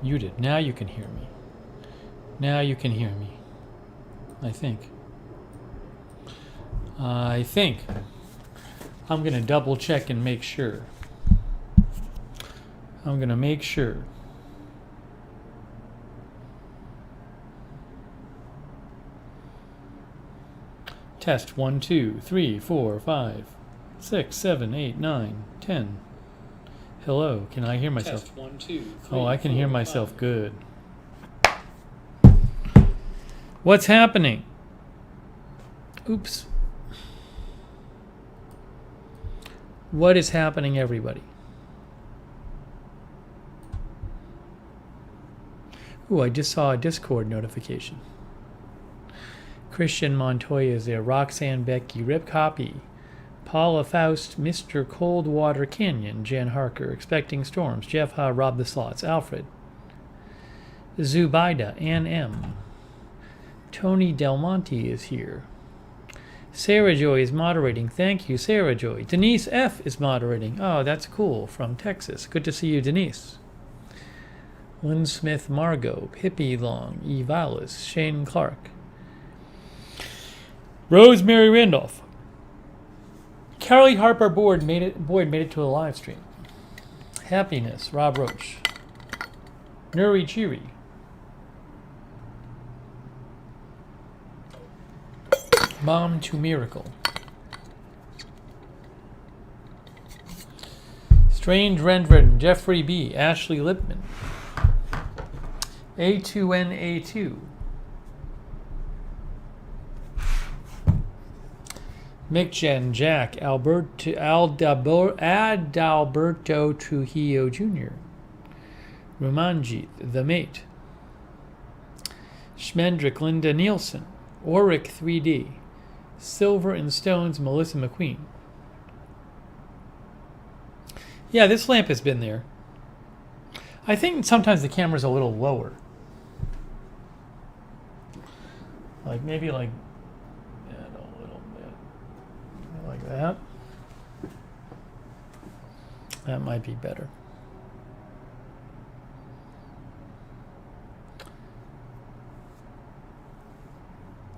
Muted. Now you can hear me. Now you can hear me. I think. I'm going to double check and make sure. I'm going to make sure. Test 1, 2, 3, 4, 5, 6, 7, 8, 9, 10. Hello, can I hear myself? Test 1, 2, 3, oh, I can 4, hear myself 5. good. What's happening? Oops. What is happening, everybody? Ooh, I just saw a Discord notification. Christian Montoya is there. Roxanne Becky, Rip Copy, Paula Faust, Mr. Coldwater Canyon, Jan Harker, Expecting Storms, Jeff Ha, Rob the Slots, Alfred, Zubaida, Ann M. Tony Del Monte is here. Sarah Joy is moderating. Thank you, Sarah Joy. Denise F. is moderating. Oh, that's cool. From Texas. Good to see you, Denise. Lynn Smith, Margot, Pippi Long, Evalis, Shane Clark. Rosemary Randolph. Carly Harper Boyd made it to a live stream. Happiness, Rob Roach. Nuri Chiri. Mom to Miracle. Strange Rendren, Jeffrey B. Ashley Lipman. A2NA2. Mick Jen, Jack, Adalberto Trujillo Jr. Romanjit, The Mate. Schmendrick, Linda Nielsen. Auric 3D. Silver and Stones, Melissa McQueen. Yeah, this lamp has been there. I think sometimes the camera's a little lower. Maybe a little bit. Like that. That might be better.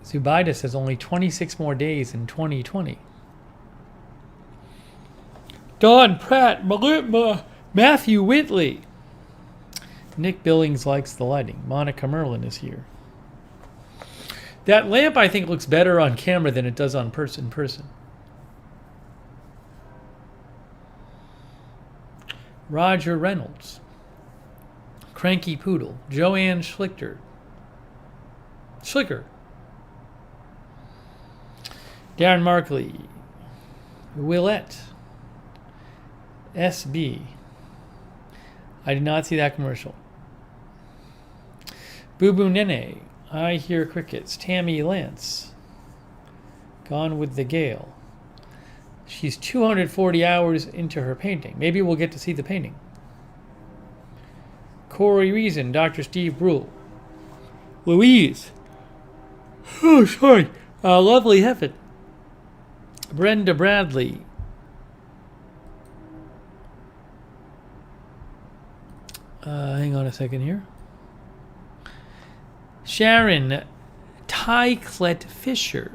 Zubaida says only 26 more days in 2020. Don Pratt, Matthew Whitley. Nick Billings likes the lighting. Monica Merlin is here. That lamp, I think, looks better on camera than it does on person. Roger Reynolds. Cranky Poodle. Joanne Schlicker. Darren Markley. Willette. SB. I did not see that commercial. Boo Boo Nene. I Hear Crickets. Tammy Lance. Gone with the Gale. She's 240 hours into her painting. Maybe we'll get to see the painting. Corey Reason. Dr. Steve Brule. Louise. Oh, sorry. Lovely Heffet. Brenda Bradley. Hang on a second here. Sharon Tyclet Fisher.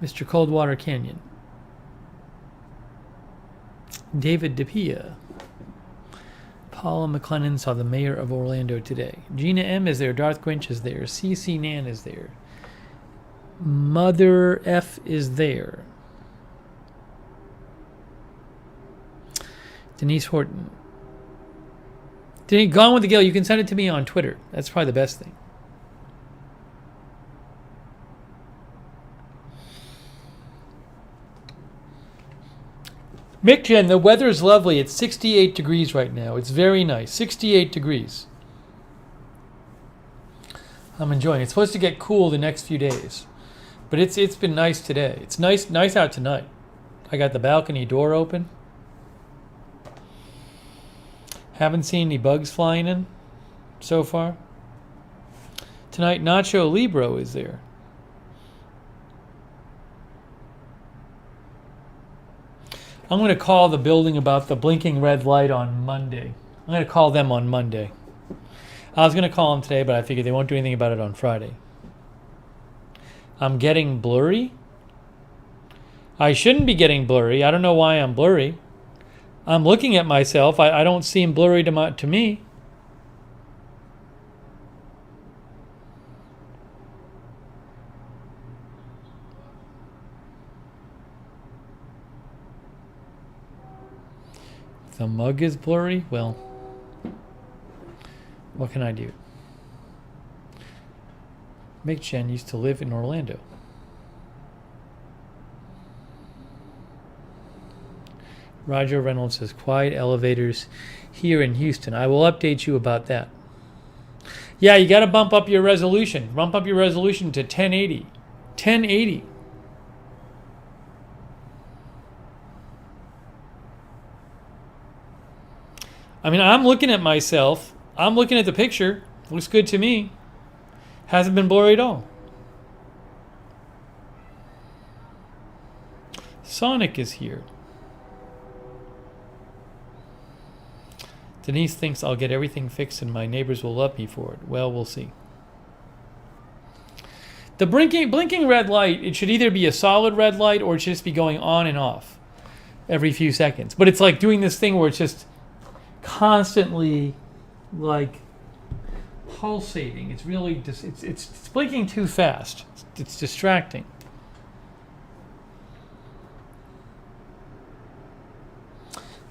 Mr. Coldwater Canyon. David DePia. Paula McLennan saw the mayor of Orlando today. Gina M. is there. Darth Grinch is there. CC Nan is there. Mother F. is there. Denise Horton. Gone with the Gale. You can send it to me on Twitter. That's probably the best thing. Mick Jen, the weather is lovely. It's 68 degrees right now. It's very nice. 68 degrees. I'm enjoying it. It's supposed to get cool the next few days. But it's been nice today. It's nice out tonight. I got the balcony door open. Haven't seen any bugs flying in so far. Tonight, Nacho Libro is there. I'm going to call the building about the blinking red light on Monday. I'm going to call them on Monday. I was going to call them today, but I figured they won't do anything about it on Friday. I'm getting blurry. I shouldn't be getting blurry. I don't know why I'm blurry. I'm looking at myself. I don't seem blurry to me. The mug is blurry? Well, what can I do? Mick Chen used to live in Orlando. Roger Reynolds says, quiet elevators here in Houston. I will update you about that. Yeah, you got to bump up your resolution. Bump up your resolution to 1080. 1080. I mean, I'm looking at myself. I'm looking at the picture. Looks good to me. Hasn't been blurry at all. Sonic is here. Denise thinks I'll get everything fixed and my neighbors will love me for it. Well, we'll see. The blinking red light, it should either be a solid red light or it should just be going on and off every few seconds. But it's like doing this thing where it's just constantly like pulsating. It's really just, it's blinking too fast. It's distracting.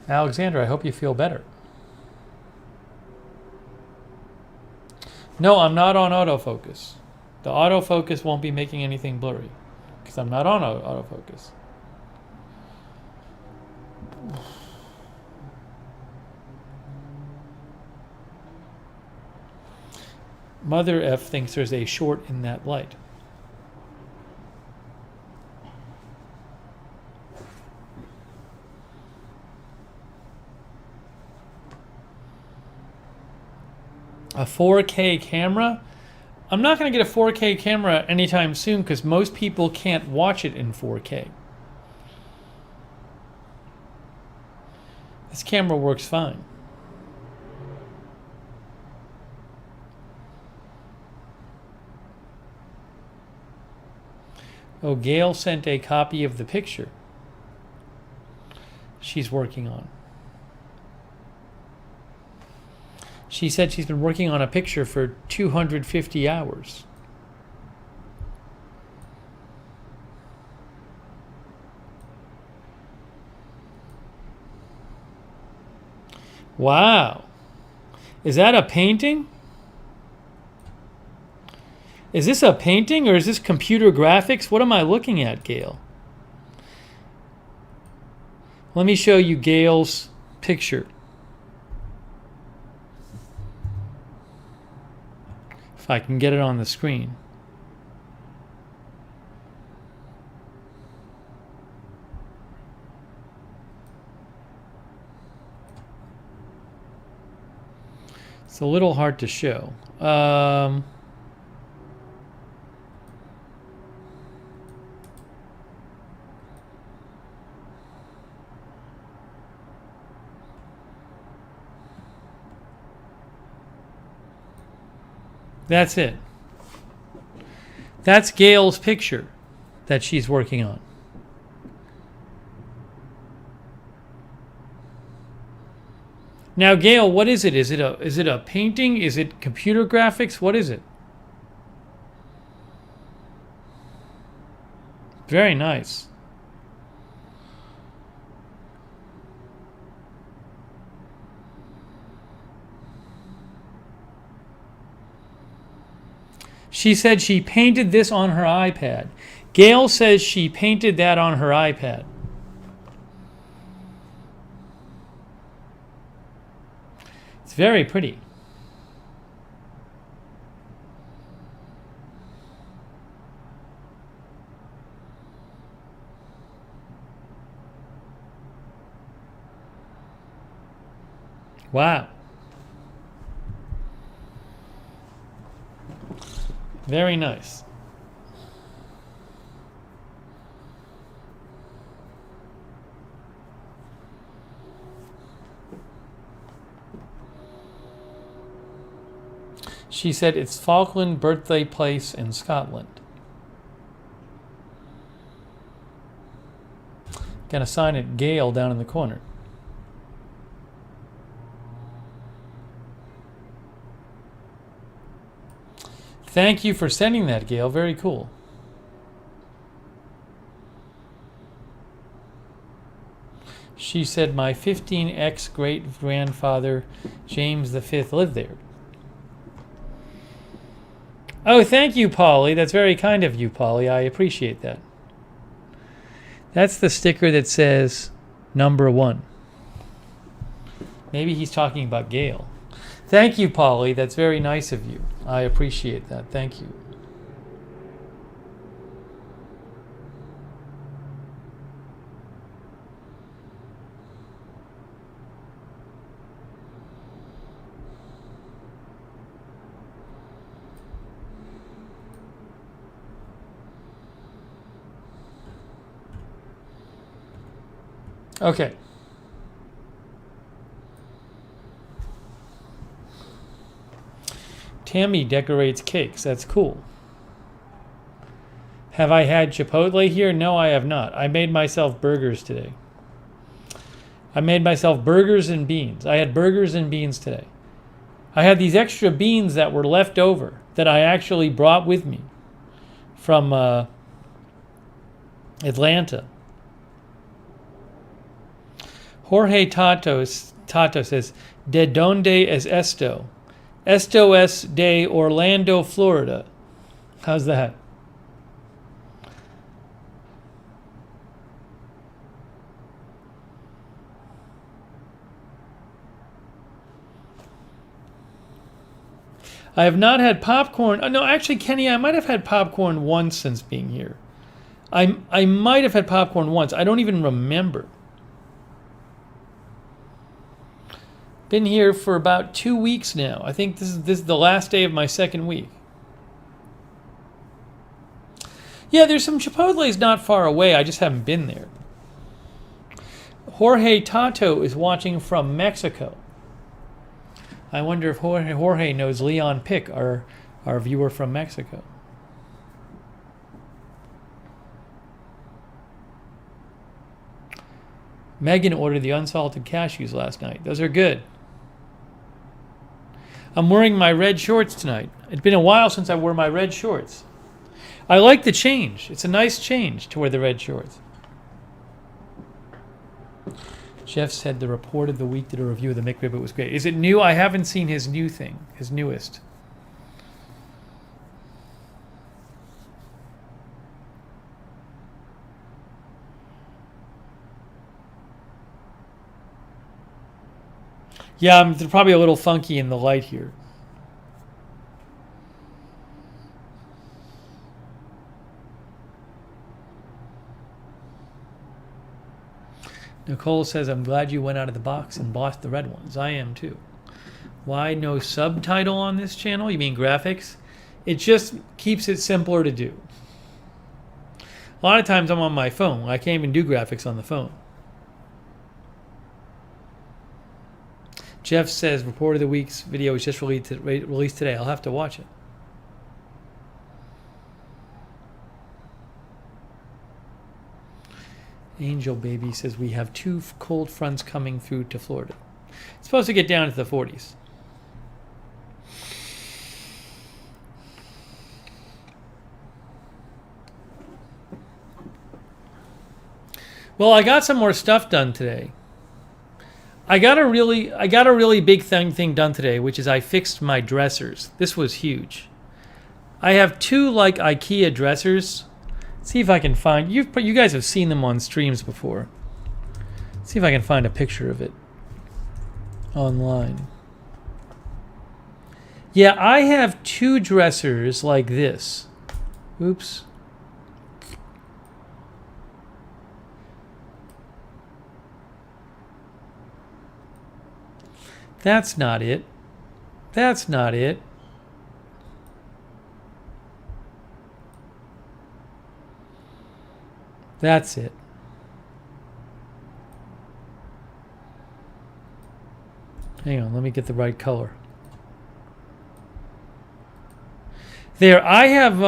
Alexander, I hope you feel better. No, I'm not on autofocus. The autofocus won't be making anything blurry because I'm not on autofocus. Mother F thinks there's a short in that light. A 4K camera? I'm not going to get a 4K camera anytime soon because most people can't watch it in 4K. This camera works fine. Oh, Gail sent a copy of the picture she's working on. She said she's been working on a picture for 250 hours. Wow. Is that a painting? Is this a painting or is this computer graphics? What am I looking at, Gail? Let me show you Gail's picture. If I can get it on the screen. It's a little hard to show. That's it. That's Gail's picture that she's working on. Now, Gail, what is it? Is it a painting? Is it computer graphics? What is it? Very nice. She said she painted this on her iPad. Gail says she painted that on her iPad. It's very pretty. Wow. Very nice. She said it's Falkland Birthday Place in Scotland. Gonna sign it Gail down in the corner. Thank you for sending that, Gail. Very cool. She said my 15X great-grandfather James V lived there. Oh, thank you, Polly. That's very kind of you, Polly. I appreciate that. That's the sticker that says number 1. Maybe he's talking about Gail. Thank you, Polly. That's very nice of you. I appreciate that. Thank you. Okay. Tammy decorates cakes. That's cool. Have I had Chipotle here? No, I have not. I made myself burgers today. I made myself burgers and beans. I had burgers and beans today. I had these extra beans that were left over that I actually brought with me from Atlanta. Jorge Tato says, ¿De dónde es esto? Esto es de Orlando, Florida. How's that? I have not had popcorn. No, actually, Kenny, I might have had popcorn once since being here. I might have had popcorn once. I don't even remember. Been here for about 2 weeks now. I think this is the last day of my second week. Yeah, there's some Chipotle's not far away. I just haven't been there. Jorge Tato is watching from Mexico. I wonder if Jorge knows Leon Pick, our viewer from Mexico. Megan ordered the unsalted cashews last night. Those are good. I'm wearing my red shorts tonight. It's been a while since I wore my red shorts. I like the change. It's a nice change to wear the red shorts. Jeff said the report of the week did a review of the McRib. It was great. Is it new? I haven't seen his new thing, his newest. Yeah, I'm probably a little funky in the light here. Nicole says, I'm glad you went out of the box and bought the red ones. I am too. Why no subtitle on this channel? You mean graphics? It just keeps it simpler to do. A lot of times I'm on my phone. I can't even do graphics on the phone. Jeff says, report of the week's video was just released today. I'll have to watch it. Angel Baby says, we have 2 cold fronts coming through to Florida. It's supposed to get down to the 40s. Well, I got some more stuff done today. I got a really big thing done today, which is I fixed my dressers. This was huge. I have 2 like IKEA dressers. Let's see if I can find you guys have seen them on streams before. Let's see if I can find a picture of it online. Yeah, I have 2 dressers like this. Oops. That's not it. That's not it. That's it. Hang on, let me get the right color. There, I have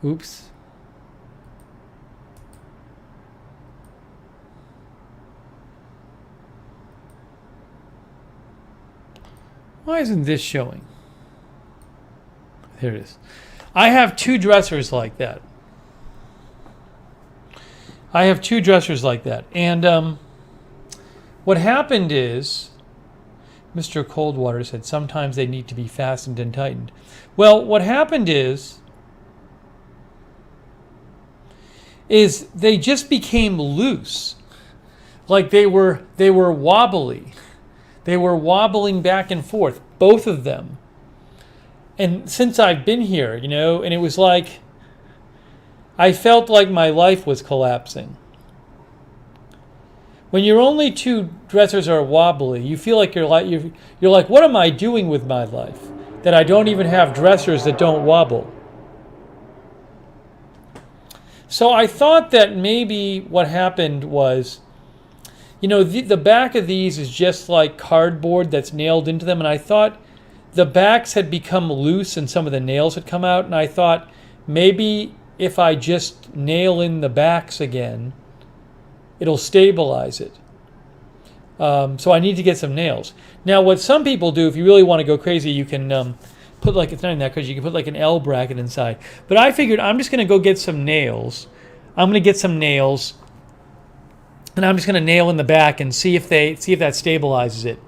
oops. Why isn't this showing? There it is. I have 2 dressers like that. And what happened is, Mr. Coldwater said sometimes they need to be fastened and tightened. Well, what happened is they just became loose. Like they were wobbly. They were wobbling back and forth, both of them. And since I've been here, and it was like I felt like my life was collapsing. When your only 2 dressers are wobbly, you feel like you're like, what am I doing with my life? That I don't even have dressers that don't wobble. So I thought that maybe what happened was, the back of these is just like cardboard that's nailed into them. And I thought the backs had become loose and some of the nails had come out. And I thought maybe if I just nail in the backs again, it'll stabilize it. So I need to get some nails. Now, what some people do, if you really want to go crazy, you can put it's not in that because you can put an L bracket inside. But I figured I'm just going to go get some nails. I'm going to get some nails. And I'm just going to nail in the back and see if that stabilizes it.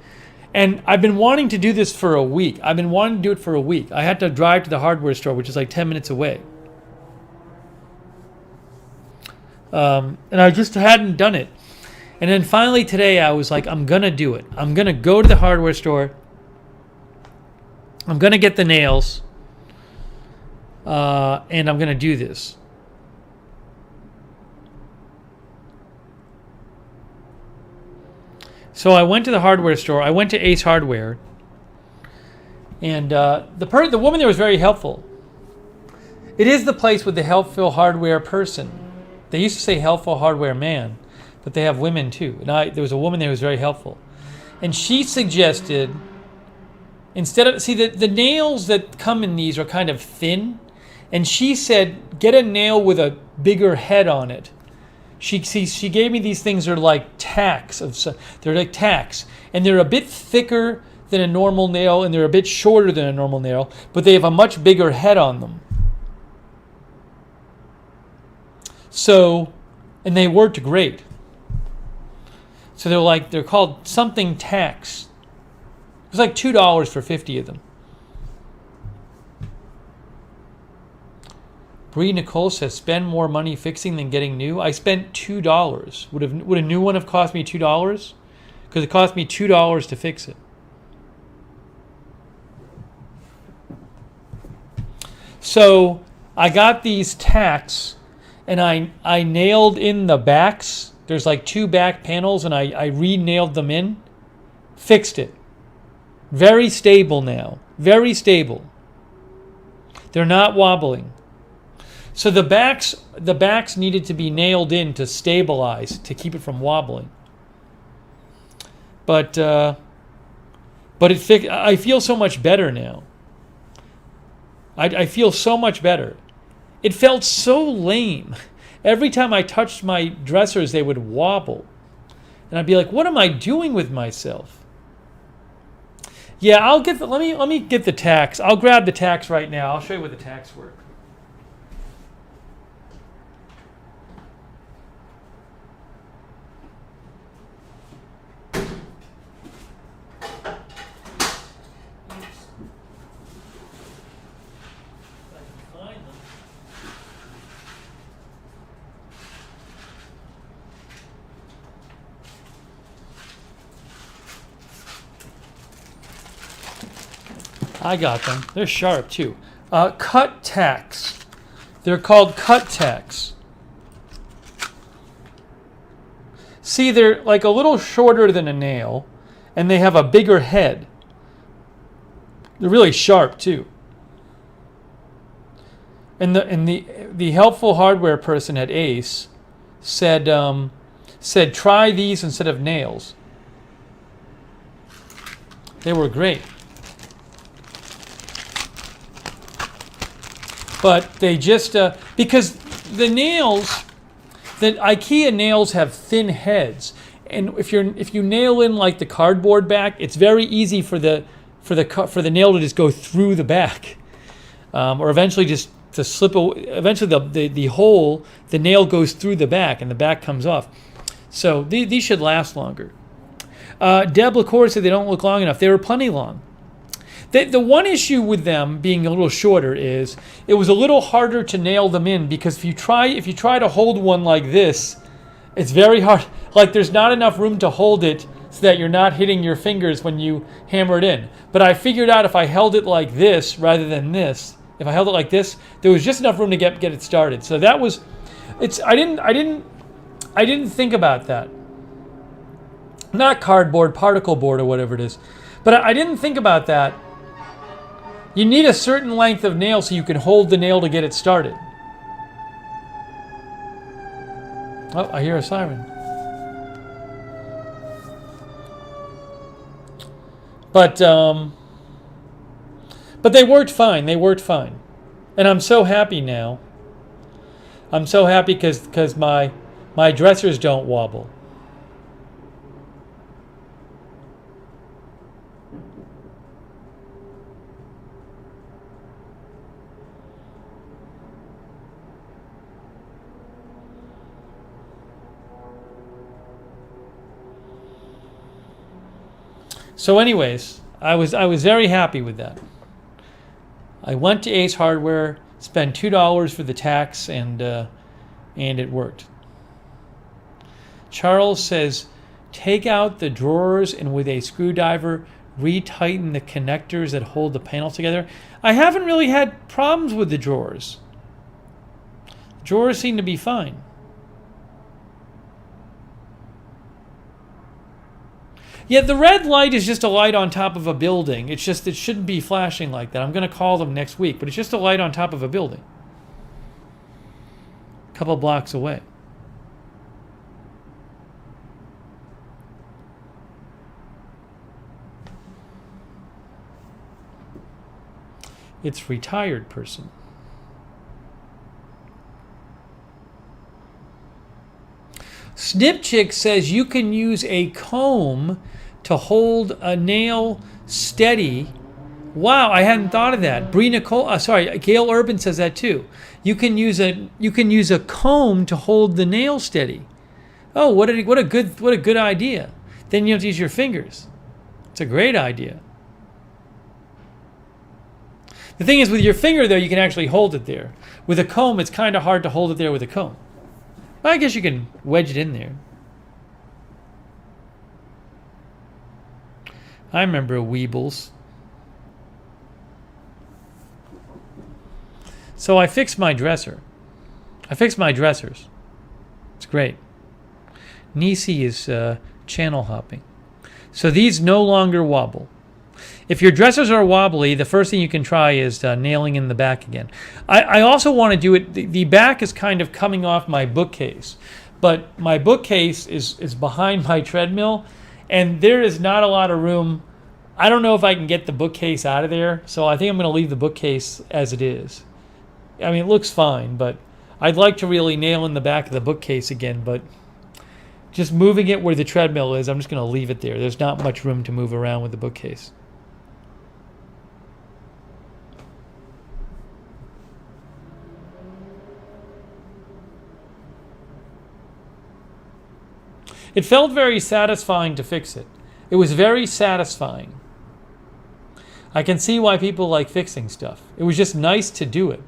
And I've been wanting to do this for a week. I had to drive to the hardware store, which is like 10 minutes away. And I just hadn't done it. And then finally today I was like, I'm going to do it. I'm going to go to the hardware store. I'm going to get the nails. And I'm going to do this. So I went to the hardware store. I went to Ace Hardware, and the woman there was very helpful. It is the place with the helpful hardware person. They used to say helpful hardware man, but they have women too. And there was a woman there who was very helpful, and she suggested instead of the nails that come in these are kind of thin, and she said get a nail with a bigger head on it. She gave me these things that are like tacks. They're like tacks. And they're a bit thicker than a normal nail, and they're a bit shorter than a normal nail, but they have a much bigger head on them. So, and they worked great. So they're called something tacks. It was like $2 for 50 of them. Bree Nicole says, spend more money fixing than getting new. I spent $2. Would a new one have cost me $2? Because it cost me $2 to fix it. So I got these tacks, and I nailed in the backs. There's like 2 back panels, and I re-nailed them in. Fixed it. Very stable now. Very stable. They're not wobbling. So the backs needed to be nailed in to stabilize, to keep it from wobbling. But I feel so much better now. I feel so much better. It felt so lame. Every time I touched my dressers, they would wobble. And I'd be like, what am I doing with myself? Yeah, let me get the tacks. I'll grab the tacks right now. I'll show you what the tacks work. I got them. They're sharp too. Cut tacks. They're called cut tacks. See, they're like a little shorter than a nail, and they have a bigger head. They're really sharp too. And the helpful hardware person at Ace said, said try these instead of nails. They were great. But they just, because the nails, the IKEA nails have thin heads. And if you nail in like the cardboard back, it's very easy for the nail to just go through the back. Or eventually just to slip away. Eventually the nail goes through the back and the back comes off. So these should last longer. Deb LaCour said they don't look long enough. They were plenty long. The one issue with them being a little shorter is it was a little harder to nail them in, because if you try to hold one like this, it's very hard. Like there's not enough room to hold it so that you're not hitting your fingers when you hammer it in. But I figured out if I held it like this rather than this, if I held it like this, there was just enough room to get it started. So that was, I didn't think about that. Not cardboard, particle board or whatever it is. But I didn't think about that. You need a certain length of nail so you can hold the nail to get it started. Oh, I hear a siren. But they worked fine. They worked fine. And I'm so happy now. I'm so happy because my dressers don't wobble. So anyways, I was very happy with that. I went to Ace Hardware, spent $2 for the tax, and it worked. Charles says, take out the drawers and with a screwdriver retighten the connectors that hold the panels together. I haven't really had problems with the drawers. The drawers seem to be fine. Yeah, the red light is just a light on top of a building. It's just, it shouldn't be flashing like that. I'm going to call them next week, but it's just a light on top of a building. A couple blocks away. It's retired person. Snipchick says you can use a comb to hold a nail steady. Wow, I hadn't thought of that. Gail Urban says that too. You can use a comb to hold the nail steady. Oh, what a good idea. Then you don't have to use your fingers. It's a great idea. The thing is, with your finger though, you can actually hold it there. With a comb, it's kind of hard to hold it there with a comb. I guess you can wedge it in there. I remember Weebles. So I fixed my dresser. I fixed my dressers. It's great. Nisi is channel hopping. So these no longer wobble. If your dressers are wobbly, the first thing you can try is nailing in the back again. I also want to do it, the back is kind of coming off my bookcase, but my bookcase is behind my treadmill, and there is not a lot of room. I don't know if I can get the bookcase out of there, so I think I'm going to leave the bookcase as it is. I mean, it looks fine, but I'd like to really nail in the back of the bookcase again, but just moving it where the treadmill is, I'm just going to leave it there. There's not much room to move around with the bookcase. It felt very satisfying to fix it. It was very satisfying. I can see why people like fixing stuff. It was just nice to do it,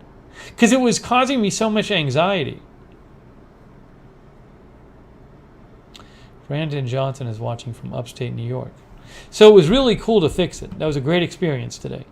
because it was causing me so much anxiety. Brandon Johnson is watching from upstate New York. So it was really cool to fix it. That was a great experience today.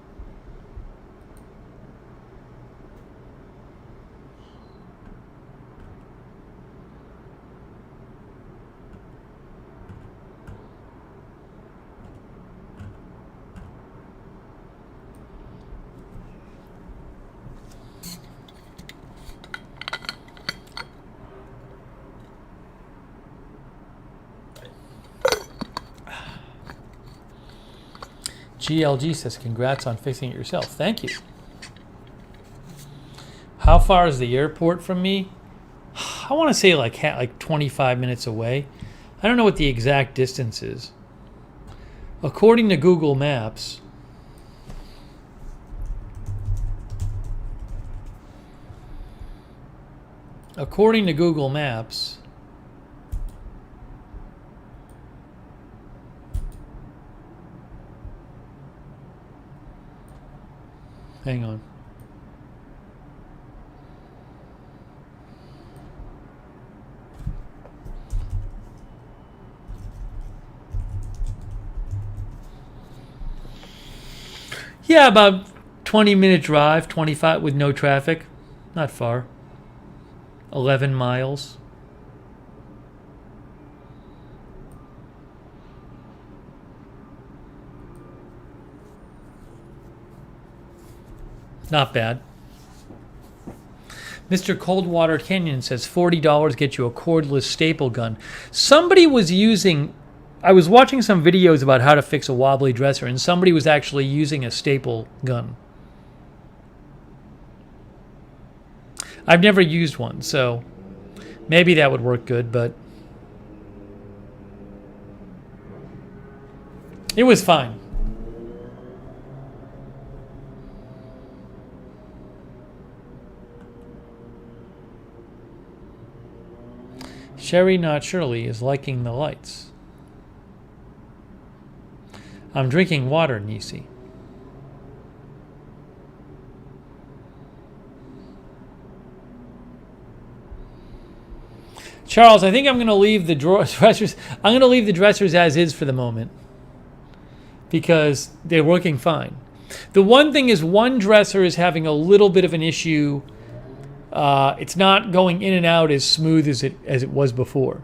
GLG says, congrats on fixing it yourself. Thank you. How far is the airport from me? I want to say like 25 minutes away. I don't know what the exact distance is. According to Google Maps, hang on. Yeah, about 20-minute drive, 25 with no traffic. Not far. 11 miles. Not bad. Mr. Coldwater Canyon says $40 get you a cordless staple gun. Somebody was using... I was watching some videos about how to fix a wobbly dresser, and somebody was actually using a staple gun. I've never used one, so maybe that would work good, but it was fine. Sherry Not Shirley is liking the lights. I'm drinking water, Nisi. Charles, I think I'm going to leave the dressers. I'm going to leave the dressers as is for the moment because they're working fine. The one thing is, one dresser is having a little bit of an issue. It's not going in and out as smooth as it was before.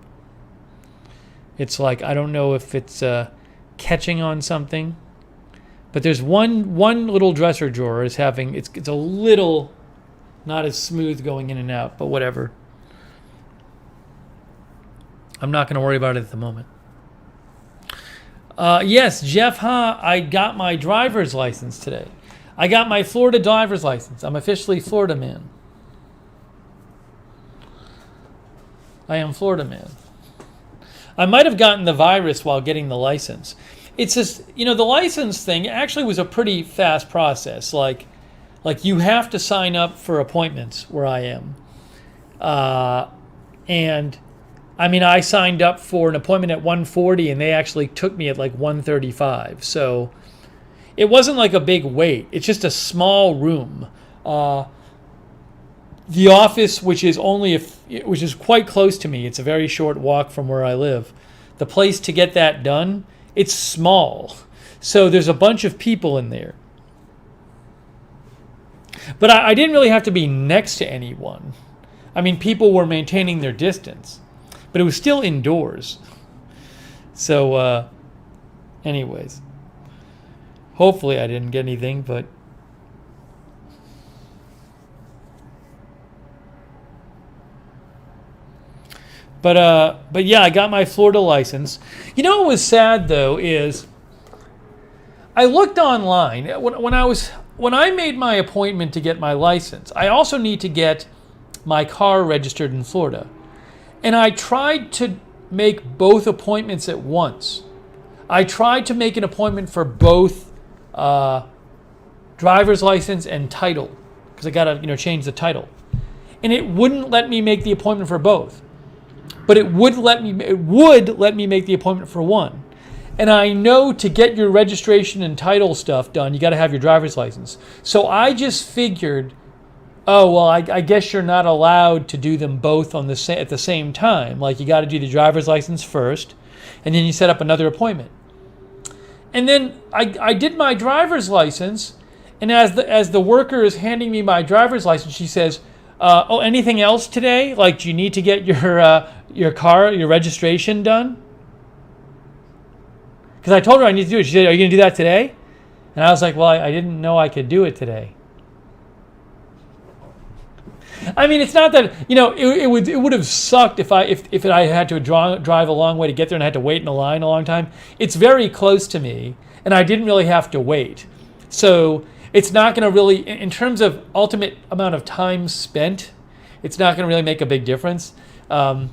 It's like, I don't know if it's catching on something, but there's one little dresser drawer is having it's a little not as smooth going in and out, but whatever. I'm not going to worry about it at the moment. Yes, Jeff, I got my driver's license today. I got my Florida driver's license. I'm officially Florida man. I am Florida man. I might have gotten the virus while getting the license. It's just, the license thing actually was a pretty fast process. Like you have to sign up for appointments where I am. And I mean, I signed up for an appointment at 1:40 and they actually took me at like 1:35. So it wasn't like a big wait. It's just a small room. The office, which is quite close to me, it's a very short walk from where I live. The place to get that done, it's small. So there's a bunch of people in there. But I didn't really have to be next to anyone. I mean, people were maintaining their distance, but it was still indoors. So, anyways, hopefully I didn't get anything, but yeah, I got my Florida license. What was sad though is I looked online when I made my appointment to get my license. I also need to get my car registered in Florida, and I tried to make both appointments at once. I tried to make an appointment for both driver's license and title because I gotta change the title, and it wouldn't let me make the appointment for both. But it would let me make the appointment for one. And I know to get your registration and title stuff done, you got to have your driver's license. So I just figured, I guess you're not allowed to do them both at the same time. Like, you got to do the driver's license first, and then you set up another appointment. And then I did my driver's license, and as the worker is handing me my driver's license, she says, anything else today? Like, do you need to get your registration done? Because I told her I need to do it. She said, are you going to do that today? And I was like, well, I didn't know I could do it today. I mean, it's not that, it would have sucked if I had to drive a long way to get there and I had to wait in a line a long time. It's very close to me. and I didn't really have to wait. So it's not going to really, in terms of ultimate amount of time spent, it's not going to really make a big difference. But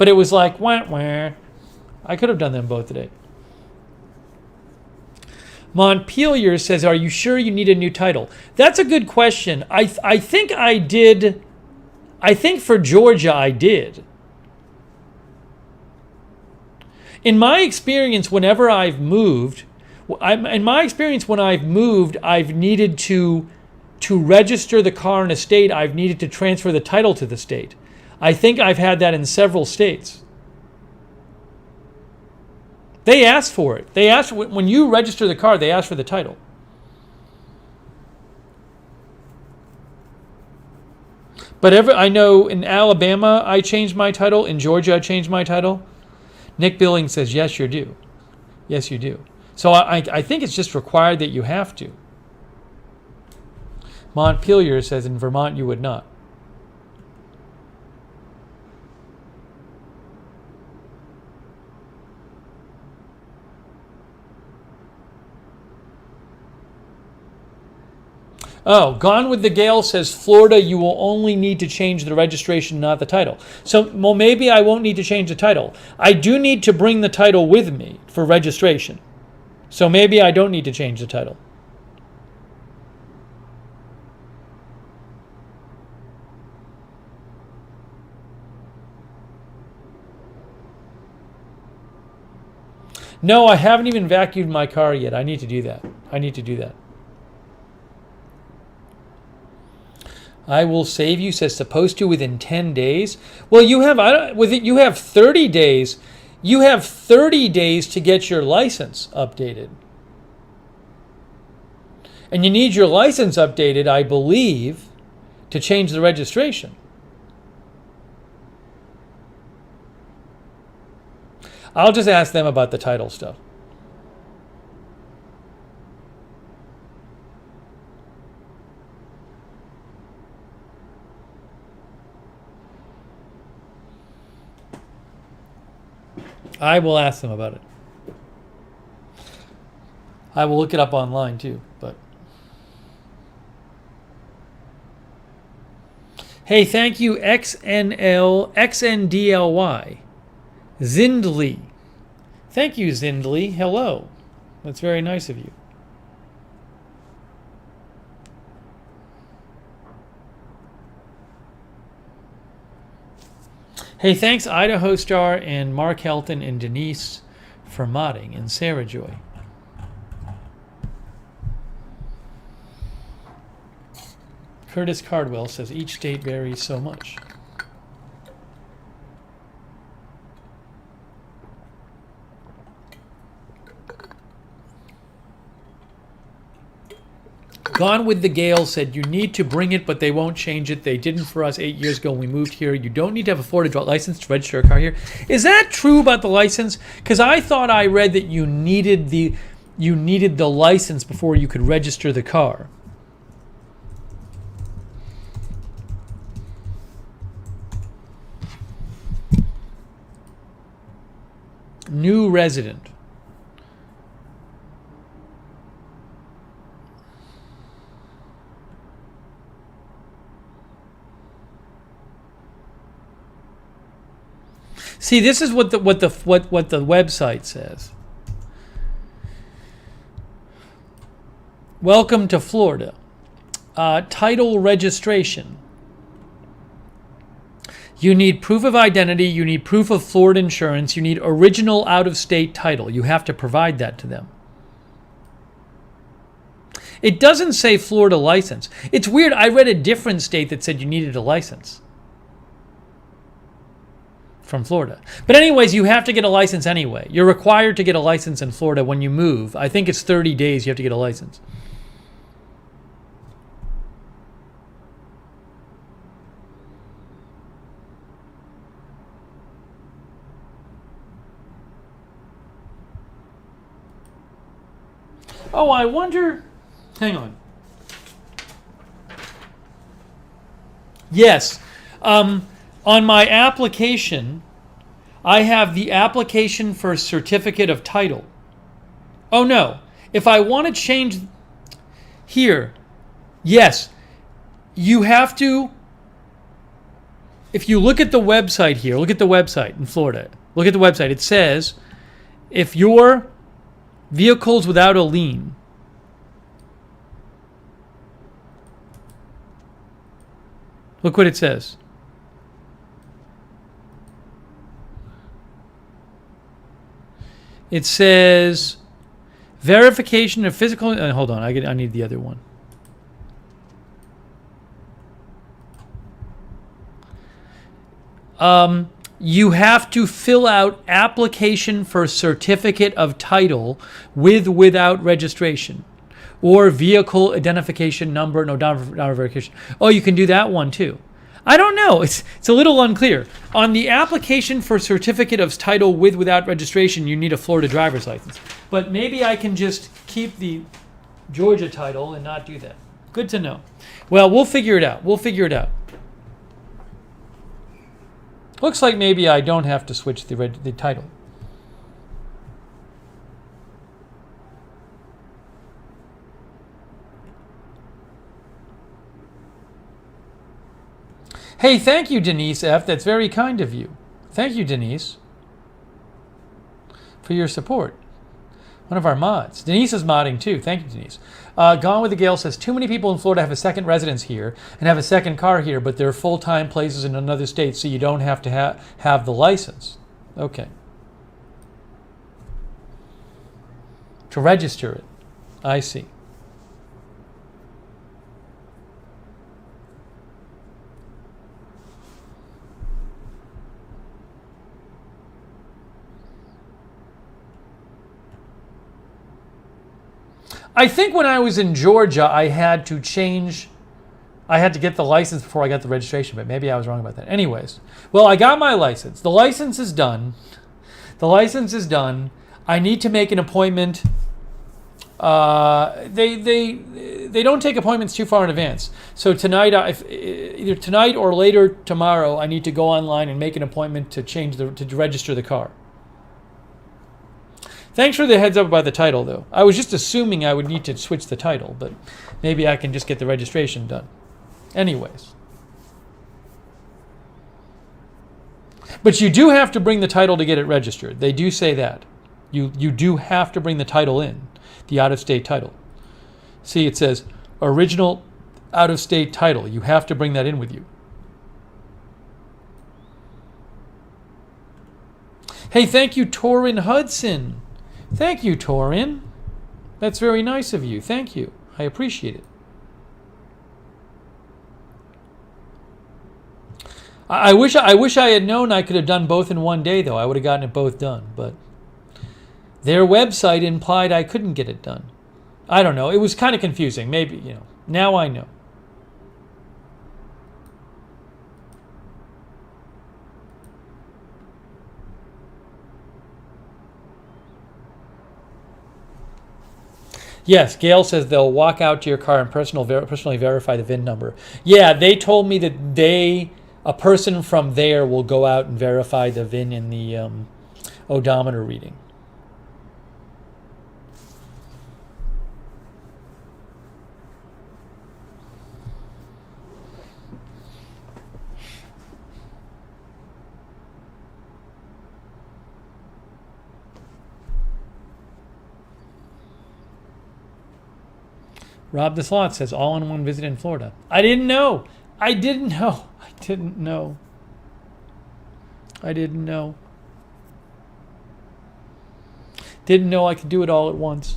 it was like, wah, wah. I could have done them both today. Montpelier says, are you sure you need a new title? That's a good question. I think I did. I think for Georgia I did. In my experience, whenever I've moved, I've needed to register the car in a state, I've needed to transfer the title to the state. I think I've had that in several states. They asked for it. They asked, when you register the car, they ask for the title. But I know in Alabama I changed my title. In Georgia I changed my title. Nick Billings says, yes, you do. Yes, you do. So I think it's just required that you have to. Montpelier says, in Vermont you would not. Oh, Gone with the Gale says, Florida, you will only need to change the registration, not the title. So, well, maybe I won't need to change the title. I do need to bring the title with me for registration. So maybe I don't need to change the title. No, I haven't even vacuumed my car yet. I need to do that. I will save you, says supposed to within 10 days. Well, you have 30 days. You have 30 days to get your license updated. And you need your license updated, I believe, to change the registration. I'll just ask them about the title stuff. I will ask them about it. I will look it up online too, but. Hey, thank you, XNDLY. Zindley. Thank you, Zindley. Hello. That's very nice of you. Hey, thanks Idaho Star and Mark Helton and Denise for modding, and Sarah Joy. Curtis Cardwell says each state varies so much. Gone with the Gale said you need to bring it, but they won't change it. They didn't for us 8 years ago when we moved here. You don't need to have a Florida license to register a car here. Is that true about the license? Because I thought I read that you needed the license before you could register the car. New resident. See, this is what the website says. Welcome to Florida. Title registration. You need proof of identity. You need proof of Florida insurance. You need original out-of-state title. You have to provide that to them. It doesn't say Florida license. It's weird. I read a different state that said you needed a license from Florida. But anyways, you have to get a license anyway. You're required to get a license in Florida when you move. I think it's 30 days you have to get a license. Oh, I wonder... Hang on. Yes. On my application, I have the application for certificate of title. Oh, no. if I want to change here, yes, you have to. If you look at the website here, look at the website in Florida. Look at the website. It says if your vehicle's without a lien, look what it says. It says verification of physical. Hold on, I need the other one. You have to fill out application for certificate of title without registration, or vehicle identification number, no verification. Oh, you can do that one too. I don't know. It's a little unclear. On the application for certificate of title without registration, you need a Florida driver's license. But maybe I can just keep the Georgia title and not do that. Good to know. Well, we'll figure it out. Looks like maybe I don't have to switch the title. Hey, thank you, Denise F. That's very kind of you. Thank you, Denise, for your support. One of our mods. Denise is modding too. Thank you, Denise. Gone with the Gale says, too many people in Florida have a second residence here and have a second car here, but they're full-time places in another state, so you don't have to have the license. Okay. To register it. I see. I think when I was in Georgia, I had to get the license before I got the registration, but maybe I was wrong about that. Anyways, well, I got my license. The license is done. I need to make an appointment. They don't take appointments too far in advance. So tonight, either tonight or later tomorrow, I need to go online and make an appointment to to register the car. Thanks for the heads up about the title, though. I was just assuming I would need to switch the title, but maybe I can just get the registration done. Anyways. But you do have to bring the title to get it registered. They do say that. You do have to bring the title in, the out-of-state title. See, it says original out-of-state title. You have to bring that in with you. Hey, thank you, Torin Hudson. Thank you, Torin. That's very nice of you. Thank you. I appreciate it. I wish I had known I could have done both in one day, though. I would have gotten it both done. But their website implied I couldn't get it done. I don't know. It was kind of confusing. Maybe, now I know. Yes, Gail says they'll walk out to your car and personally verify the VIN number. Yeah, they told me that a person from there will go out and verify the VIN in the odometer reading. Rob the Slot says, all-in-one visit in Florida. I didn't know. Didn't know I could do it all at once.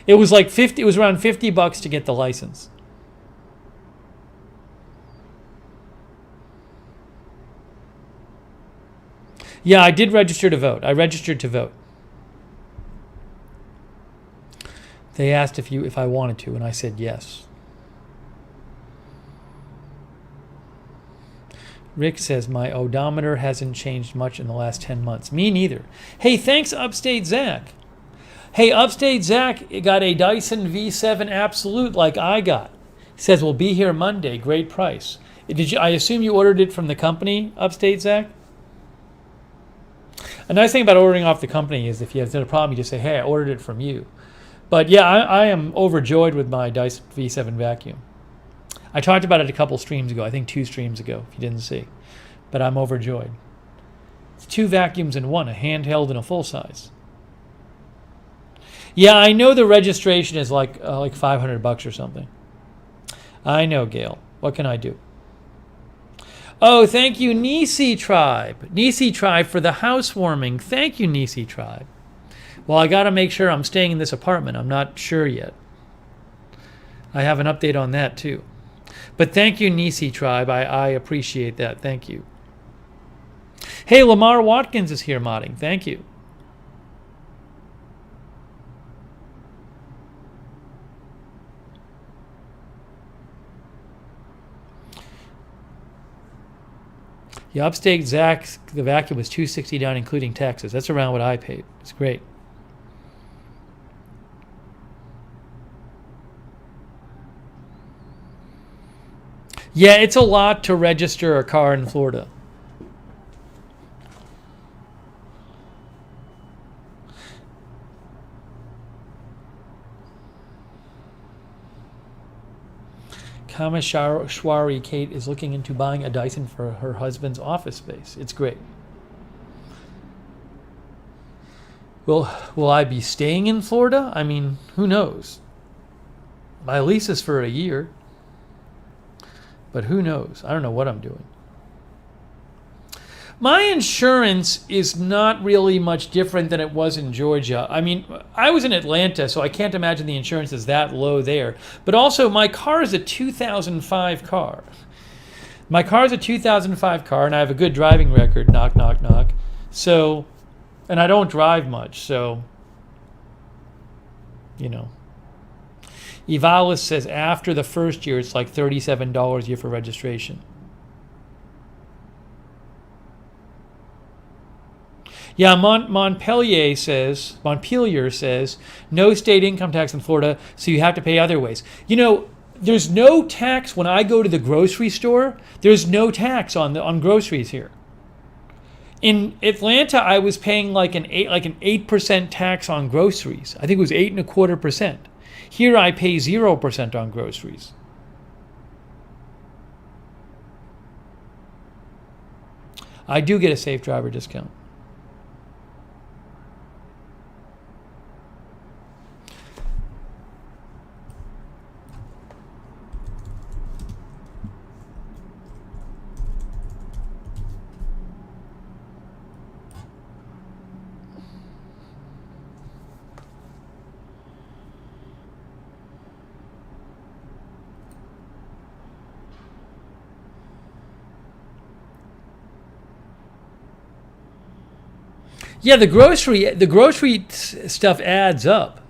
It was like it was around $50 to get the license. Yeah, I did register to vote. I registered to vote. They asked if I wanted to, and I said yes. Rick says, my odometer hasn't changed much in the last 10 months. Me neither. Hey, thanks, Upstate Zach. Hey, Upstate Zach got a Dyson V7 Absolute like I got. He says, we'll be here Monday. Great price. I assume you ordered it from the company, Upstate Zach? A nice thing about ordering off the company is if you have a problem, you just say, hey, I ordered it from you. But yeah, I am overjoyed with my Dyson V7 vacuum. I talked about it a couple streams ago, I think 2 streams ago, if you didn't see. But I'm overjoyed. It's 2 vacuums in one, a handheld and a full size. Yeah, I know the registration is like $500 or something. I know, Gail. What can I do? Oh, thank you, Nisi Tribe. Nisi Tribe for the housewarming. Thank you, Nisi Tribe. Well, I got to make sure I'm staying in this apartment. I'm not sure yet. I have an update on that, too. But thank you, Nisi Tribe. I appreciate that. Thank you. Hey, Lamar Watkins is here modding. Thank you. Yeah, upstate Zach, the vacuum was $260 down, including taxes. That's around what I paid. It's great. Yeah, it's a lot to register a car in Florida. Kameshwari Kate is looking into buying a Dyson for her husband's office space. It's great. Will I be staying in Florida? I mean, who knows? My lease is for a year. But who knows? I don't know what I'm doing. My insurance is not really much different than it was in Georgia. I mean, I was in Atlanta, so I can't imagine the insurance is that low there. But also, my car is a 2005 car. My car is a 2005 car, and I have a good driving record, knock, knock, knock. So, and I don't drive much, so, you know. Evalis says after the first year, it's like $37 a year for registration. Yeah, Montpelier says, no state income tax in Florida, so you have to pay other ways. You know, there's no tax when I go to the grocery store. There's no tax on groceries here. In Atlanta, I was paying like an 8% tax on groceries. I think it was 8.25%. Here I pay 0% on groceries. I do get a safe driver discount. Yeah, the grocery stuff adds up.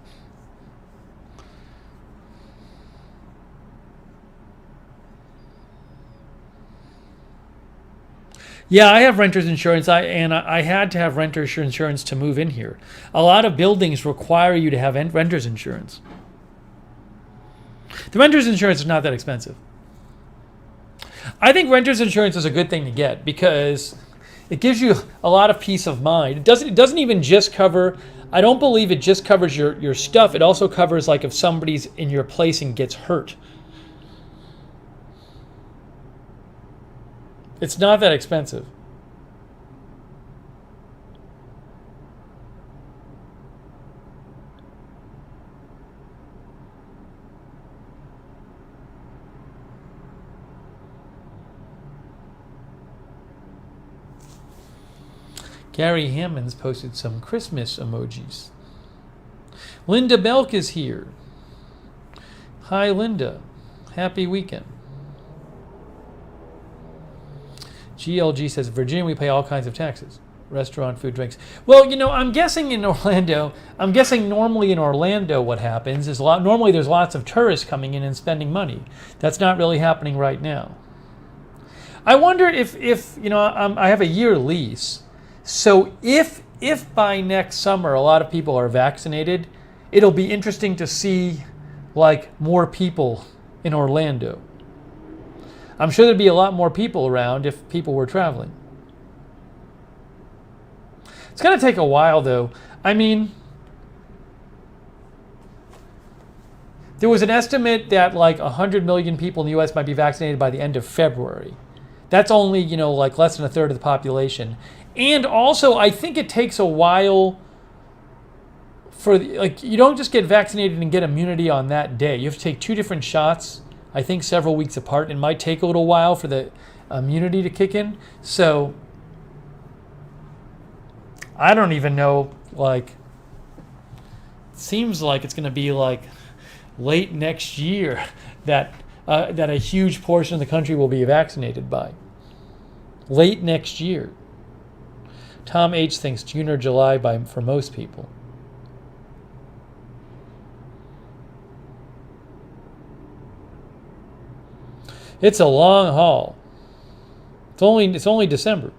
Yeah, I have renter's insurance. I had to have renter's insurance to move in here. A lot of buildings require you to have renter's insurance. The renter's insurance is not that expensive. I think renter's insurance is a good thing to get because it gives you a lot of peace of mind. It doesn't even just cover, I don't believe it just covers your stuff. It also covers like if somebody's in your place and gets hurt. It's not that expensive. Gary Hammonds posted some Christmas emojis. Linda Belk is here. Hi, Linda. Happy weekend. GLG says, Virginia, we pay all kinds of taxes. Restaurant, food, drinks. Well, you know, I'm guessing normally in Orlando what happens is normally there's lots of tourists coming in and spending money. That's not really happening right now. I wonder if you know, I have a year lease. So if by next summer a lot of people are vaccinated, it'll be interesting to see like more people in Orlando. I'm sure there'd be a lot more people around if people were traveling. It's going to take a while, though. I mean, there was an estimate that like 100 million people in the U.S. might be vaccinated by the end of February. That's only, like less than a third of the population. And also, I think it takes a while for, you don't just get vaccinated and get immunity on that day. You have to take 2 different shots, I think several weeks apart. It might take a little while for the immunity to kick in. So I don't even know, it seems like it's going to be like late next year that a huge portion of the country will be vaccinated by. Late next year. Tom H. thinks June or July for most people. It's a long haul. It's only December.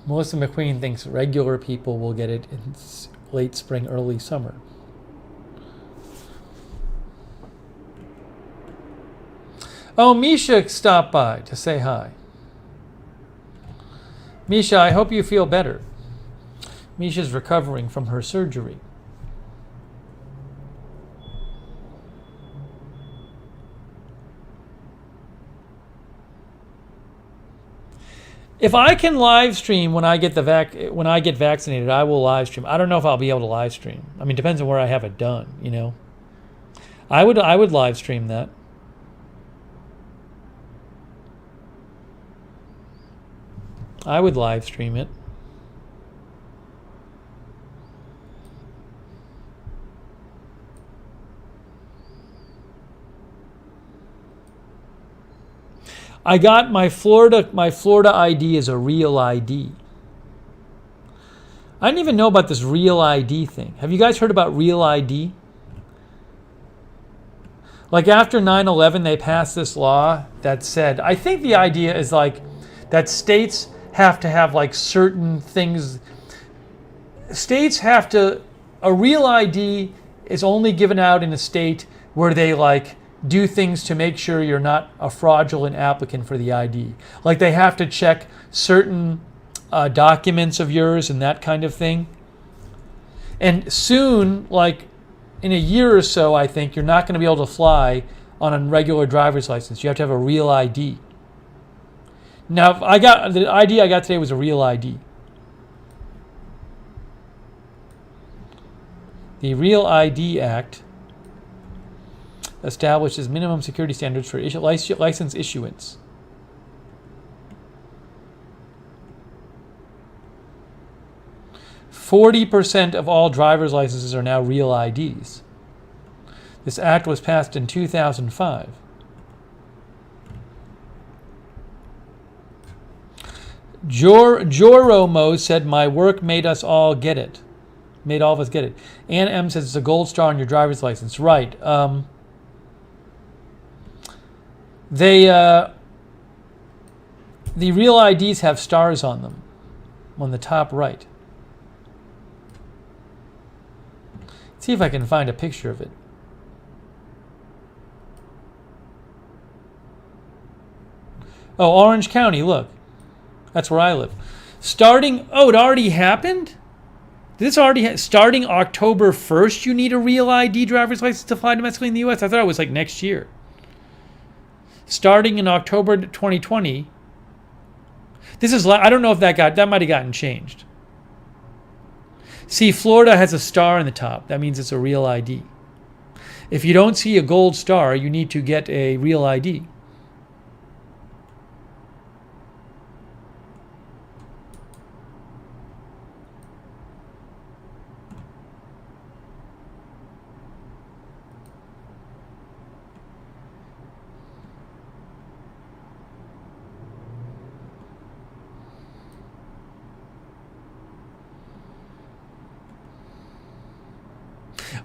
Melissa McQueen thinks regular people will get it in late spring, early summer. Oh, Misha stopped by to say hi. Misha, I hope you feel better. Misha's recovering from her surgery. If I can live stream when I get vaccinated, I will live stream. I don't know if I'll be able to live stream. I mean, it depends on where I have it done. I would live stream that. I would live stream it. I got my Florida ID is a real ID. I didn't even know about this real ID thing. Have you guys heard about real ID? Like after 9/11, they passed this law that said, I think the idea is that states have to have certain things. States have to, a real ID is only given out in a state where they do things to make sure you're not a fraudulent applicant for the ID. They have to check certain documents of yours and that kind of thing. And soon, in a year or so, I think, you're not going to be able to fly on a regular driver's license. You have to have a real ID. Now, the ID I got today was a real ID. The Real ID Act establishes minimum security standards for license issuance. %40 of all driver's licenses are now real IDs. This act was passed in 2005. Joromo said, my work made us all get it. Made all of us get it. Ann M says it's a gold star on your driver's license. Right. The real IDs have stars on them on the top right. Let's see if I can find a picture of it. Oh, Orange County, look. That's where I live. It already happened? Starting October 1st, you need a real ID driver's license to fly domestically in the U.S.? I thought it was next year. Starting in October 2020. I don't know if that might have gotten changed. See, Florida has a star in the top. That means it's a real ID. If you don't see a gold star, you need to get a real ID.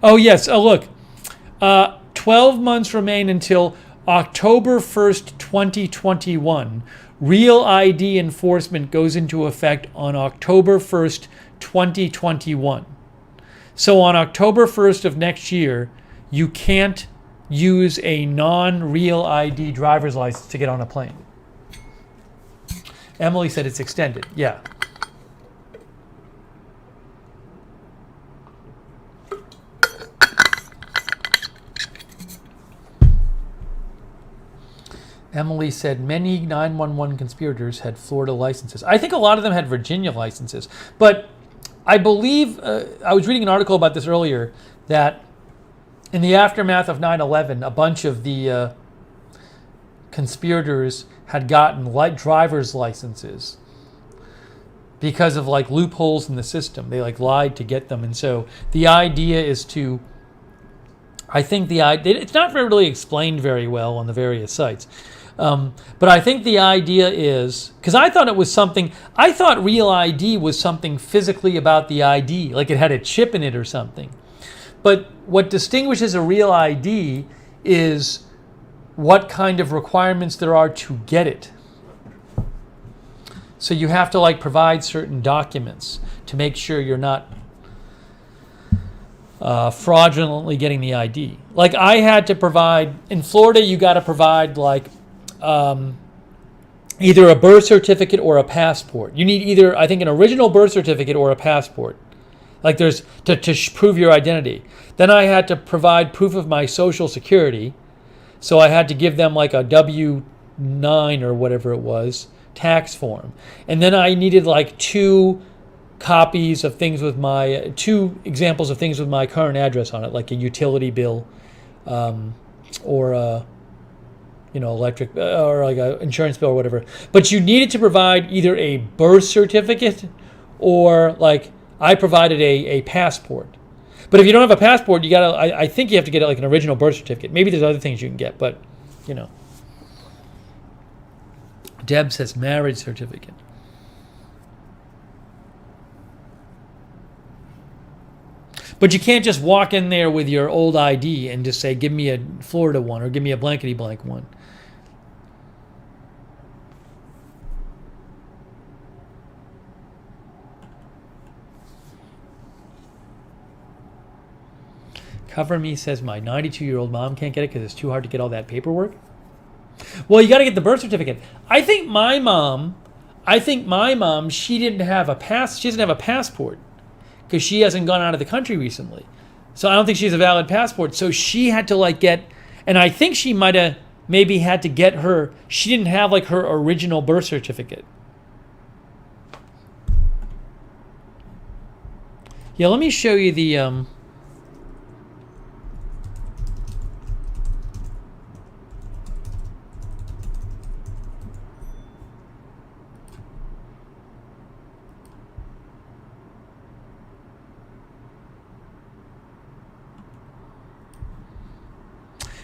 Oh, yes. Oh, look. 12 months remain until October 1st, 2021. Real ID enforcement goes into effect on October 1st, 2021. So on October 1st of next year, you can't use a non-real ID driver's license to get on a plane. Emily said it's extended. Yeah. Emily said many 911 conspirators had Florida licenses. I think a lot of them had Virginia licenses. But I believe, I was reading an article about this earlier, that in the aftermath of 9/11, a bunch of the conspirators had gotten driver's licenses because of like loopholes in the system. They like lied to get them. And so the idea is to, I think it's not really explained very well on the various sites. But I think the idea is, because I thought Real ID was something physically about the ID, like it had a chip in it or something. But what distinguishes a Real ID is what kind of requirements there are to get it. So you have to like provide certain documents to make sure you're not fraudulently getting the ID. Like I had to provide, in Florida you got to provide like either a birth certificate or a passport. You need either, I think, an original birth certificate or a passport. Like there's to prove your identity. Then I had to provide proof of my social security. So I had to give them like a W-9 or whatever it was, tax form. And then I needed like two examples of things with my current address on it, like a utility bill or a electric or like an insurance bill or whatever. But you needed to provide either a birth certificate or like I provided a passport. But if you don't have a passport, you gotta. I think you have to get like an original birth certificate. Maybe there's other things you can get, but Deb says marriage certificate. But you can't just walk in there with your old ID and just say, give me a Florida one or give me a blankety blank one. Cover Me says my 92-year-old mom can't get it because it's too hard to get all that paperwork. Well, you got to get the birth certificate. I think my mom, she doesn't have a passport because she hasn't gone out of the country recently. So I don't think she has a valid passport. So she had to like get, and I think she might have maybe had to get she didn't have like her original birth certificate. Yeah, let me show you the,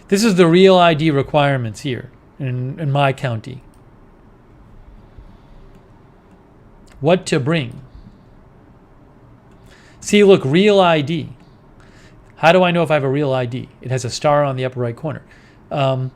this is the Real ID requirements here in my county. What to bring. See, look, Real ID. How do I know if I have a Real ID? It has a star on the upper right corner. One,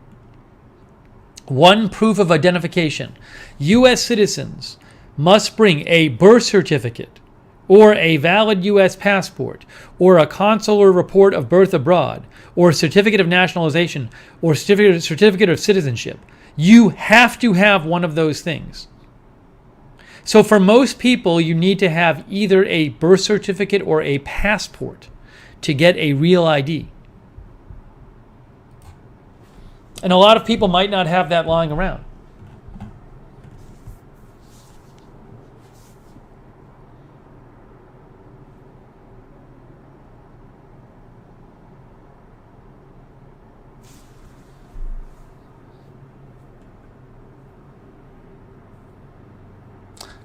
proof of identification. U.S. citizens must bring a birth certificate or a valid U.S. passport or a consular report of birth abroad or certificate of nationalization or certificate of citizenship. You have to have one of those things. So for most people, you need to have either a birth certificate or a passport to get a Real ID. And a lot of people might not have that lying around.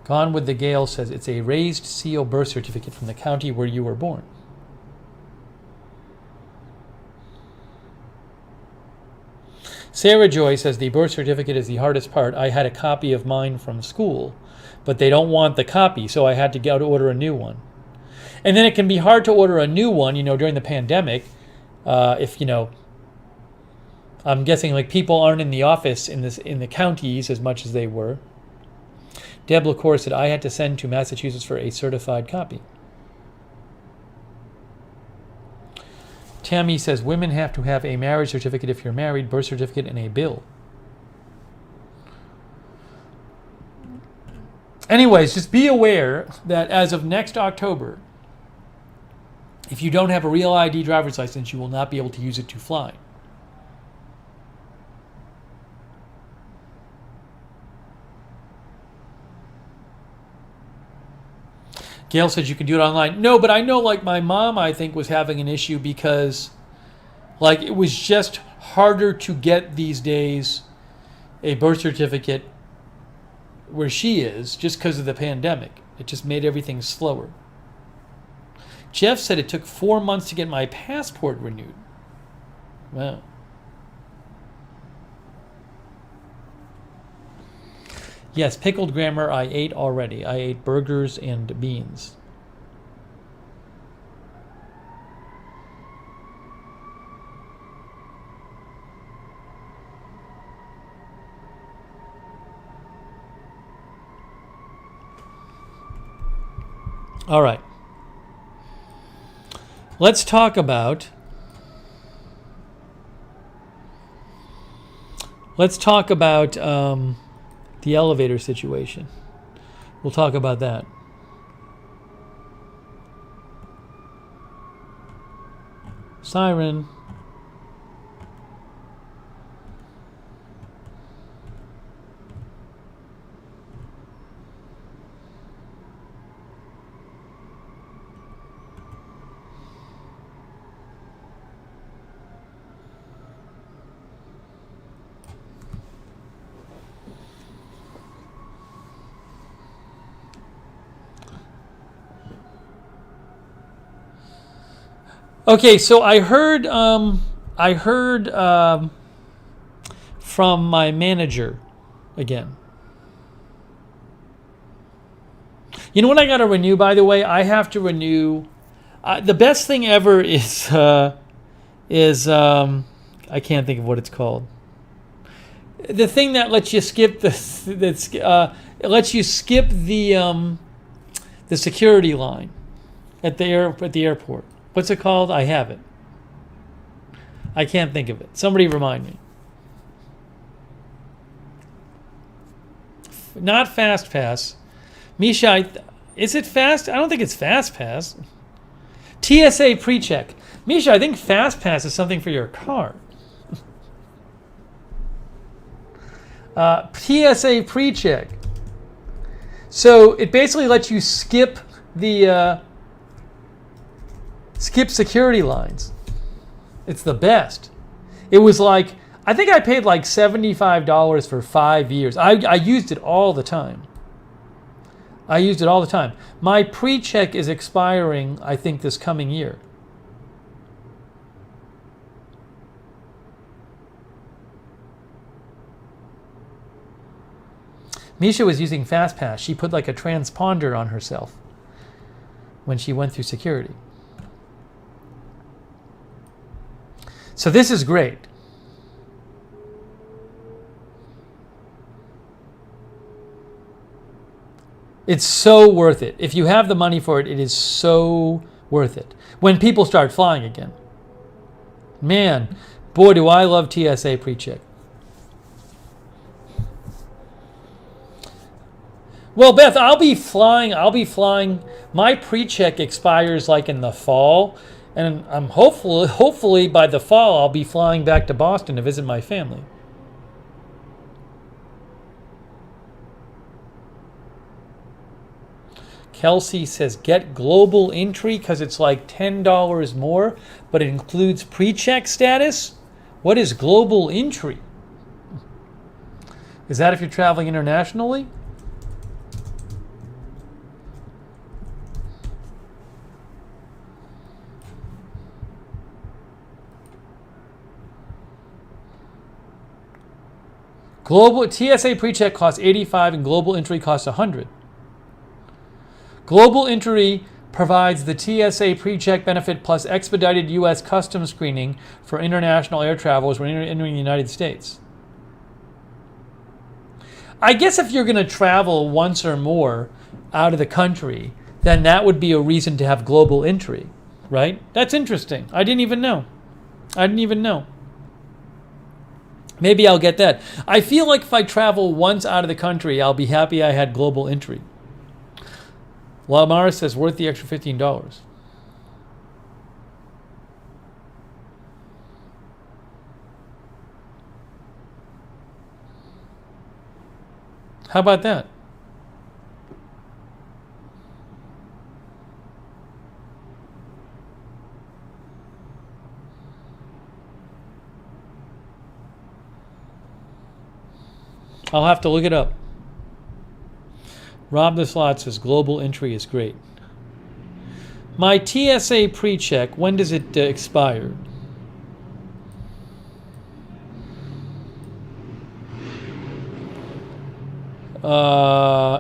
Gone with the Gale says it's a raised seal birth certificate from the county where you were born. Sarah Joy says the birth certificate is the hardest part. I had a copy of mine from school, but they don't want the copy, so I had to go to order a new one. And then it can be hard to order a new one, during the pandemic, if I'm guessing like people aren't in the office in the counties as much as they were. Deb LaCour said, I had to send to Massachusetts for a certified copy. Tammy says, women have to have a marriage certificate if you're married, birth certificate, and a bill. Anyways, just be aware that as of next October, if you don't have a real ID driver's license, you will not be able to use it to fly. Gail says you can do it online. No, but I know like my mom, I think, was having an issue because like it was just harder to get these days a birth certificate where she is just because of the pandemic. It just made everything slower. Jeff said it took 4 months to get my passport renewed. Wow. Yes, pickled grammar I ate already. I ate burgers and beans. All right. Let's talk about the elevator situation. We'll talk about that. Siren. Okay, so I heard from my manager again. You know what I got to renew, by the way? I have to renew. The best thing ever is I can't think of what it's called. The thing that lets you skip it lets you skip the security line at the airport. What's it called? I have it. I can't think of it. Somebody remind me. Not Fast Pass. Misha, is it Fast? I don't think it's Fast Pass. TSA PreCheck. Misha, I think Fast Pass is something for your car. TSA PreCheck. So it basically lets you skip the skip security lines. It's the best. It was like, I think I paid like $75 for 5 years. I used it all the time. My pre-check is expiring, I think, this coming year. Misha was using FastPass. She put like a transponder on herself when she went through security. So this is great. It's so worth it. If you have the money for it, it is so worth it. When people start flying again. Man, boy, do I love TSA PreCheck. Well, Beth, I'll be flying. My pre-check expires like in the fall, and I'm hopefully by the fall I'll be flying back to Boston to visit my family. Kelsey says get global entry because it's like $10 more, but it includes pre-check status. What is global entry? Is that if you're traveling internationally? Global TSA PreCheck costs $85 and global entry costs $100. Global entry provides the TSA pre-check benefit plus expedited U.S. customs screening for international air travelers when entering the United States. I guess if you're going to travel once or more out of the country, then that would be a reason to have global entry, right? That's interesting. I didn't even know. Maybe I'll get that. I feel like if I travel once out of the country, I'll be happy I had global entry. Lamar says, worth the extra $15. How about that? I'll have to look it up. Rob the Slot says global entry is great. My TSA pre-check, when does it expire?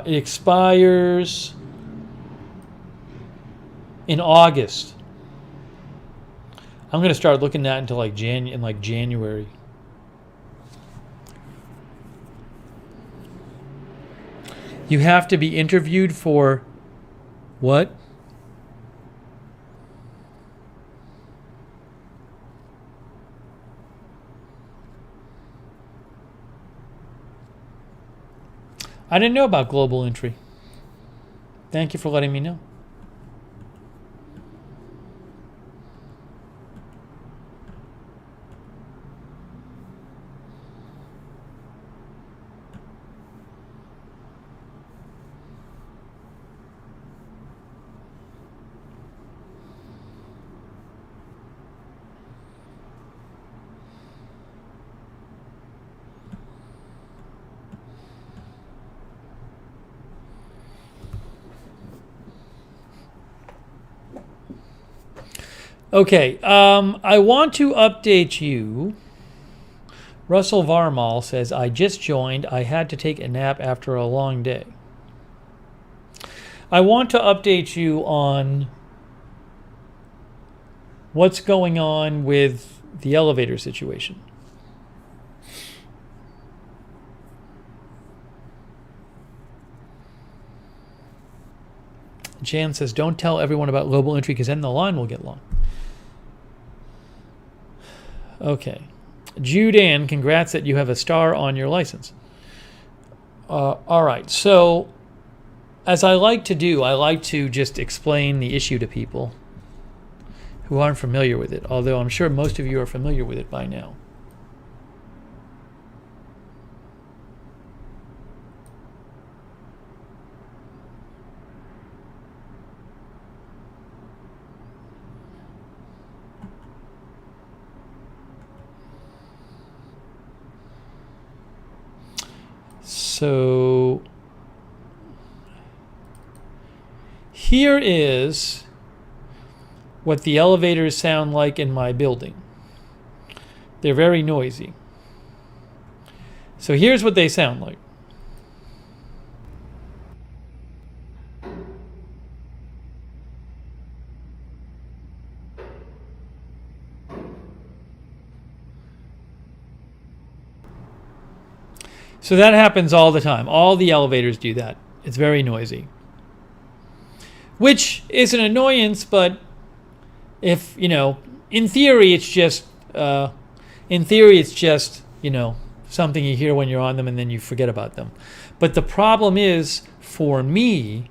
It expires in August. I'm going to start looking at until like January. You have to be interviewed for what? I didn't know about global entry. Thank you for letting me know. Okay, I want to update you. Russell Varmal says, I just joined. I had to take a nap after a long day. I want to update you on what's going on with the elevator situation. Jan says, don't tell everyone about global entry because then the line will get long. Okay. Jude-Ann, congrats that you have a star on your license. All right. So, as I like to do, I like to just explain the issue to people who aren't familiar with it, although I'm sure most of you are familiar with it by now. So here is what the elevators sound like in my building. They're very noisy. So here's what they sound like. So that happens all the time. All the elevators do that. It's very noisy. Which is an annoyance, but if, in theory it's just, something you hear when you're on them and then you forget about them. But the problem is, for me,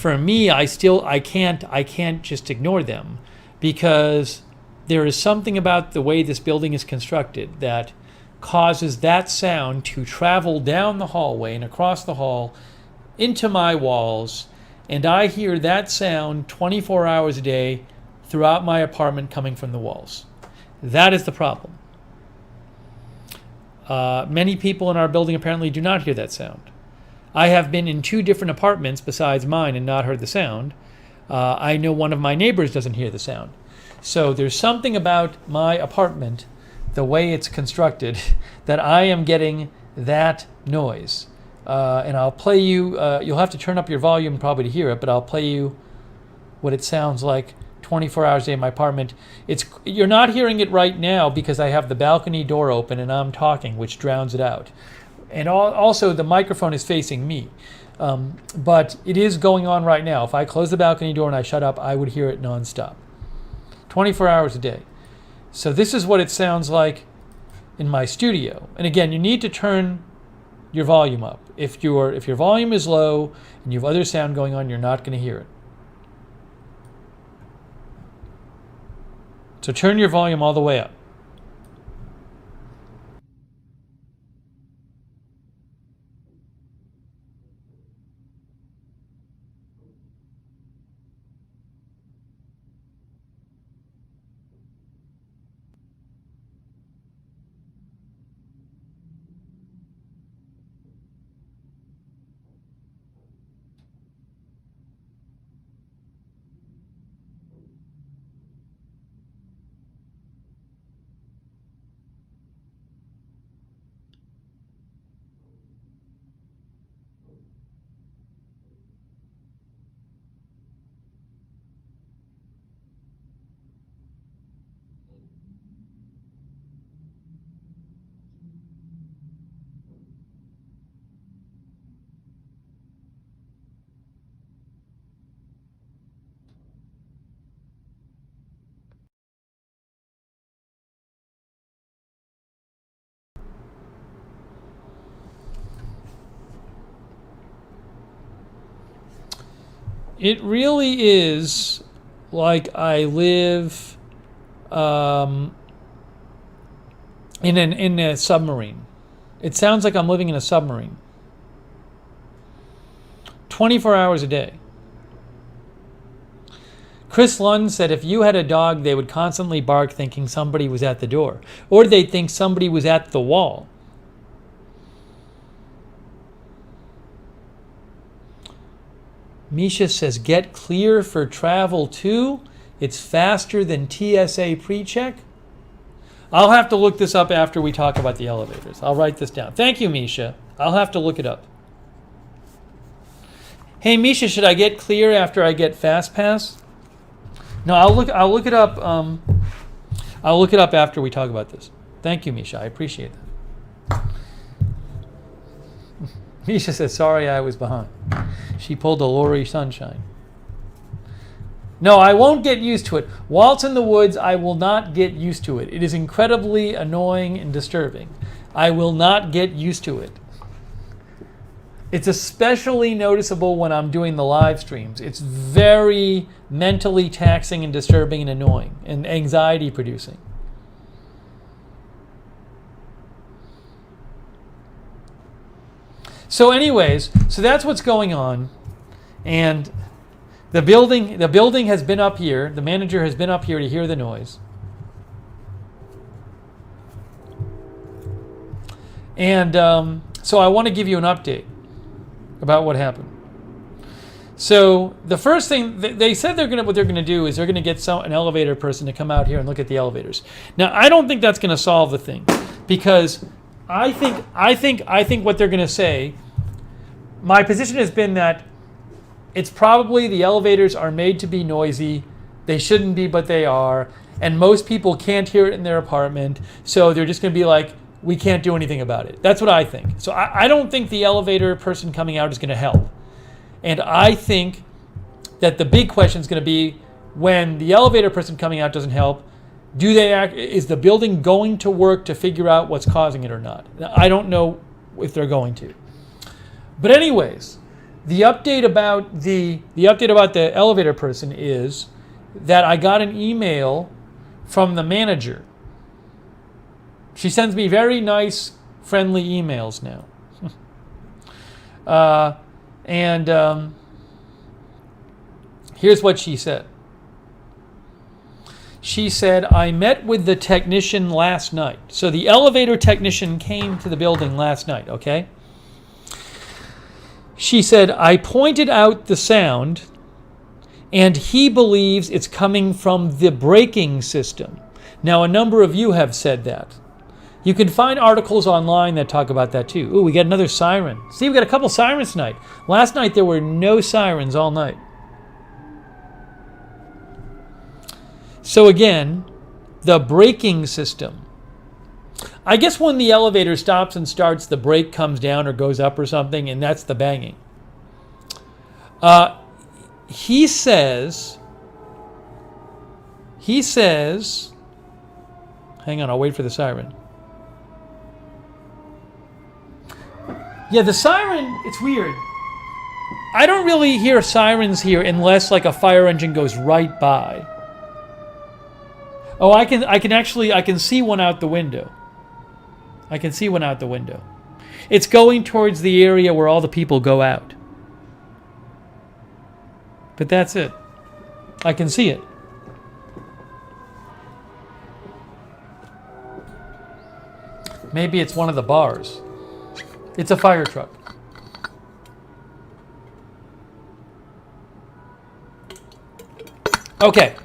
I can't just ignore them, because there is something about the way this building is constructed that causes that sound to travel down the hallway and across the hall into my walls, and I hear that sound 24 hours a day throughout my apartment coming from the walls. That is the problem. Many people in our building apparently do not hear that sound. I have been in 2 different apartments besides mine and not heard the sound. I know one of my neighbors doesn't hear the sound. So there's something about my apartment, the way it's constructed, that I am getting that noise. And I'll play you, you'll have to turn up your volume probably to hear it, but I'll play you what it sounds like 24 hours a day in my apartment. You're not hearing it right now because I have the balcony door open and I'm talking, which drowns it out. And also the microphone is facing me. But it is going on right now. If I close the balcony door and I shut up, I would hear it nonstop. 24 hours a day. So this is what it sounds like in my studio. And again, you need to turn your volume up. If your volume is low and you have other sound going on, you're not going to hear it. So turn your volume all the way up. It really is like I live in a submarine. It sounds like I'm living in a submarine. 24 hours a day. Chris Lund said if you had a dog, they would constantly bark thinking somebody was at the door. Or they'd think somebody was at the wall. Misha says, get clear for travel too. It's faster than TSA pre-check. I'll have to look this up after we talk about the elevators. I'll write this down. Thank you, Misha. I'll have to look it up. Hey, Misha, should I get clear after I get FastPass? No, I'll look it up. I'll look it up after we talk about this. Thank you, Misha. I appreciate that. Misha says, sorry I was behind. She pulled a Lori Sunshine. No, I won't get used to it. Waltz in the Woods, I will not get used to it. It is incredibly annoying and disturbing. I will not get used to it. It's especially noticeable when I'm doing the live streams. It's very mentally taxing and disturbing and annoying and anxiety producing. So anyways, so that's what's going on. And the building has been up here. The manager has been up here to hear the noise. And so I want to give you an update about what happened. So the first thing they said what they're gonna do is they're gonna get an elevator person to come out here and look at the elevators. Now I don't think that's gonna solve the thing, because I think what they're gonna say. My position has been that it's probably the elevators are made to be noisy. They shouldn't be, but they are. And most people can't hear it in their apartment. So they're just going to be like, we can't do anything about it. That's what I think. So I don't think the elevator person coming out is going to help. And I think that the big question is going to be, when the elevator person coming out doesn't help, is the building going to work to figure out what's causing it or not? I don't know if they're going to. But anyways, the update about the elevator person is that I got an email from the manager. She sends me very nice, friendly emails now. Here's what she said. She said, I met with the technician last night. So the elevator technician came to the building last night, okay? She said, I pointed out the sound, and he believes it's coming from the braking system. Now, a number of you have said that. You can find articles online that talk about that too. Ooh, we got another siren. See, we got a couple sirens tonight. Last night there were no sirens all night. So again, the braking system. I guess when the elevator stops and starts, the brake comes down or goes up or something, and that's the banging. He says, hang on, I'll wait for the siren. Yeah, the siren, it's weird. I don't really hear sirens here unless like a fire engine goes right by. Oh, I can see one out the window. I can see one out the window. It's going towards the area where all the people go out. But that's it. I can see it. Maybe it's one of the bars. It's a fire truck. Okay.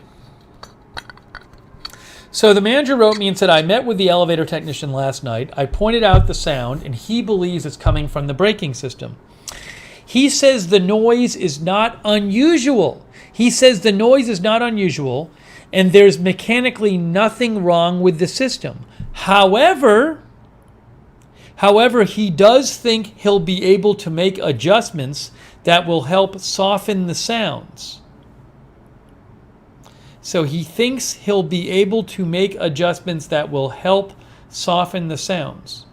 So the manager wrote me and said, I met with the elevator technician last night. I pointed out the sound, and he believes it's coming from the braking system. He says the noise is not unusual. And there's mechanically nothing wrong with the system. However, he does think he'll be able to make adjustments that will help soften the sounds. So he thinks he'll be able to make adjustments that will help soften the sounds.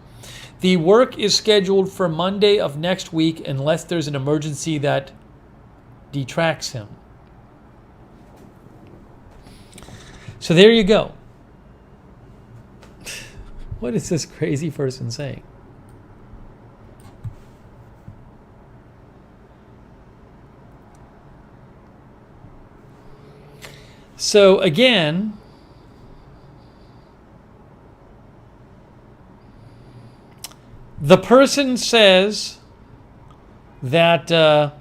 The work is scheduled for Monday of next week unless there's an emergency that detracts him. So there you go. What is this crazy person saying? So again, the person says that the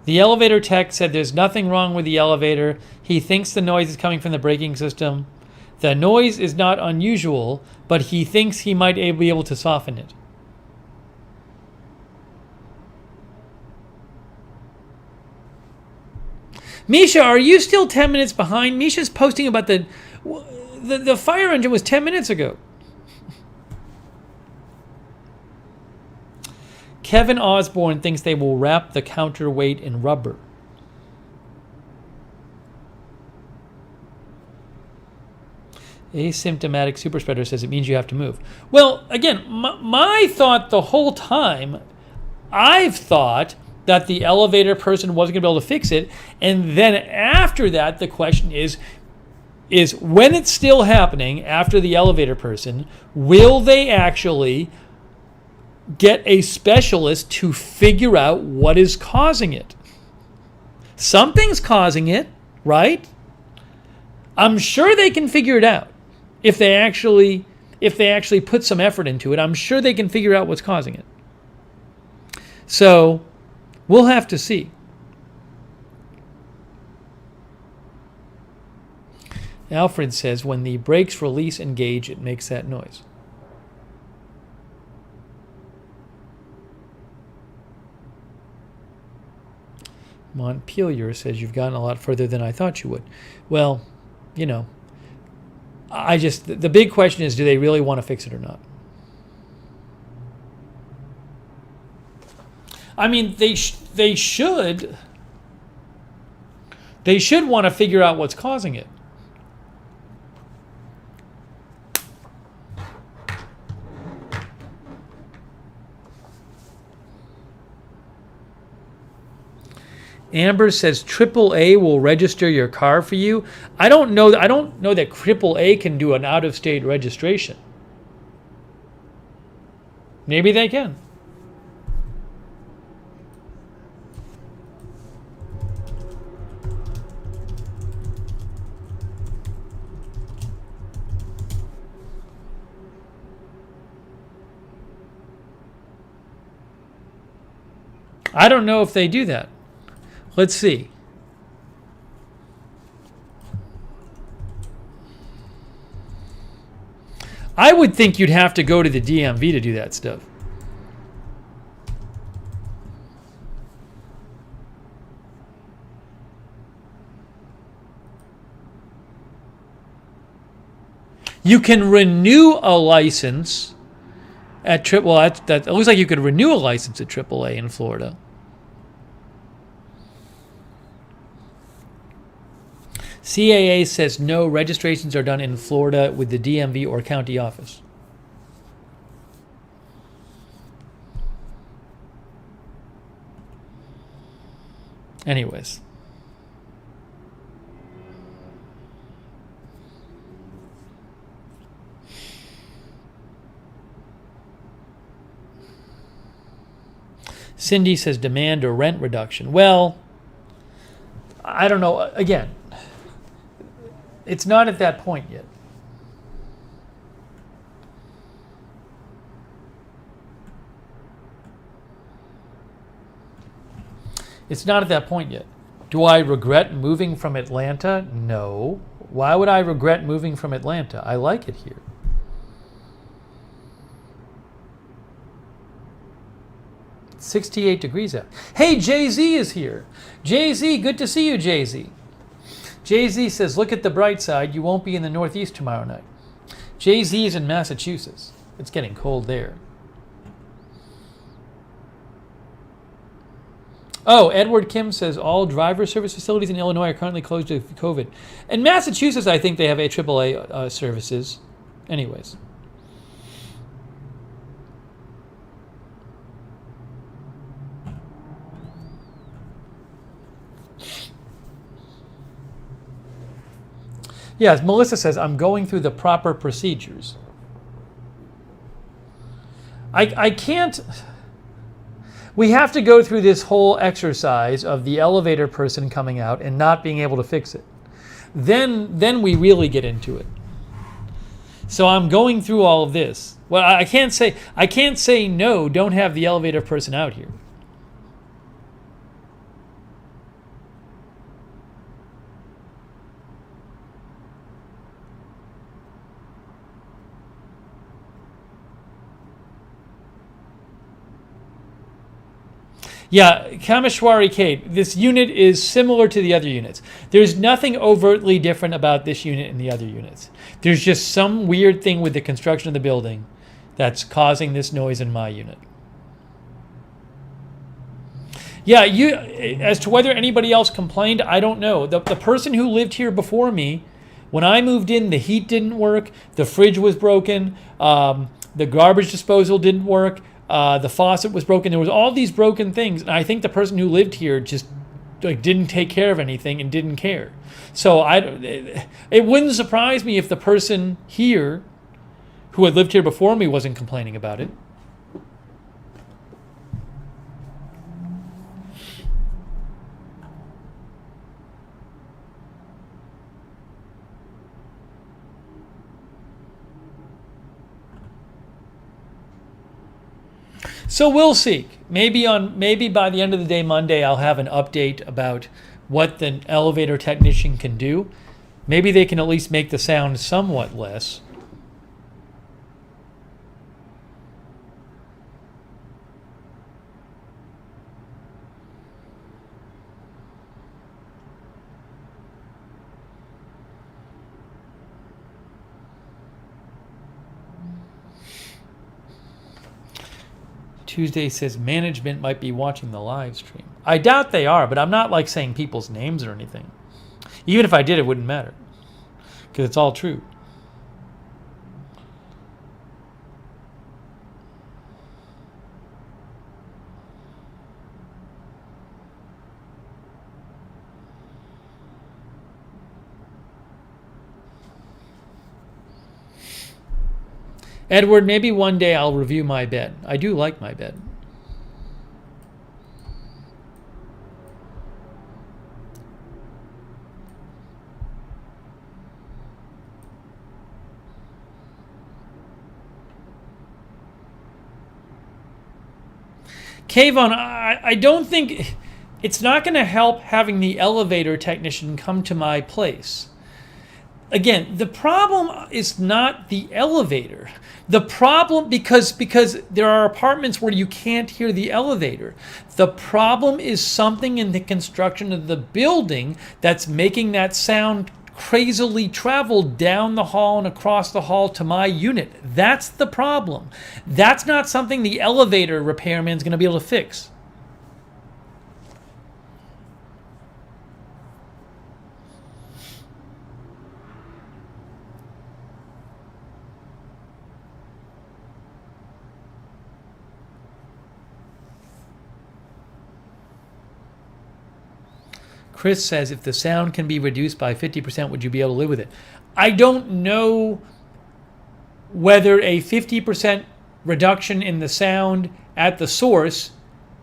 elevator tech said there's nothing wrong with the elevator. He thinks the noise is coming from the braking system. The noise is not unusual, but he thinks he might be able to soften it. Misha, are you still 10 minutes behind? Misha's posting about the fire engine was 10 minutes ago. Kevin Osborne thinks they will wrap the counterweight in rubber. Asymptomatic super spreader says it means you have to move. Well, again, my thought the whole time, I've thought that the elevator person wasn't going to be able to fix it. And then after that, the question is when it's still happening after the elevator person, will they actually get a specialist to figure out what is causing it? Something's causing it, right? I'm sure they can figure it out. If they actually put some effort into it, I'm sure they can figure out what's causing it. So we'll have to see. Alfred says, when the brakes release and engage, it makes that noise. Montpelier says, you've gotten a lot further than I thought you would. Well, you know, the big question is, do they really want to fix it or not? I mean, they should want to figure out what's causing it. Amber says AAA will register your car for you. I don't know that AAA can do an out-of-state registration. Maybe they can. I don't know if they do that. Let's see. I would think you'd have to go to the DMV to do that stuff. You can renew a license at Well, it looks like you could renew a license at AAA in Florida. CAA says no, registrations are done in Florida with the DMV or county office. Anyways. Cindy says demand or rent reduction. Well, I don't know. Again, it's not at that point yet. It's not at that point yet. Do I regret moving from Atlanta? No. Why would I regret moving from Atlanta? I like it here. It's 68 degrees out. Hey, Jay-Z is here. Jay-Z, good to see you, Jay-Z. Jay-Z says, look at the bright side. You won't be in the Northeast tomorrow night. Jay-Z is in Massachusetts. It's getting cold there. Oh, Edward Kim says all driver service facilities in Illinois are currently closed due to COVID. In Massachusetts, I think they have AAA services. Anyways. Yes, Melissa says, I'm going through the proper procedures. I can't... We have to go through this whole exercise of the elevator person coming out and not being able to fix it. Then we really get into it. So I'm going through all of this. Well, I can't say no, don't have the elevator person out here. Yeah, Kameshwari Kate, this unit is similar to the other units. There's nothing overtly different about this unit and the other units. There's just some weird thing with the construction of the building that's causing this noise in my unit. Yeah, as to whether anybody else complained, I don't know. The person who lived here before me, when I moved in, the heat didn't work, the fridge was broken, the garbage disposal didn't work, the faucet was broken. There was all these broken things, and I think the person who lived here just didn't take care of anything and didn't care. So it wouldn't surprise me if the person here who had lived here before me wasn't complaining about it. So we'll see. Maybe by the end of the day, Monday, I'll have an update about what the elevator technician can do. Maybe they can at least make the sound somewhat less. Tuesday says management might be watching the live stream. I doubt they are, but I'm not saying people's names or anything. Even if I did, it wouldn't matter because it's all true. Edward, maybe one day I'll review my bed. I do like my bed. Kayvon, I don't think... It's not going to help having the elevator technician come to my place. Again, the problem is not the elevator. The problem, because there are apartments where you can't hear the elevator. The problem is something in the construction of the building that's making that sound crazily travel down the hall and across the hall to my unit. That's the problem. That's not something the elevator repairman is going to be able to fix. Chris says, if the sound can be reduced by 50%, would you be able to live with it? I don't know whether a 50% reduction in the sound at the source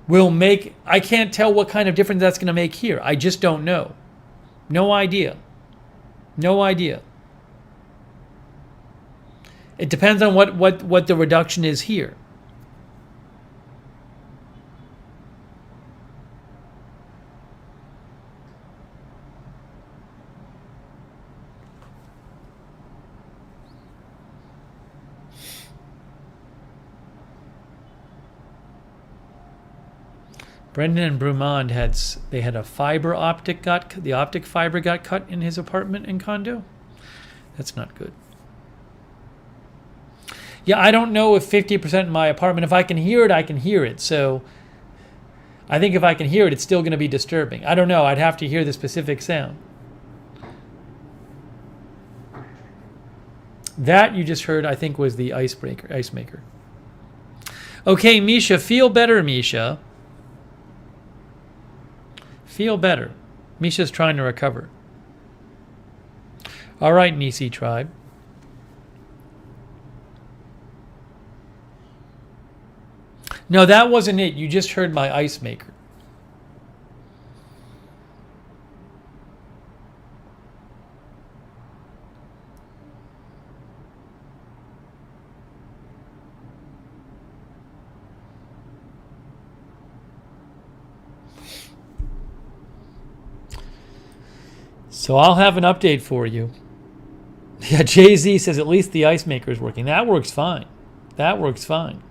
will make... I can't tell what kind of difference that's going to make here. I just don't know. No idea. No idea. It depends on what the reduction is here. Brendan and Brumond had a fiber optic the optic fiber got cut in his apartment and condo. That's not good. Yeah, I don't know if 50% in my apartment, if I can hear it, I can hear it. So I think if I can hear it, it's still going to be disturbing. I don't know. I'd have to hear the specific sound. That you just heard, I think, was the ice maker. Okay, Misha, feel better, Misha. Feel better. Misha's trying to recover. All right, Nisi tribe. No, that wasn't it. You just heard my ice maker. So I'll have an update for you. Yeah, Jay-Z says at least the ice maker is working. That works fine. That works fine.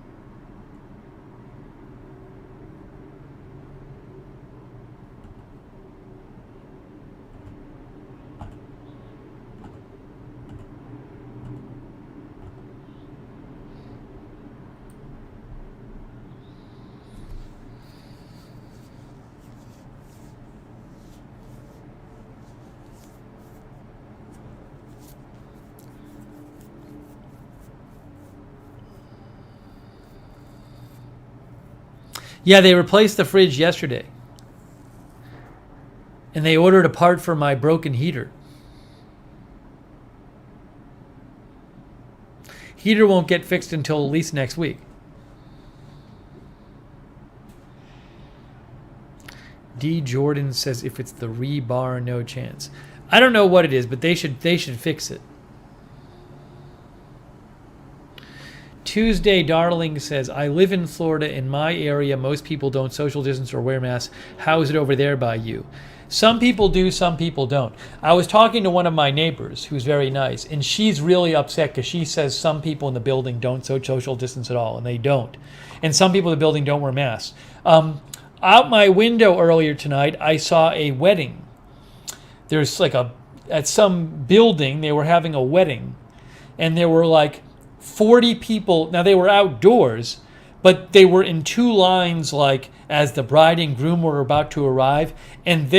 Yeah, they replaced the fridge yesterday. And they ordered a part for my broken heater. Heater won't get fixed until at least next week. D. Jordan says if it's the rebar, no chance. I don't know what it is, but they should fix it. Tuesday Darling says, I live in Florida. In my area, most people don't social distance or wear masks. How is it over there by you? Some people do, some people don't. I was talking to one of my neighbors who's very nice, and she's really upset because she says some people in the building don't social distance at all, and they don't. And some people in the building don't wear masks. Out my window earlier tonight, I saw a wedding. There's at some building, they were having a wedding, and there were 40 people. Now they were outdoors, but they were in two lines as the bride and groom were about to arrive, and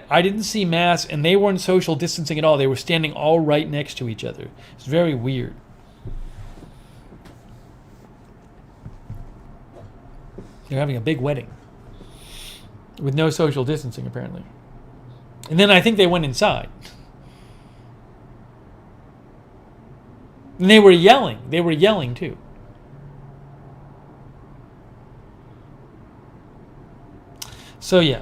I didn't see masks, and they weren't social distancing at all. They were standing all right next to each other. It's very weird. They're having a big wedding with no social distancing apparently. And then I think they went inside. And they were yelling. They were yelling too. So yeah,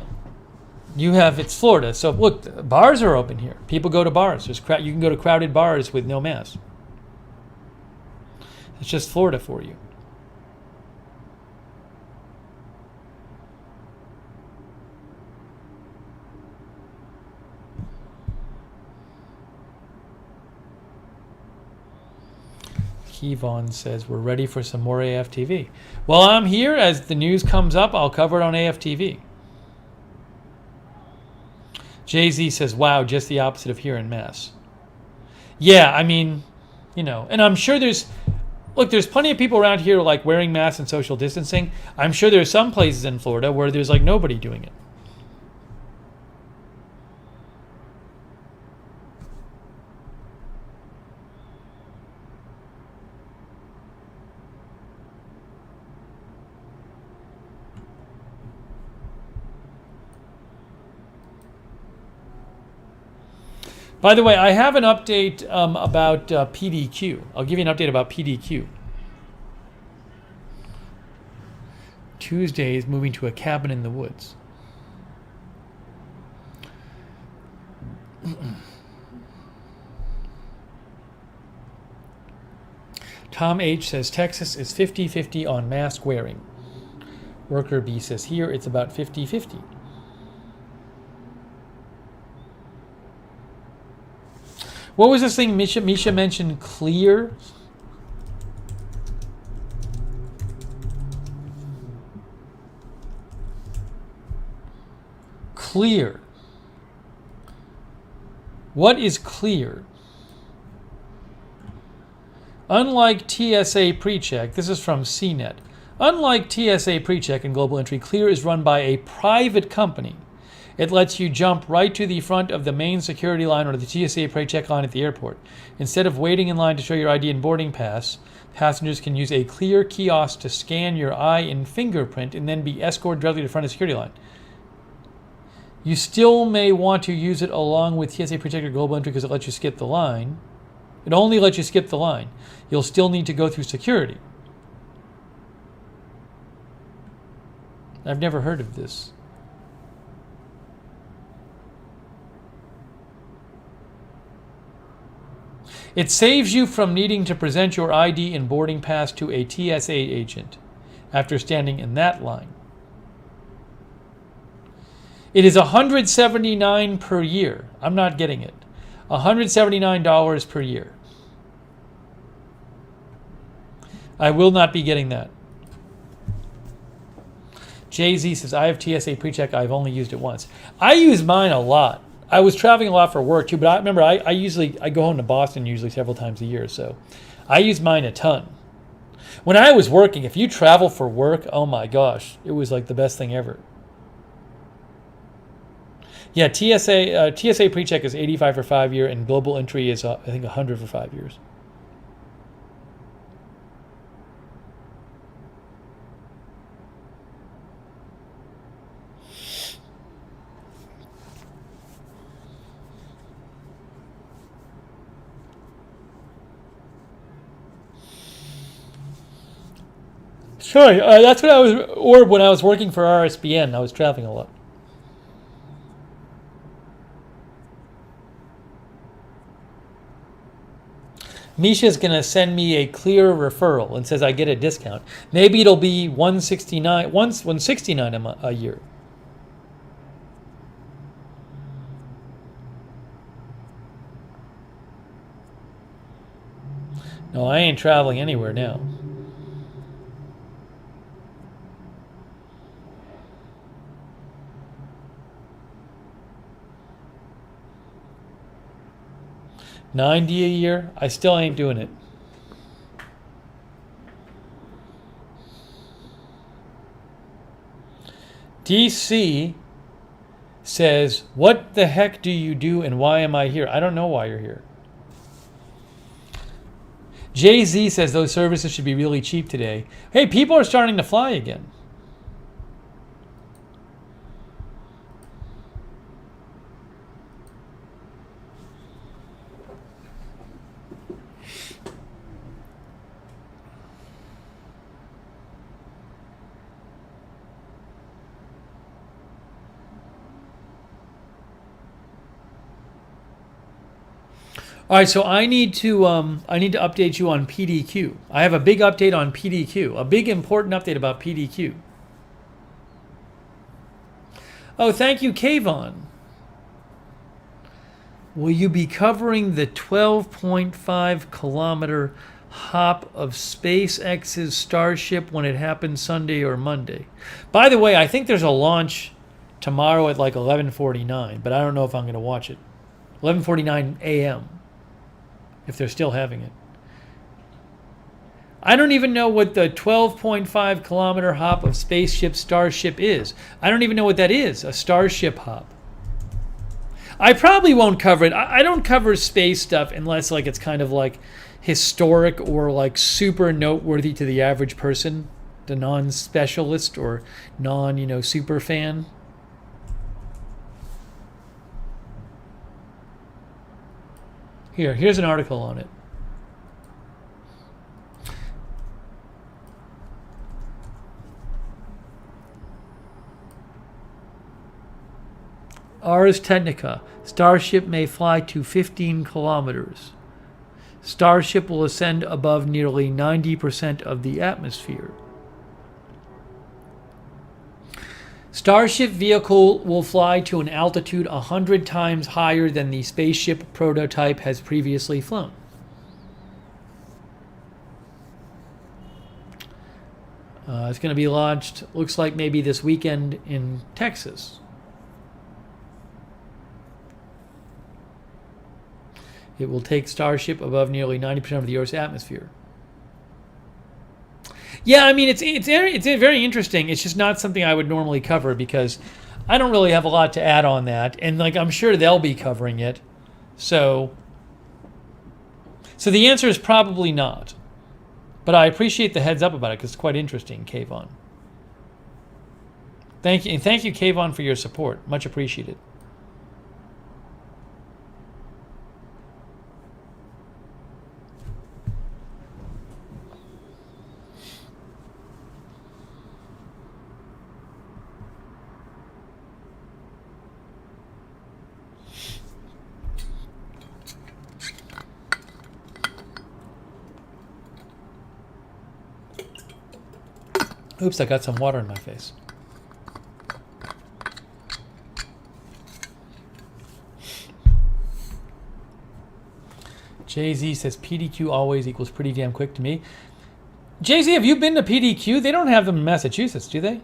it's Florida. So look, bars are open here. People go to bars. You can go to crowded bars with no mask. It's just Florida for you. Kevon says, we're ready for some more AFTV. Well, I'm here. As the news comes up, I'll cover it on AFTV. Jay-Z says, wow, just the opposite of here in Mass. Yeah, I mean, you know, and I'm sure there's plenty of people around here like wearing masks and social distancing. I'm sure there's some places in Florida where there's like nobody doing it. By the way, I have an update about PDQ. I'll give you an update about PDQ. Tuesday is moving to a cabin in the woods. Tom H. says Texas is 50-50 on mask wearing. Worker B says here it's about 50-50. What was this thing Misha mentioned? Clear? Clear. What is clear? Unlike TSA PreCheck, this is from CNET. Unlike TSA PreCheck and Global Entry, Clear is run by a private company. It lets you jump right to the front of the main security line or the TSA PreCheck line at the airport. Instead of waiting in line to show your ID and boarding pass, passengers can use a Clear kiosk to scan your eye and fingerprint and then be escorted directly to the front of the security line. You still may want to use it along with TSA PreCheck or Global Entry because it lets you skip the line. It only lets you skip the line. You'll still need to go through security. I've never heard of this. It saves you from needing to present your ID and boarding pass to a TSA agent after standing in that line. It is $179 per year. I'm not getting it. $179 per year. I will not be getting that. Jay-Z says, I have TSA PreCheck. I've only used it once. I use mine a lot. I was traveling a lot for work too, but I remember I go home to Boston usually several times a year, so I use mine a ton. When I was working, if you travel for work, oh my gosh, it was like the best thing ever. Yeah, TSA PreCheck is $85 for 5 years, and Global Entry is I think $100 for 5 years. Sure, that's what I was, or when I was working for RSBN, I was traveling a lot. Misha's going to send me a Clear referral and says I get a discount. Maybe it'll be $169 a year. No, I ain't traveling anywhere now. $90 a year? I still ain't doing it. DC says, what the heck do you do and why am I here? I don't know why you're here. Jay-Z says those services should be really cheap today. Hey, people are starting to fly again. All right, so I need to update you on PDQ. I have a big update on PDQ, a big important update about PDQ. Oh, thank you, Kayvon. Will you be covering the 12.5 kilometer hop of SpaceX's Starship when it happens Sunday or Monday? By the way, I think there's a launch tomorrow at like 11:49, but I don't know if I'm going to watch it. 11:49 a.m. if they're still having it. I don't even know what the 12.5 kilometer hop of Spaceship Starship is. I don't even know what that is, a Starship hop. I probably won't cover it. I don't cover space stuff unless like it's kind of like historic or like super noteworthy to the average person, the non-specialist or super fan. Here's an article on it. Ars Technica. Starship may fly to 15 kilometers. Starship will ascend above nearly 90% of the atmosphere. Starship vehicle will fly to an altitude 100 times higher than the spaceship prototype has previously flown. It's going to be launched, looks like maybe this weekend in Texas. It will take Starship above nearly 90% of the Earth's atmosphere. Yeah, I mean, it's very interesting. It's just not something I would normally cover because I don't really have a lot to add on that. And like I'm sure they'll be covering it. So the answer is probably not. But I appreciate the heads up about it because it's quite interesting, Kayvon. Thank you, Kayvon, for your support. Much appreciated. Oops, I got some water in my face. Jay-Z says PDQ always equals pretty damn quick to me. Jay-Z, have you been to PDQ? They don't have them in Massachusetts, do they?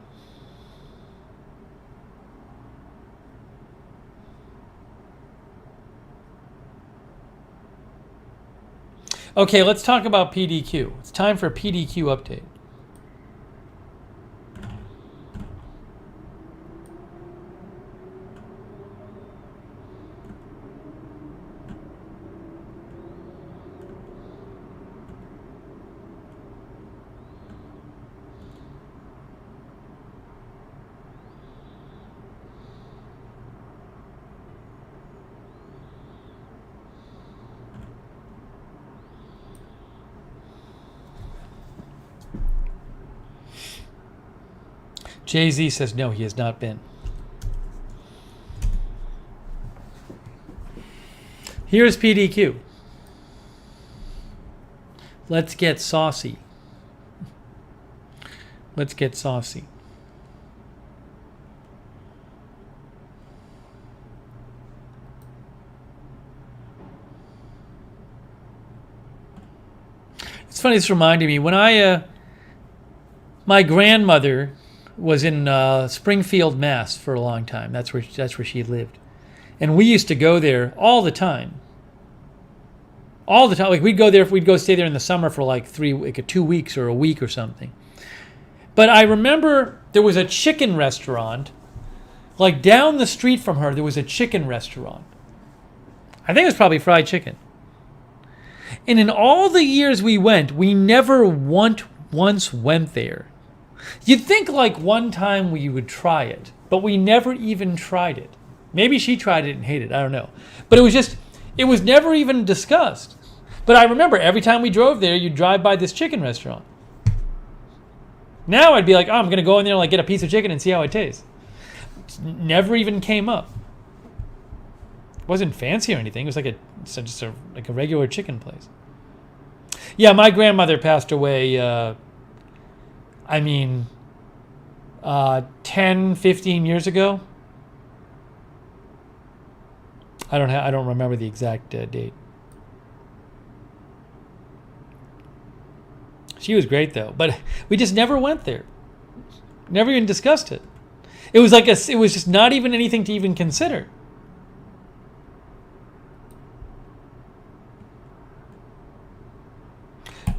Okay, let's talk about PDQ. It's time for a PDQ update. Jay-Z says no, he has not been. Here's PDQ. Let's get saucy. Let's get saucy. It's funny, this reminded me, when my grandmother was in Springfield, Mass. for a long time. That's where she lived. And we used to go there all the time. All the time. Like we'd go stay there in the summer for like 2 weeks or a week or something. But I remember there was a chicken restaurant. Like down the street from her, there was a chicken restaurant. I think it was probably fried chicken. And in all the years we went, we never once went there. You'd think like one time we would try it, but we never even tried it. Maybe she tried it and hated it, I don't know. But it was never even discussed. But I remember every time we drove there, you'd drive by this chicken restaurant. Now I'd be like, oh, I'm going to go in there and like get a piece of chicken and see how it tastes. It never even came up. It wasn't fancy or anything. It was like just a regular chicken place. Yeah, my grandmother passed away 10, 15 years ago. I don't remember the exact date. She was great though, but we just never went there. Never even discussed it. It was like it was just not even anything to even consider.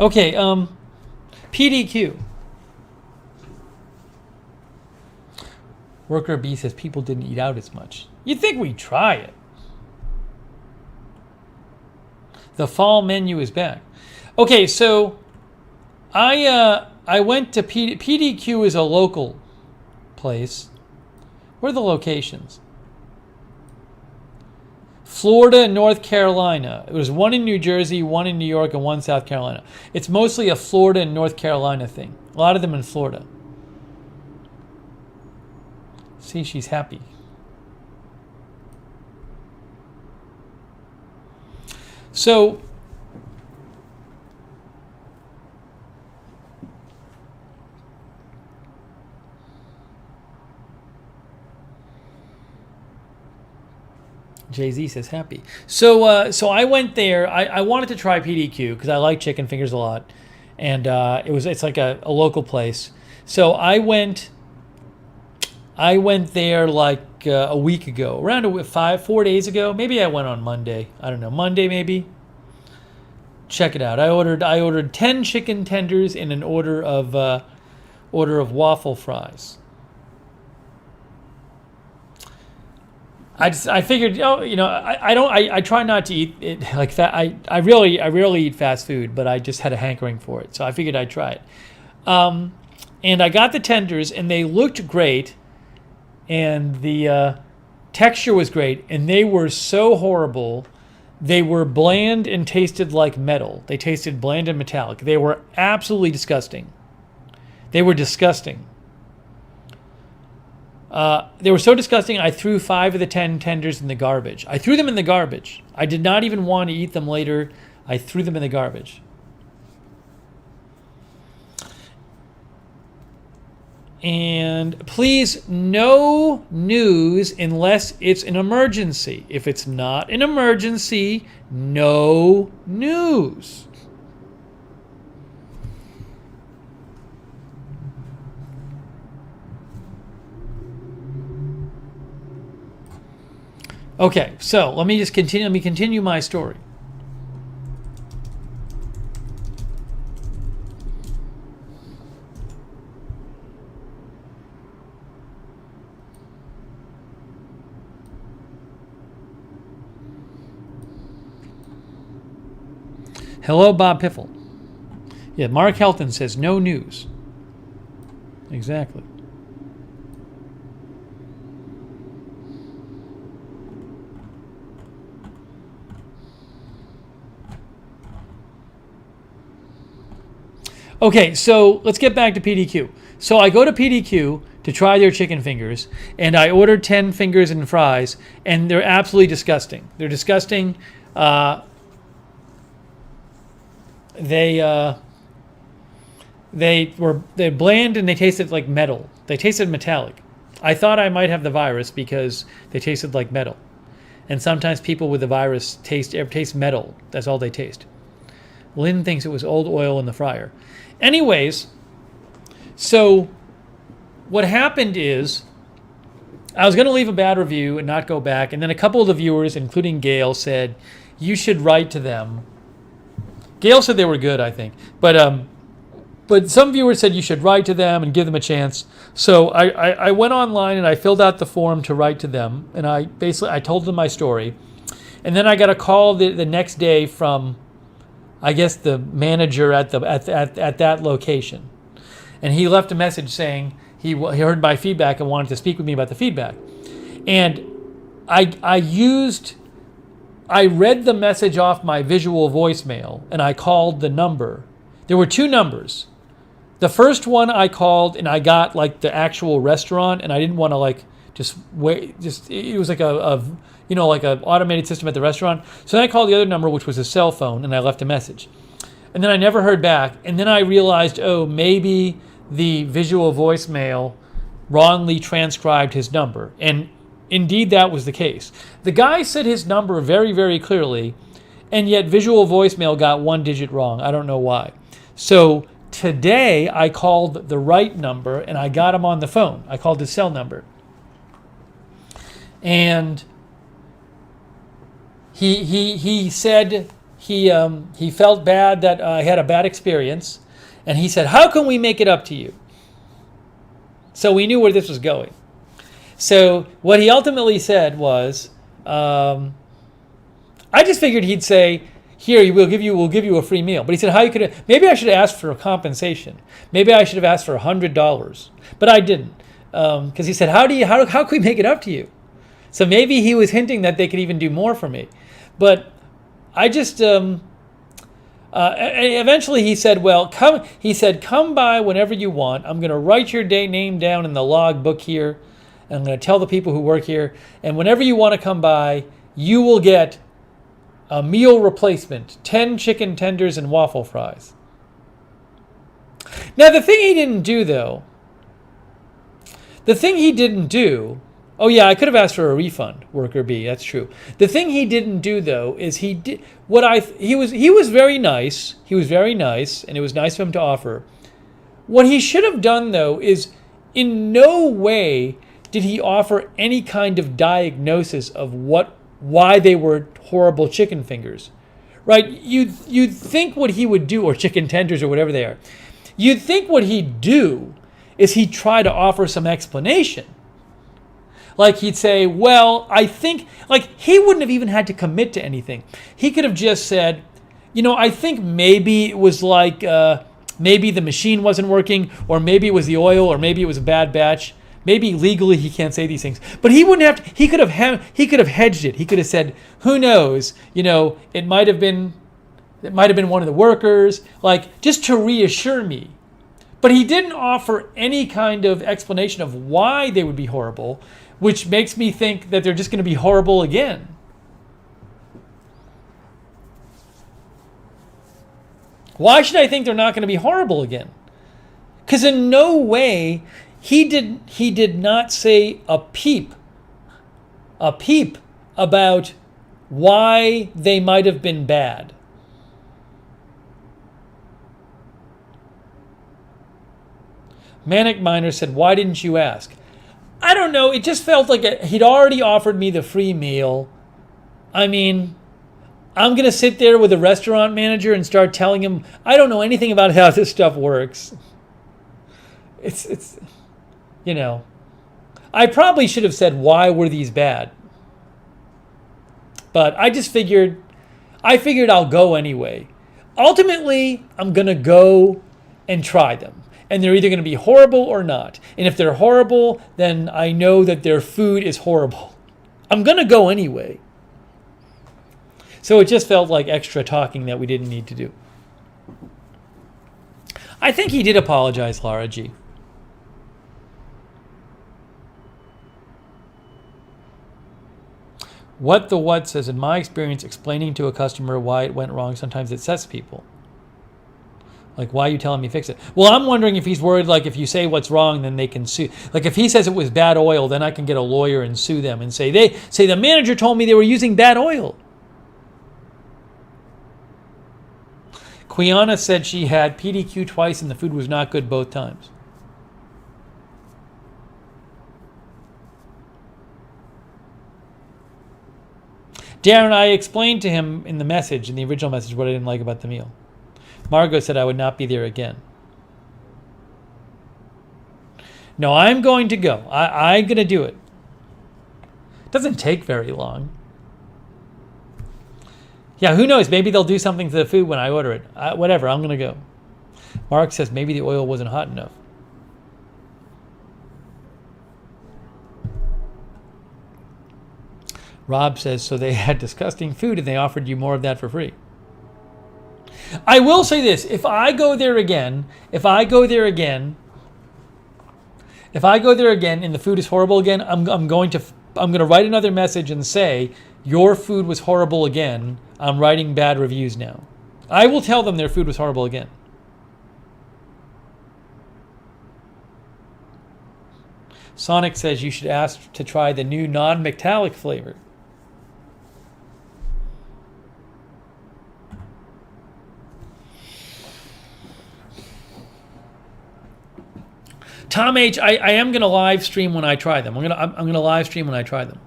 Okay, PDQ. Worker B says people didn't eat out as much. You'd think we'd try it. The fall menu is back. Okay, so I went to PDQ is a local place. What are the locations? Florida and North Carolina. There was one in New Jersey, one in New York, and one South Carolina. It's mostly a Florida and North Carolina thing. A lot of them in Florida. See, she's happy. So, Jay-Z says happy. So I went there. I wanted to try PDQ because I like chicken fingers a lot, and it's like a local place. So I went there like a week ago, around 4 days ago. Maybe I went on Monday. I don't know, Monday maybe. Check it out. I ordered 10 chicken tenders in an order of waffle fries. I figured, I try not to eat it like that. I rarely eat fast food, but I just had a hankering for it, so I figured I'd try it. And I got the tenders, and they looked great, and the texture was great, and they were so horrible. They were bland and tasted like metal. They tasted bland and metallic. They were absolutely disgusting. They were disgusting. They were so disgusting, I threw 5 of the 10 tenders in the garbage. I threw them in the garbage. I did not even want to eat them later. I threw them in the garbage. And please, no news unless it's an emergency. If it's not an emergency, no news. Okay, so let me continue my story. Hello, Bob Piffle. Yeah, Mark Helton says no news. Exactly. Okay, so let's get back to PDQ. So I go to PDQ to try their chicken fingers, and I ordered 10 fingers and fries, and they're absolutely disgusting. They're disgusting. They're bland and they tasted like metal. They tasted metallic. I thought I might have the virus because they tasted like metal. And sometimes people with the virus taste metal. That's all they taste. Lynn thinks it was old oil in the fryer. Anyways, so what happened is I was going to leave a bad review and not go back. And then a couple of the viewers, including Gail, said, you should write to them. Gail said they were good, I think. But some viewers said you should write to them and give them a chance. So I went online and I filled out the form to write to them. And I told them my story. And then I got a call the next day from, I guess, the manager at that location. And he left a message saying he heard my feedback and wanted to speak with me about the feedback. And I read the message off my visual voicemail, and I called the number. There were 2 numbers. The first one I called, and I got like the actual restaurant, and I didn't want to like just wait. It was like like an automated system at the restaurant. So then I called the other number, which was a cell phone, and I left a message. And then I never heard back. And then I realized, maybe the visual voicemail wrongly transcribed his number. And indeed, that was the case. The guy said his number very, very clearly, and yet visual voicemail got 1 digit wrong. I don't know why. So today, I called the right number, and I got him on the phone. I called his cell number. And he said he felt bad that I had a bad experience, and he said, "How can we make it up to you?" So we knew where this was going. So what he ultimately said was, I just figured he'd say, "Here, we'll give you a free meal." But he said, "How you could? Maybe I should have asked for a compensation. Maybe I should have asked for $100, but I didn't, because he said, how can we make it up to you?" So maybe he was hinting that they could even do more for me, but I just. Eventually he said, "Well, come." He said, "Come by whenever you want. I'm going to write your name down in the log book here. And I'm going to tell the people who work here. And whenever you want to come by, you will get a meal replacement: 10 chicken tenders and waffle fries." Now, the thing he didn't do, though. Oh yeah, I could have asked for a refund, worker B. That's true. The thing he didn't do, though, is he was very nice. He was very nice, and it was nice of him to offer. What he should have done, though, is in no way did he offer any kind of diagnosis of why they were horrible chicken fingers, right? You'd think what he would do, or chicken tenders, or whatever they are. You'd think what he'd do is he'd try to offer some explanation. Like he'd say, "Well, I think," like he wouldn't have even had to commit to anything. He could have just said, "I think maybe it was like, maybe the machine wasn't working, or maybe it was the oil, or maybe it was a bad batch." Maybe legally he can't say these things, but he wouldn't have to. He could have hedged it. He could have said, "Who knows? It might have been one of the workers," like just to reassure me. But he didn't offer any kind of explanation of why they would be horrible, which makes me think that they're just going to be horrible again. Why should I think they're not going to be horrible again? Because in no way he did not say a peep about why they might have been bad. Manic Miner said, "Why didn't you ask?" I don't know. It just felt like he'd already offered me the free meal. I mean, I'm going to sit there with a restaurant manager and start telling him I don't know anything about how this stuff works. It's I probably should have said, "Why were these bad?" But I figured I'll go anyway. Ultimately, I'm going to go and try them. And they're either going to be horrible or not. And if they're horrible, then I know that their food is horrible. I'm going to go anyway. So it just felt like extra talking that we didn't need to do. I think he did apologize, Laura G. What says, "In my experience, explaining to a customer why it went wrong, sometimes it sets people. Like, why are you telling me fix it?" Well, I'm wondering if he's worried, like, if you say what's wrong, then they can sue. Like, if he says it was bad oil, then I can get a lawyer and sue them and say, the manager told me they were using bad oil. Quiana said she had PDQ twice and the food was not good both times. Darren, I explained to him in the original message, what I didn't like about the meal. Margot said I would not be there again. No, I'm going to go. I'm going to do it. It doesn't take very long. Yeah, who knows? Maybe they'll do something to the food when I order it. Whatever, I'm going to go. Mark says maybe the oil wasn't hot enough. Rob says, so they had disgusting food and they offered you more of that for free. I will say this, if I go there again and the food is horrible again, I'm going to write another message and say, your food was horrible again. I'm writing bad reviews now. I will tell them their food was horrible again. Sonic says you should ask to try the new non-metallic flavor. Tom H, I am going to live stream when I try them. I'm going to live stream when I try them.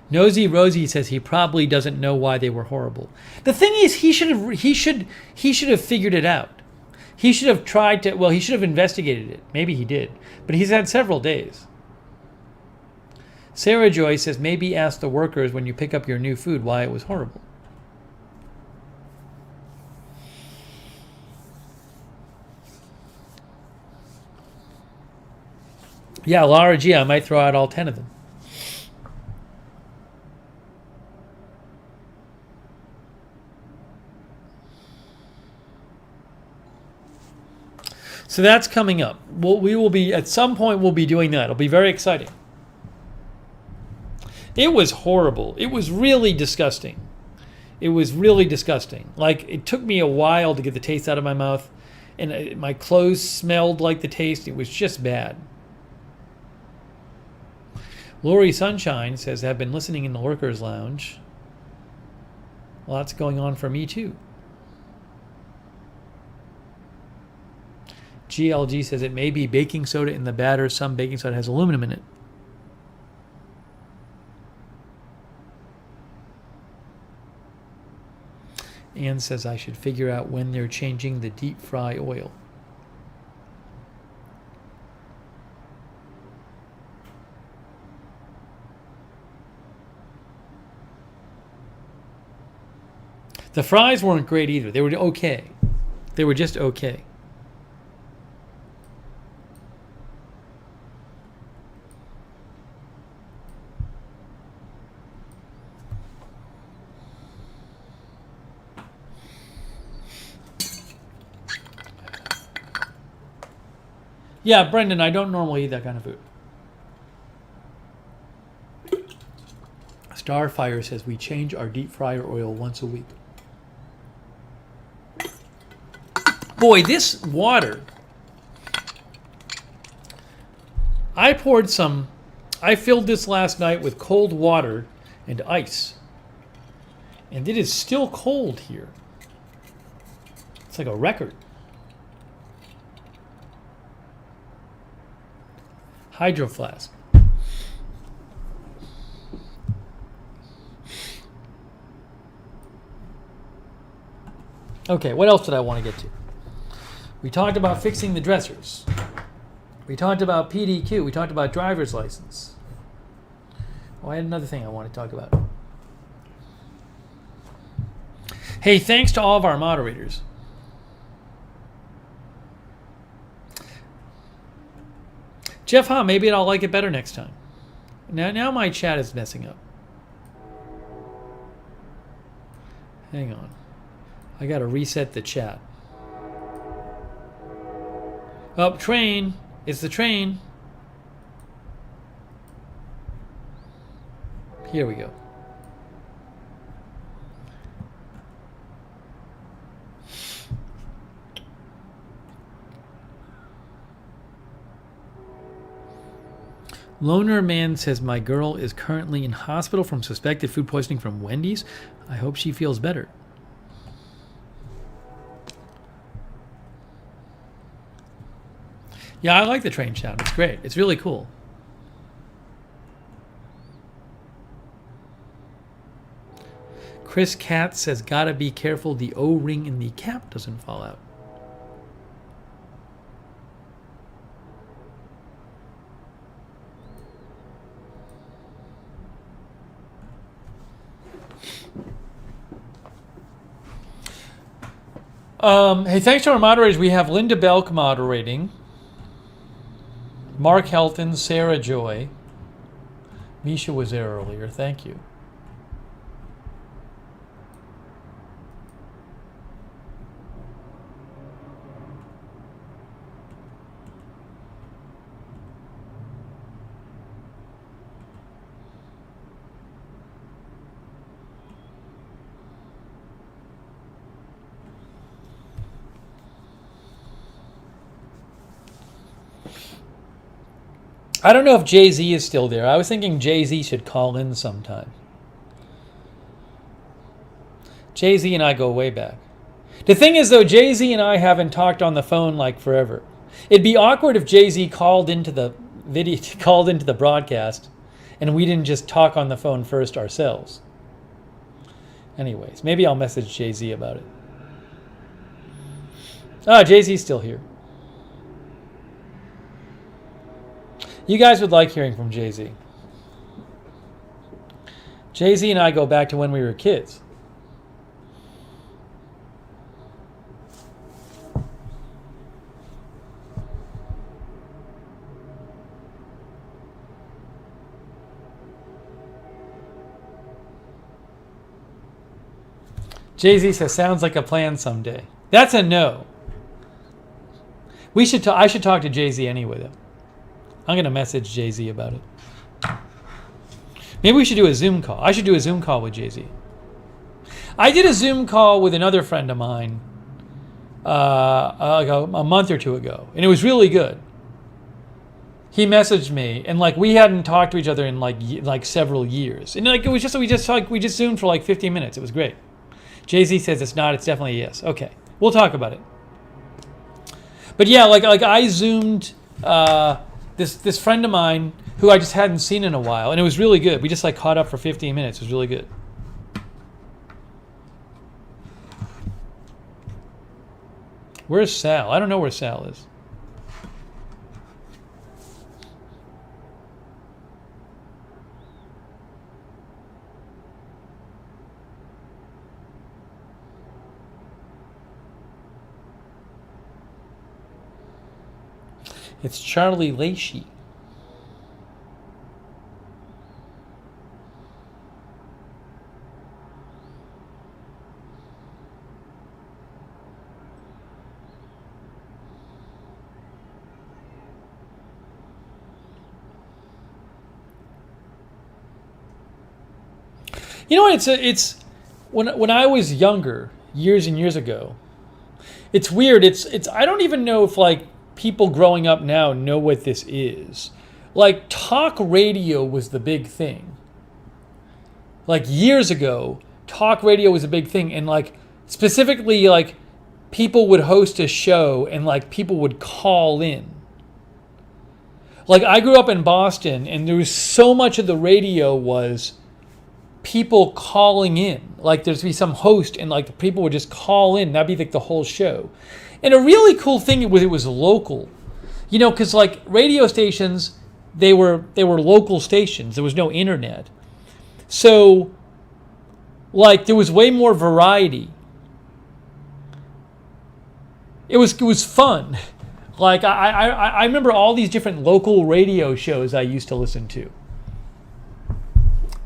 Nosy Rosie says he probably doesn't know why they were horrible. The thing is, he should have figured it out. He should have tried to. Well, he should have investigated it. Maybe he did, but he's had several days. Sarah Joy says maybe ask the workers when you pick up your new food why it was horrible. Yeah, Laura G, I might throw out all 10 of them. So that's coming up. We will be, at some point, we'll be doing that. It'll be very exciting. It was horrible. It was really disgusting. It was really disgusting. Like, it took me a while to get the taste out of my mouth, and my clothes smelled like the taste. It was just bad. Lori Sunshine says, I've been listening in the Workers' Lounge. Lots going on for me, too. GLG says it may be baking soda in the batter. Some baking soda has aluminum in it. Ann says I should figure out when they're changing the deep fry oil. The fries weren't great either. They were okay. They were just okay. Yeah, Brendan, I don't normally eat that kind of food. Starfire says we change our deep fryer oil once a week. Boy, this water. I filled this last night with cold water and ice. And it is still cold here. It's like a record. Hydro Flask. Okay, what else did I want to get to? We talked about fixing the dressers. We talked about PDQ. We talked about driver's license. Oh, I had another thing I want to talk about. Hey, thanks to all of our moderators. Jeff, maybe I'll like it better next time. Now my chat is messing up. Hang on. I got to reset the chat. Oh, train. It's the train. Here we go. Loner Man says, my girl is currently in hospital from suspected food poisoning from Wendy's. I hope she feels better. Yeah, I like the train sound. It's great. It's really cool. Chris Katz says, gotta be careful the O-ring in the cap doesn't fall out. Hey, thanks to our moderators. We have Linda Belk moderating. Mark Helton, Sarah Joy. Misha was there earlier. Thank you. I don't know if Jay-Z is still there. I was thinking Jay-Z should call in sometime. Jay-Z and I go way back. The thing is, though, Jay-Z and I haven't talked on the phone like forever. It'd be awkward if Jay-Z called into the broadcast, and we didn't just talk on the phone first ourselves. Anyways, maybe I'll message Jay-Z about it. Oh, Jay-Z's still here. You guys would like hearing from Jay-Z. Jay-Z and I go back to when we were kids. Jay-Z says, sounds like a plan someday. That's a no. I should talk to Jay-Z anyway, though. I'm going to message Jay-Z about it. Maybe we should do a Zoom call. I should do a Zoom call with Jay-Z. I did a Zoom call with another friend of mine like a month or two ago, and it was really good. He messaged me, and like we hadn't talked to each other in like several years, and like it was just we just Zoomed for like 15 minutes. It was great. Jay-Z says it's not. It's definitely a yes. Okay, we'll talk about it. But yeah, like I Zoomed this friend of mine who I just hadn't seen in a while, and it was really good. We just like caught up for 15 minutes. It was really good. Where's Sal? I don't know where Sal is. It's Charlie Lacey. You know what? It's when I was younger, years and years ago. It's weird. It's I don't even know if like people growing up now know what this is. Like talk radio was the big thing. Like years ago, talk radio was a big thing, and like specifically like people would host a show and like people would call in. Like I grew up in Boston, and there was so much of the radio was people calling in. Like there'd be some host, and like the people would just call in. That'd be like the whole show. And a really cool thing was it was local, you know, because like radio stations, they were local stations. There was no internet, so like there was way more variety. It was fun. Like I remember all these different local radio shows I used to listen to.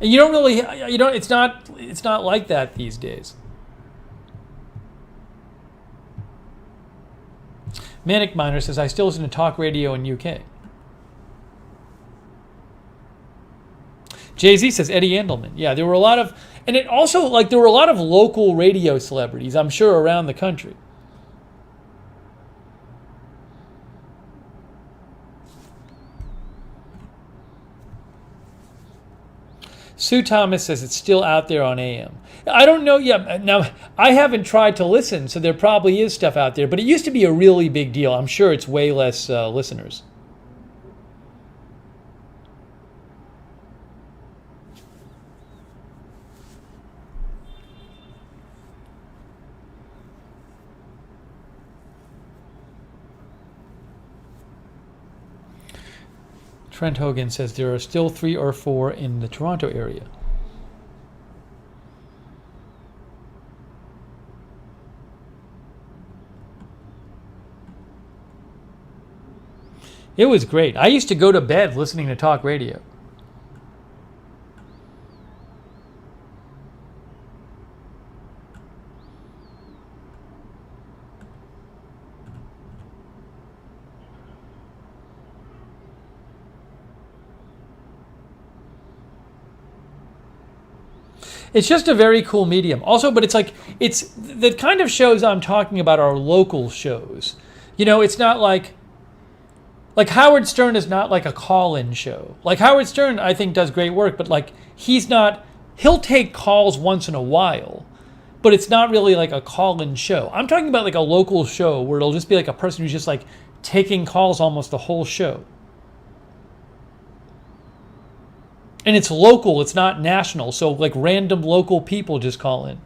And it's not like that these days. Manic Miner says, I still listen to talk radio in UK. Jay-Z says Eddie Endelman. Yeah, there were a lot of, and it also, like, there were a lot of local radio celebrities, I'm sure, around the country. Sue Thomas says it's still out there on AM. I don't know. Yeah, now I haven't tried to listen, so there probably is stuff out there. But it used to be a really big deal. I'm sure it's way less listeners. Trent Hogan says there are still 3 or 4 in the Toronto area. It was great. I used to go to bed listening to talk radio. It's just a very cool medium. Also, but it's like, it's the kind of shows I'm talking about are local shows. You know, it's not like Howard Stern is not like a call-in show. Like Howard Stern, I think, does great work, but like he'll take calls once in a while, but it's not really like a call-in show. I'm talking about like a local show where it'll just be like a person who's just like taking calls almost the whole show. And it's local, it's not national. So like random local people just call in.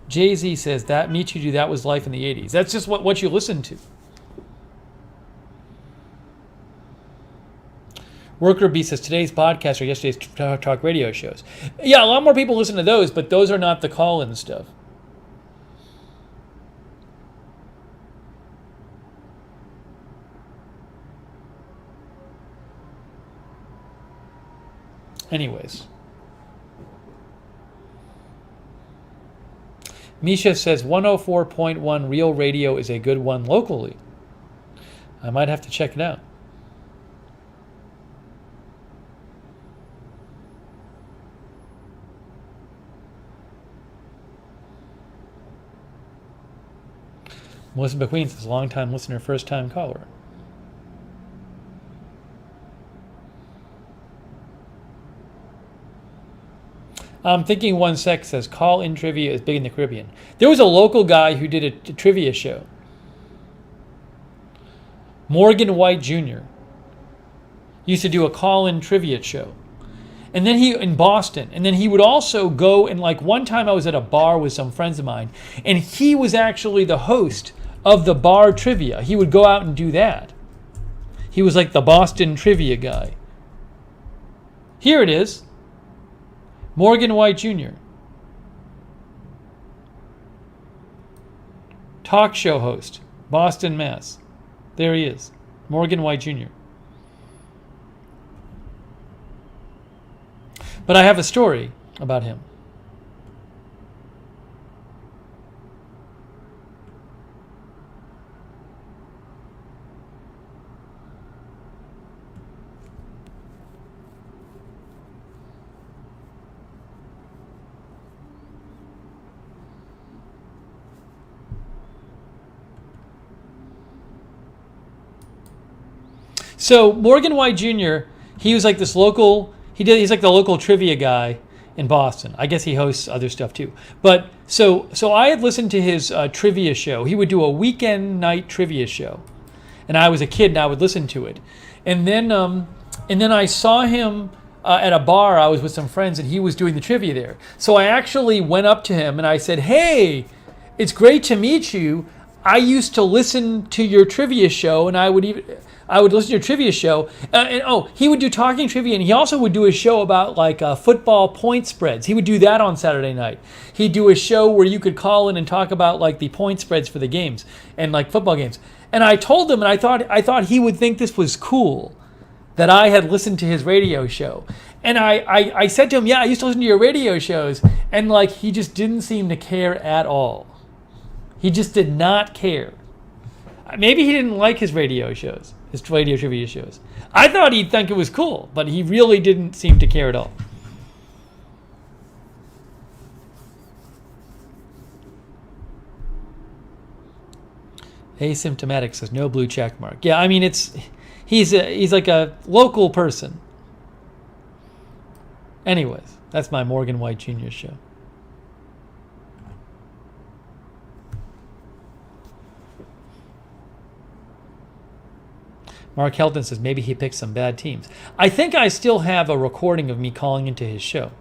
Jay-Z says that Meet You Do That Was Life in the 80s. That's just what you listen to. Worker B says today's podcast or yesterday's talk radio shows. Yeah, a lot more people listen to those, but those are not the call-in stuff. Anyways. Misha says 104.1 Real Radio is a good one locally. I might have to check it out. Melissa McQueen says long-time listener, first-time caller. I'm thinking one sec says call-in trivia is big in the Caribbean. There was a local guy who did a trivia show. Morgan White Jr. used to do a call-in trivia show. And then in Boston. And then he would also go and like one time I was at a bar with some friends of mine and he was actually the host of the bar trivia. He would go out and do that. He was like the Boston trivia guy. Here it is. Morgan White Jr. Talk show host, Boston, Mass. There he is, Morgan White Jr. But I have a story about him. So Morgan White Jr., he was like this local, he's like the local trivia guy in Boston. I guess he hosts other stuff too. But so I had listened to his trivia show. He would do a weekend night trivia show. And I was a kid and I would listen to it. And then I saw him at a bar. I was with some friends and he was doing the trivia there. So I actually went up to him and I said, "Hey, it's great to meet you. I used to listen to your trivia show and I would listen to your trivia show. He would do talking trivia, and he also would do a show about like football point spreads. He would do that on Saturday night. He'd do a show where you could call in and talk about like the point spreads for the games and like football games. And I told him, and I thought he would think this was cool, that I had listened to his radio show. And I said to him, "Yeah, I used to listen to your radio shows," and like he just didn't seem to care at all. He just did not care. Maybe he didn't like his radio shows. His radio trivia shows. I thought he'd think it was cool, but he really didn't seem to care at all. Asymptomatic says no blue check mark. Yeah, I mean he's like a local person. Anyways, that's my Morgan White Jr. show. Mark Helton says maybe he picked some bad teams. I think I still have a recording of me calling into his show.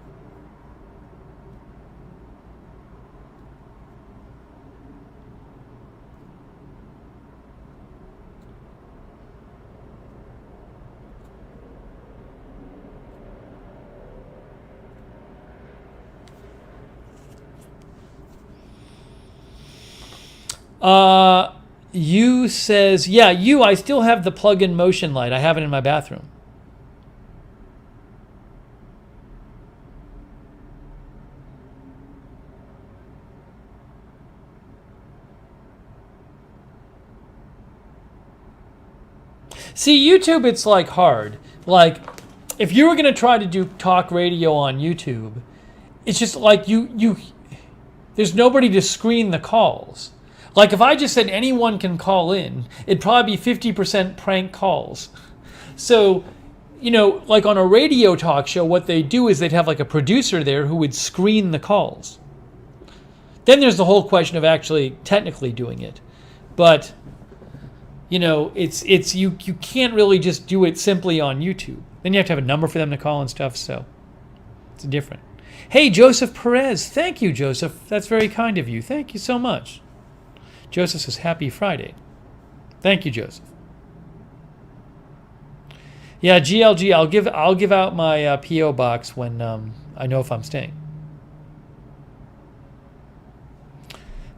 You says, yeah, I still have the plug-in motion light. I have it in my bathroom. See, YouTube, it's like hard. Like, if you were going to try to do talk radio on YouTube, it's just like there's nobody to screen the calls. Like if I just said anyone can call in, it'd probably be 50% prank calls. So, like on a radio talk show, what they do is they'd have like a producer there who would screen the calls. Then there's the whole question of actually technically doing it. But, it's you can't really just do it simply on YouTube. Then you have to have a number for them to call and stuff, so it's different. Hey, Joseph Perez. Thank you, Joseph. That's very kind of you. Thank you so much. Joseph says, Happy Friday. Thank you, Joseph. Yeah, GLG, I'll give out my P.O. box when I know if I'm staying.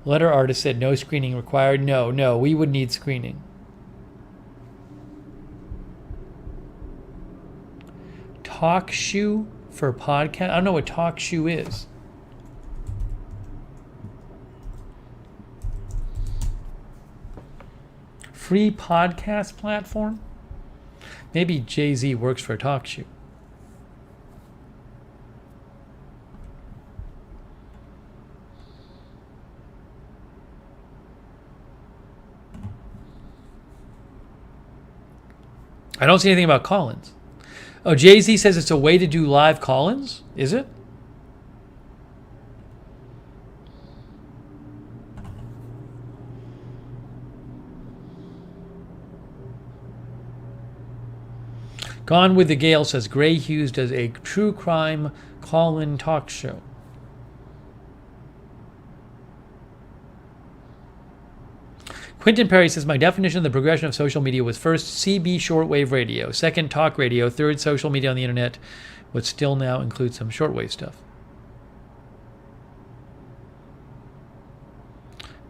Letter artist said no screening required. No, we would need screening. Talk shoe for podcast? I don't know what talk shoe is. Free podcast platform? Maybe Jay-Z works for talk shoe. I don't see anything about call-ins. Oh, Jay-Z says it's a way to do live call-ins? Is it? Gone with the Gale says Gray Hughes does a true crime call-in talk show. Quentin Perry says, my definition of the progression of social media was first CB shortwave radio, second talk radio, third social media on the internet, which still now includes some shortwave stuff.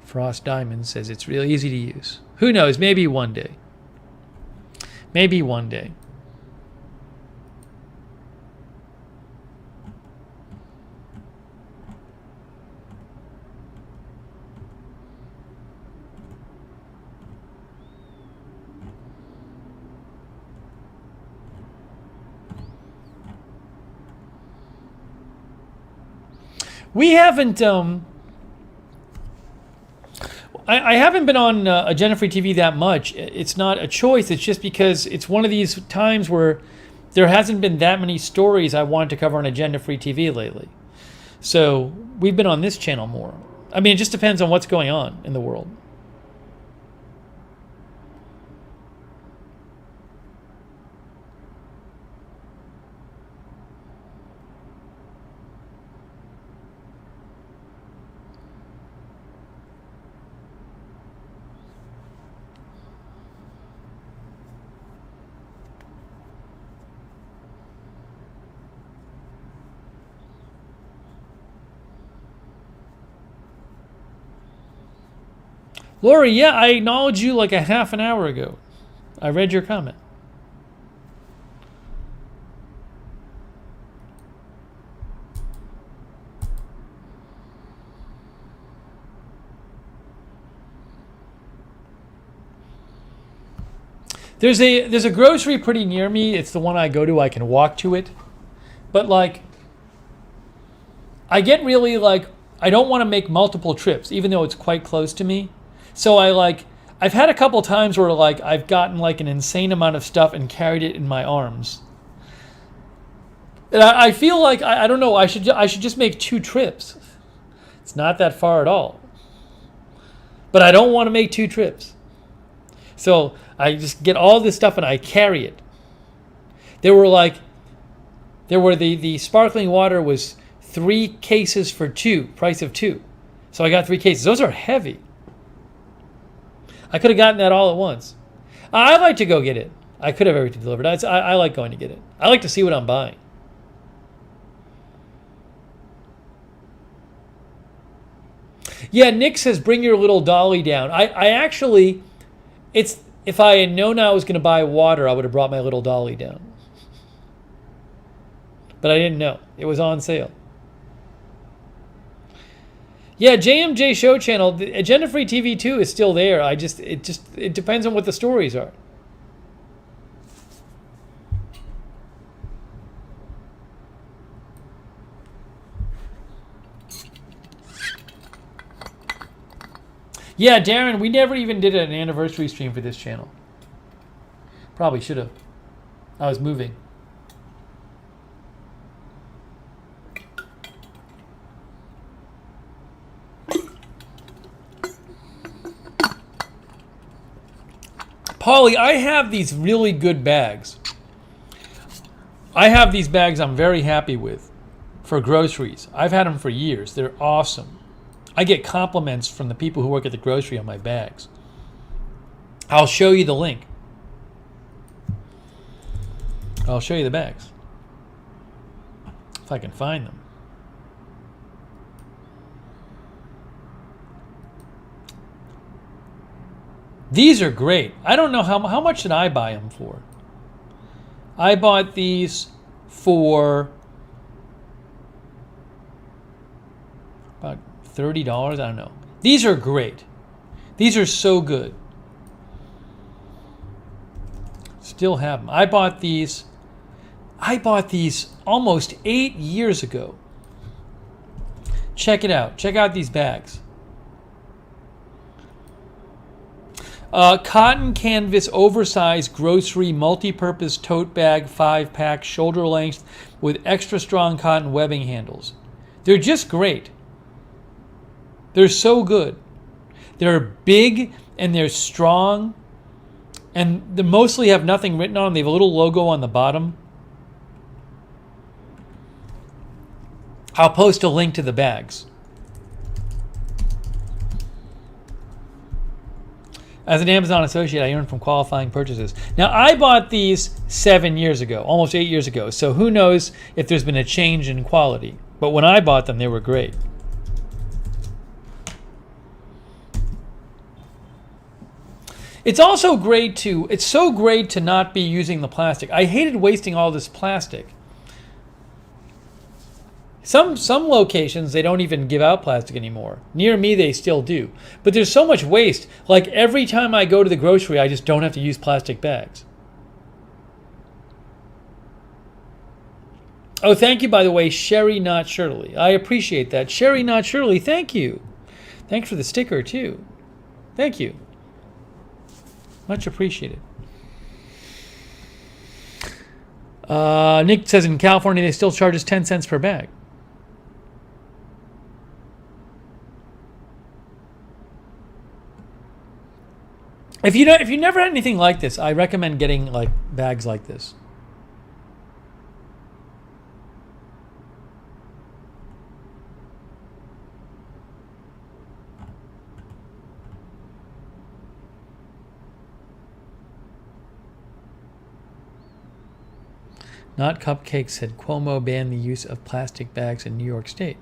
Frost Diamond says it's really easy to use. Who knows? Maybe one day. Maybe one day. We haven't. I haven't been on Agenda Free TV that much. It's not a choice. It's just because it's one of these times where there hasn't been that many stories I wanted to cover on Agenda Free TV lately. So we've been on this channel more. I mean, it just depends on what's going on in the world. Lori, yeah, I acknowledged you like a half an hour ago. I read your comment. There's a grocery pretty near me. It's the one I go to. I can walk to it. But like, I get really like, I don't want to make multiple trips, even though it's quite close to me. So I've had a couple times where like I've gotten like an insane amount of stuff and carried it in my arms. And I feel like I don't know. I should just make 2 trips. It's not that far at all. But I don't want to make 2 trips. So I just get all this stuff and I carry it. The sparkling water was 3 cases for 2, price of 2. So I got 3 cases. Those are heavy. I could have gotten that all at once. I like to go get it. I could have everything delivered. I like going to get it. I like to see what I'm buying. Yeah, Nick says bring your little dolly down. I actually, if I had known I was going to buy water, I would have brought my little dolly down. But I didn't know. It was on sale. Yeah, JMJ Show Channel, the Agenda Free TV 2 is still there. It depends on what the stories are. Yeah, Darren, we never even did an anniversary stream for this channel. Probably should have. I was moving. Paulie, I have these really good bags. I have these bags I'm very happy with for groceries. I've had them for years. They're awesome. I get compliments from the people who work at the grocery on my bags. I'll show you the link. I'll show you the bags. If I can find them. These are great. I don't know how much did I buy them for? I bought these for about $30. I don't know. These are great. These are so good. Still have them. I bought these almost 8 years ago. Check it out. Check out these bags. Cotton canvas oversized grocery multi-purpose tote bag 5-pack shoulder length with extra strong cotton webbing handles. They're just great. They're so good. They're big and they're strong, and they mostly have nothing written on them. They have a little logo on the bottom. I'll post a link to the bags. As an Amazon associate, I earn from qualifying purchases. Now, I bought these 7 years ago, almost 8 years ago, so who knows if there's been a change in quality. But when I bought them, they were great. It's also great it's so great to not be using the plastic. I hated wasting all this plastic. Some locations, they don't even give out plastic anymore. Near me, they still do. But there's so much waste. Like every time I go to the grocery, I just don't have to use plastic bags. Oh, thank you, by the way, Sherry Not Shirley. I appreciate that. Sherry Not Shirley, thank you. Thanks for the sticker, too. Thank you. Much appreciated. Nick says in California, they still charge us 10 cents per bag. If you never had anything like this, I recommend getting like bags like this. Not Cupcake said Cuomo banned the use of plastic bags in New York State.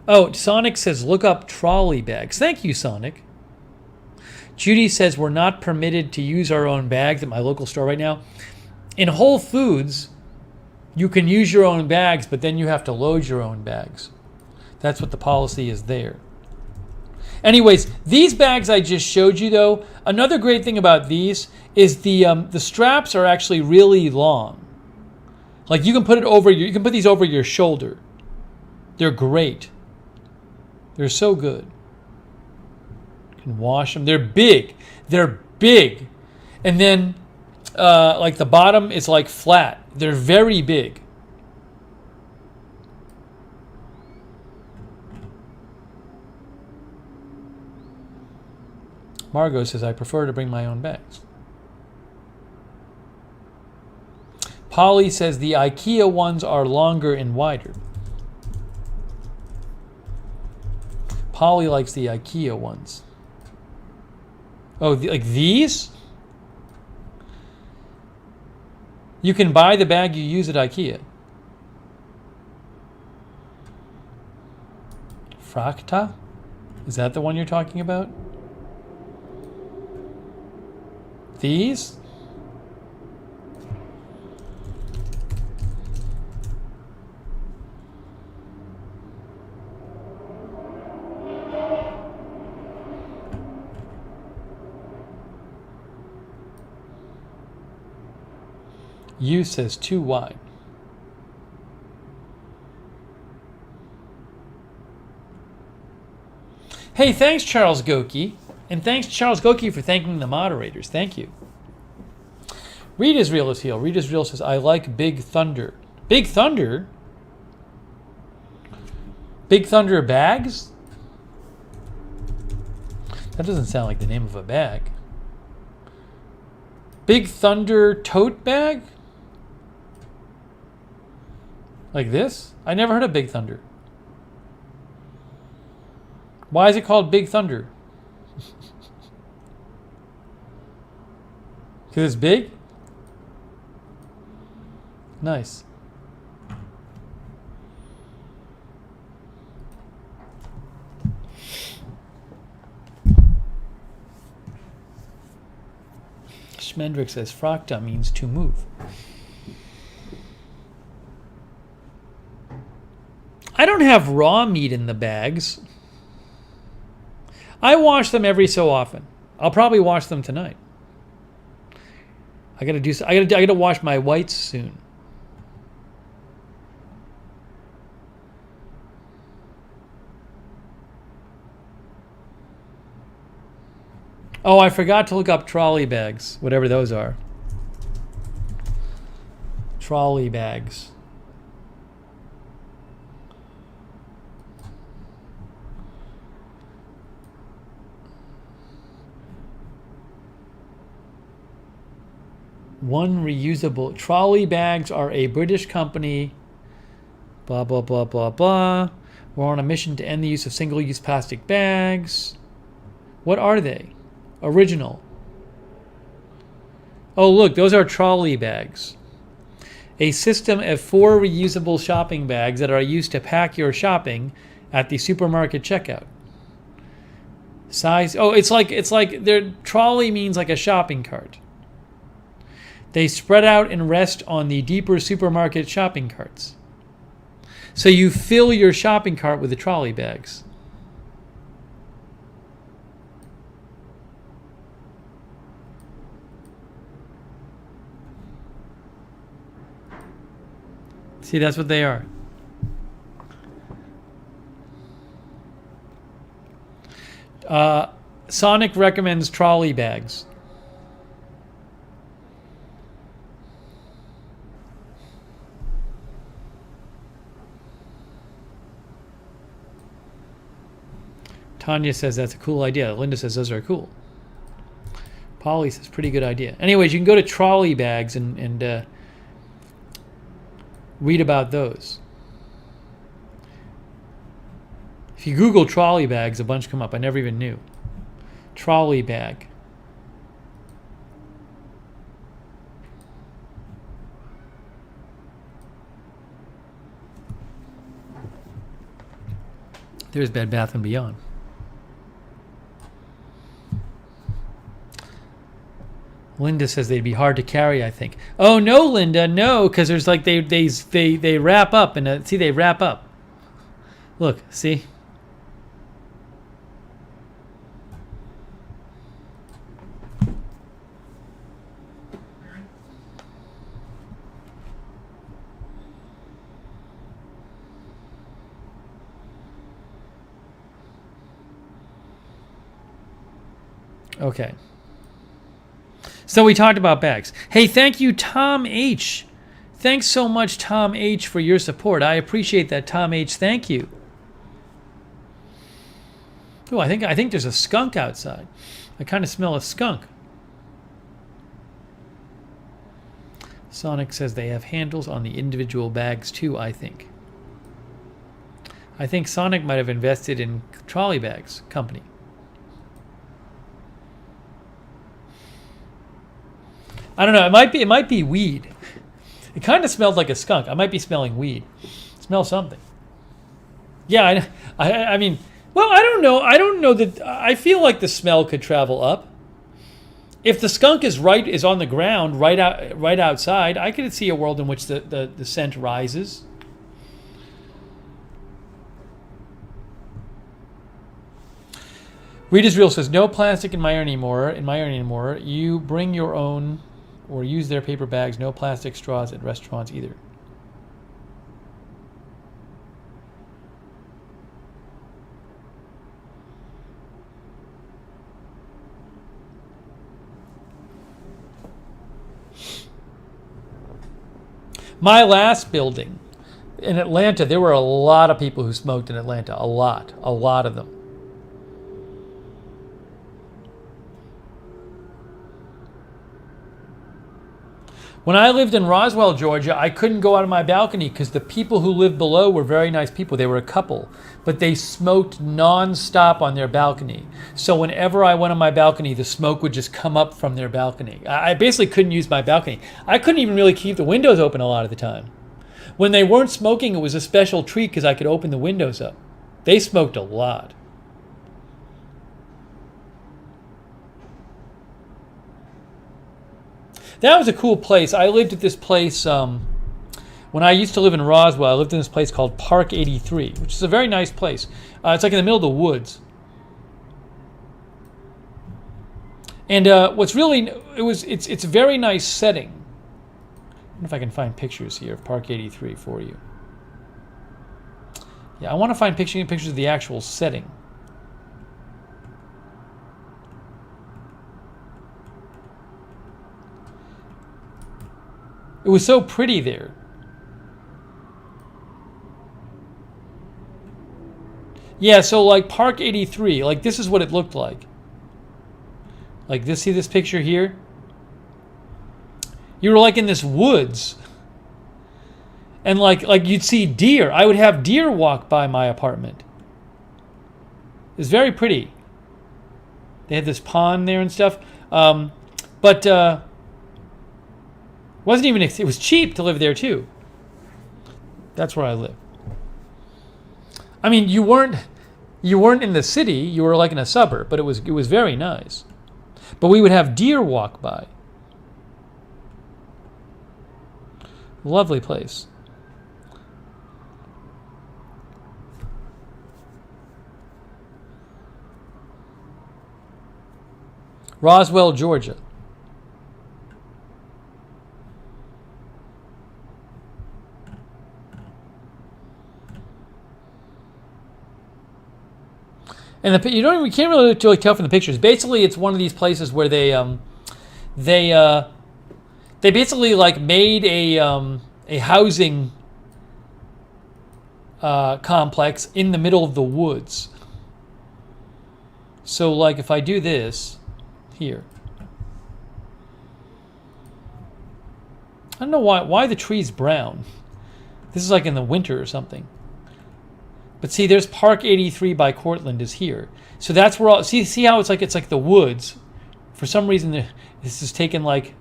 Oh, Sonic says look up trolley bags. Thank you, Sonic. Judy says we're not permitted to use our own bags at my local store right now. In Whole Foods, you can use your own bags, but then you have to load your own bags. That's what the policy is there. Anyways, these bags I just showed you, though, another great thing about these is the straps are actually really long. Like you can put these over your shoulder. They're great. They're so good. Wash them. They're big. They're big. And then like the bottom is like flat. They're very big. Margot says I prefer to bring my own bags. Polly says the IKEA ones are longer and wider. Polly likes the IKEA ones. Oh, like these? You can buy the bag you use at IKEA. Frakta? Is that the one you're talking about? These? U says too wide. Hey, thanks, Charles Goki. And thanks, Charles Goki, for thanking the moderators. Thank you. Reed Israel is here. Reed Israel says, I like Big Thunder. Big Thunder? Big Thunder bags? That doesn't sound like the name of a bag. Big Thunder tote bag? Like this? I never heard of Big Thunder. Why is it called Big Thunder? Because it's big? Nice. Schmendrick says frakta means to move. I don't have raw meat in the bags. I wash them every so often. I'll probably wash them tonight. I gotta wash my whites soon. Oh, I forgot to look up trolley bags, whatever those are. Trolley bags. One reusable. Trolley bags are a British company. Blah, blah, blah, blah, blah. We're on a mission to end the use of single-use plastic bags. What are they? Original. Oh, look, those are trolley bags. A system of 4 reusable shopping bags that are used to pack your shopping at the supermarket checkout. Size. Oh, it's like their trolley means like a shopping cart. They spread out and rest on the deeper supermarket shopping carts. So you fill your shopping cart with the trolley bags. See, that's what they are. Sonic recommends trolley bags. Tanya says that's a cool idea. Linda says those are cool. Polly says pretty good idea. Anyways, you can go to trolley bags and read about those. If you Google trolley bags, a bunch come up. I never even knew. Trolley bag. There's Bed Bath & Beyond. Linda says they'd be hard to carry, I think. Oh, no, Linda, no, because there's like they wrap up. And see, they wrap up. Look, see? Okay. So we talked about bags. Hey, thank you, Tom H. Thanks so much, Tom H, for your support. I appreciate that, Tom H. Thank you. Oh, I think there's a skunk outside. I kind of smell a skunk. Sonic says they have handles on the individual bags too, I think. I think Sonic might have invested in trolley bags company. I don't know. It might be weed. It kind of smelled like a skunk. I might be smelling weed. Smell something. Yeah, I mean, well, I don't know. I don't know that. I feel like the smell could travel up. If the skunk is on the ground right outside, I could see a world in which the scent rises. Read Israel says no plastic in my area anymore. You bring your own. Or use their paper bags, no plastic straws at restaurants either. My last building in Atlanta, there were a lot of people who smoked in Atlanta. A lot of them. When I lived in Roswell, Georgia, I couldn't go out of my balcony because the people who lived below were very nice people. They were a couple, but they smoked nonstop on their balcony. So whenever I went on my balcony, the smoke would just come up from their balcony. I basically couldn't use my balcony. I couldn't even really keep the windows open a lot of the time. When they weren't smoking, it was a special treat because I could open the windows up. They smoked a lot. That was a cool place. I lived at this place when I used to live in Roswell. I lived in this place called Park 83, which is a very nice place. It's like in the middle of the woods. And what's really, it's a very nice setting. I wonder if I can find pictures here of Park 83 for you. Yeah, I want to find pictures of the actual setting. It was so pretty there. Yeah, so like Park 83, like this is what it looked like. Like this, see this picture here? You were like in this woods. And like you'd see deer. I would have deer walk by my apartment. It was very pretty. They had this pond there and stuff. But wasn't even, it was cheap to live there too. That's where I live. I mean, you weren't in the city, you were like in a suburb, but it was very nice. But we would have deer walk by. Lovely place. Roswell, Georgia. And we can't really tell from the pictures. Basically, it's one of these places where they basically like made a housing complex in the middle of the woods. So, like, if I do this here, I don't know why the tree's brown. This is like in the winter or something. But see, there's Park 83 by Cortland is here. So that's where all, see how it's like the woods. For some reason, this is taken like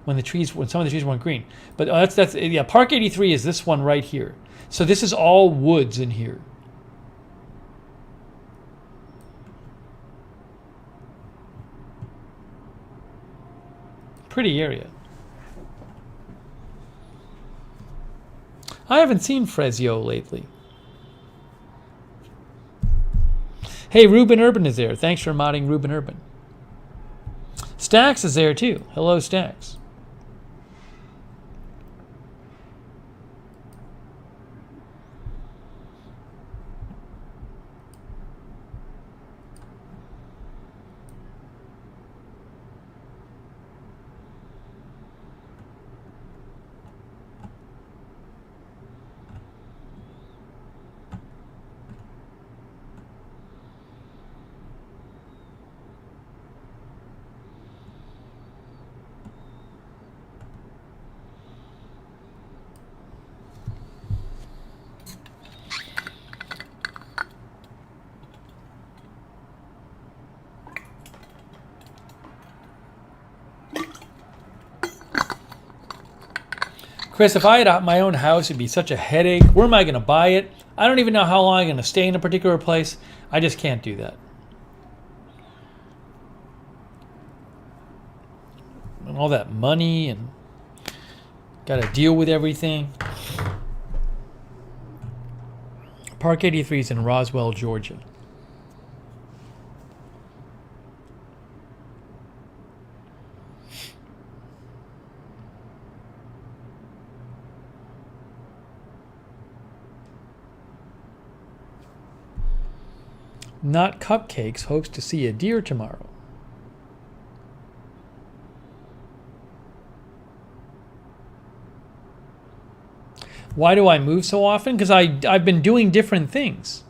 when some of the trees weren't green. But yeah, Park 83 is this one right here. So this is all woods in here. Pretty area. I haven't seen Fresio lately. Hey, Ruben Urban is there. Thanks for modding Ruben Urban. Stax is there too. Hello, Stax. Chris, if I had my own house, it'd be such a headache. Where am I going to buy it? I don't even know how long I'm going to stay in a particular place. I just can't do that. And all that money and got to deal with everything. Park 83 is in Roswell, Georgia. Not Cupcakes hopes to see a deer tomorrow. Why do I move so often? Because I've been doing different things.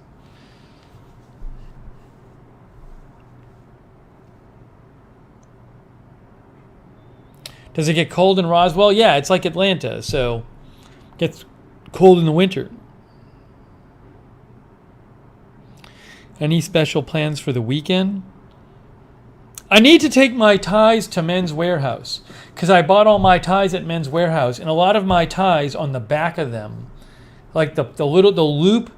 Does it get cold in Roswell? Yeah, it's like Atlanta, so it gets cold in the winter. Any special plans for the weekend? I need to take my ties to Men's Warehouse because I bought all my ties at Men's Warehouse, and a lot of my ties on the back of them, like the loop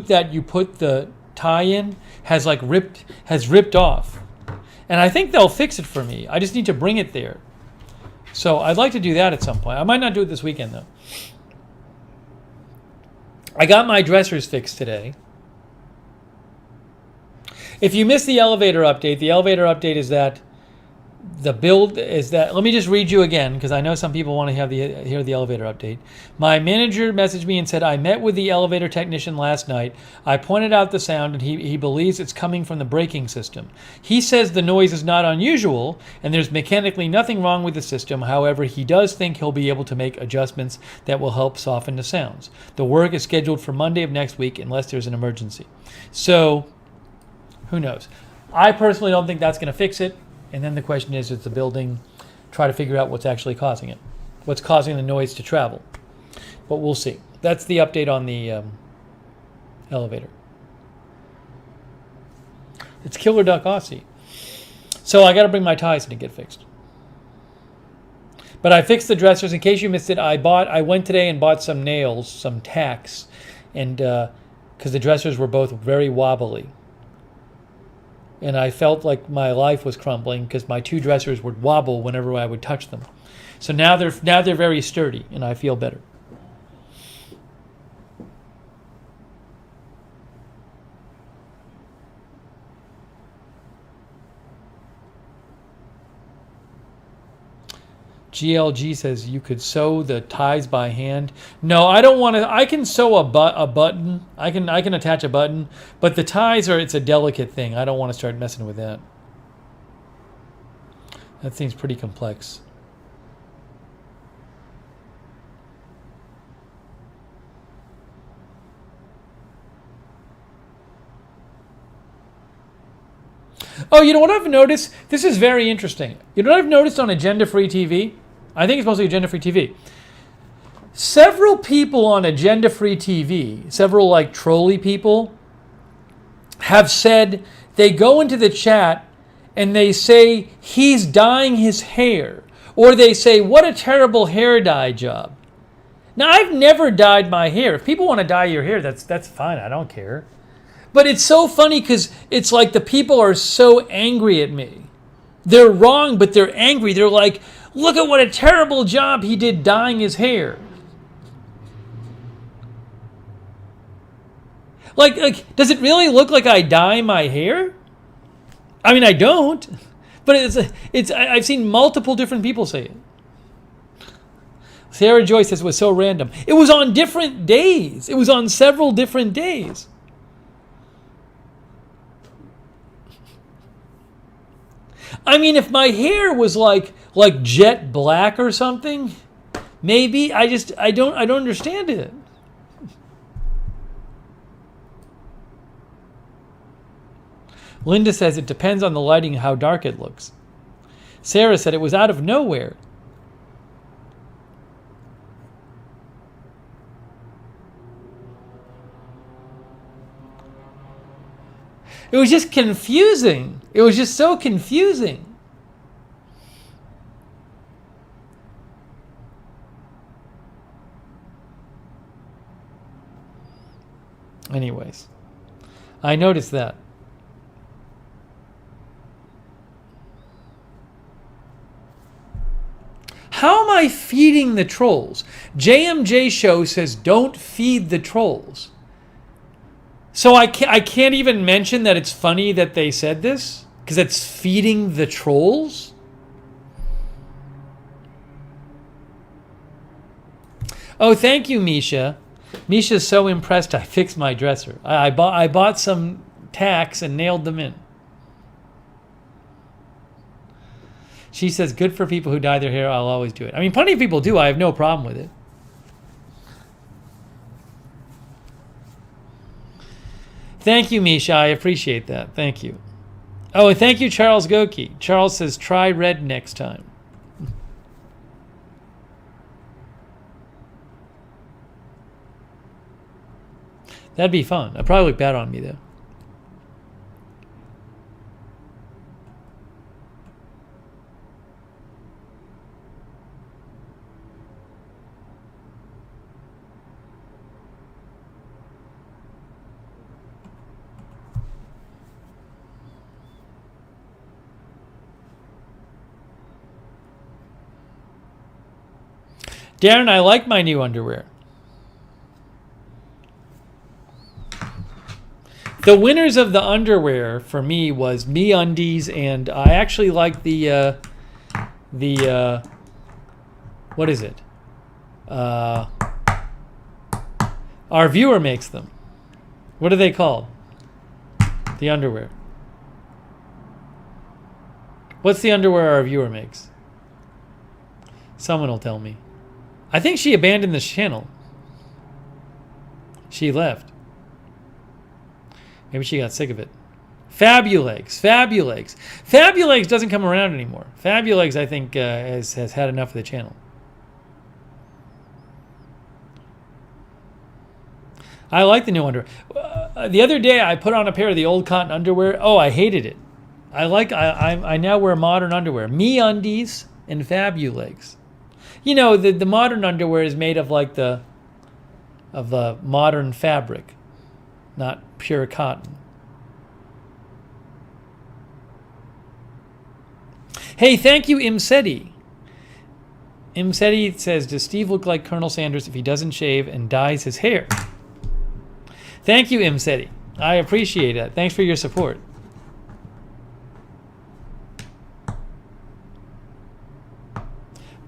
that you put the tie in has ripped off, and I think they'll fix it for me. I just need to bring it there, so I'd like to do that at some point. I might not do it this weekend though. I got my dressers fixed today. If you missed the elevator update is that let me just read you again because I know some people want to hear the elevator update. My manager messaged me and said, I met with the elevator technician last night. I pointed out the sound and he believes it's coming from the braking system. He says the noise is not unusual and there's mechanically nothing wrong with the system. However, he does think he'll be able to make adjustments that will help soften the sounds. The work is scheduled for Monday of next week unless there's an emergency. So, who knows? I personally don't think that's going to fix it. And then the question is the building try to figure out what's actually causing it? What's causing the noise to travel? But we'll see. That's the update on the elevator. It's Killer Duck Aussie. So I got to bring my ties in to get fixed. But I fixed the dressers. In case you missed it, I went today and bought some nails, some tacks, and because the dressers were both very wobbly. And I felt like my life was crumbling because my two dressers would wobble whenever I would touch them. So now they're very sturdy, and I feel better. GLG says you could sew the ties by hand. No, I don't want to. I can sew a button. I can attach a button, but the ties it's a delicate thing. I don't want to start messing with that. That seems pretty complex. Oh, you know what I've noticed? This is very interesting. You know what I've noticed on Agenda Free TV? I think it's mostly Agenda Free TV. Several people on Agenda Free TV, several like trolley people, have said they go into the chat and they say he's dyeing his hair. Or they say, what a terrible hair dye job. Now, I've never dyed my hair. If people want to dye your hair, that's fine. I don't care. But it's so funny because it's like the people are so angry at me. They're wrong, but they're angry. They're like, look at what a terrible job he did dyeing his hair. Like, does it really look like I dye my hair? I mean, I don't. But I've seen multiple different people say it. Sarah Joy says it was so random. It was on different days. It was on several different days. I mean, if my hair was like jet black or something, maybe. I don't understand it. Linda says it depends on the lighting how dark it looks. Sarah said it was out of nowhere. It was just confusing. It was just so confusing. Anyways, I noticed that. How am I feeding the trolls? JMJ Show says don't feed the trolls. So I can't even mention that it's funny that they said this? Because it's feeding the trolls? Oh, thank you, Misha. Misha's so impressed I fixed my dresser. I bought some tacks and nailed them in. She says, good for people who dye their hair. I'll always do it. I mean, plenty of people do. I have no problem with it. Thank you, Misha. I appreciate that. Thank you. Oh, and thank you, Charles Goki. Charles says, try red next time. That'd be fun. I'd probably look bad on me, though. Darren, I like my new underwear. The winners of the underwear for me was MeUndies, and I actually like the what is it? Our viewer makes them. What are they called? The underwear. What's the underwear our viewer makes? Someone will tell me. I think she abandoned this channel. She left. Maybe she got sick of it. Fabulegs. Fabulegs. Fabulegs doesn't come around anymore. Fabulegs, I think, has had enough of the channel. I like the new underwear. The other day, I put on a pair of the old cotton underwear. Oh, I hated it. I now wear modern underwear. MeUndies and Fabulegs. You know, the modern underwear is made of like the modern fabric, not pure cotton. Hey, thank you, Imseti. Imseti says, does Steve look like Colonel Sanders if he doesn't shave and dyes his hair? Thank you, Imseti. I appreciate that. Thanks for your support.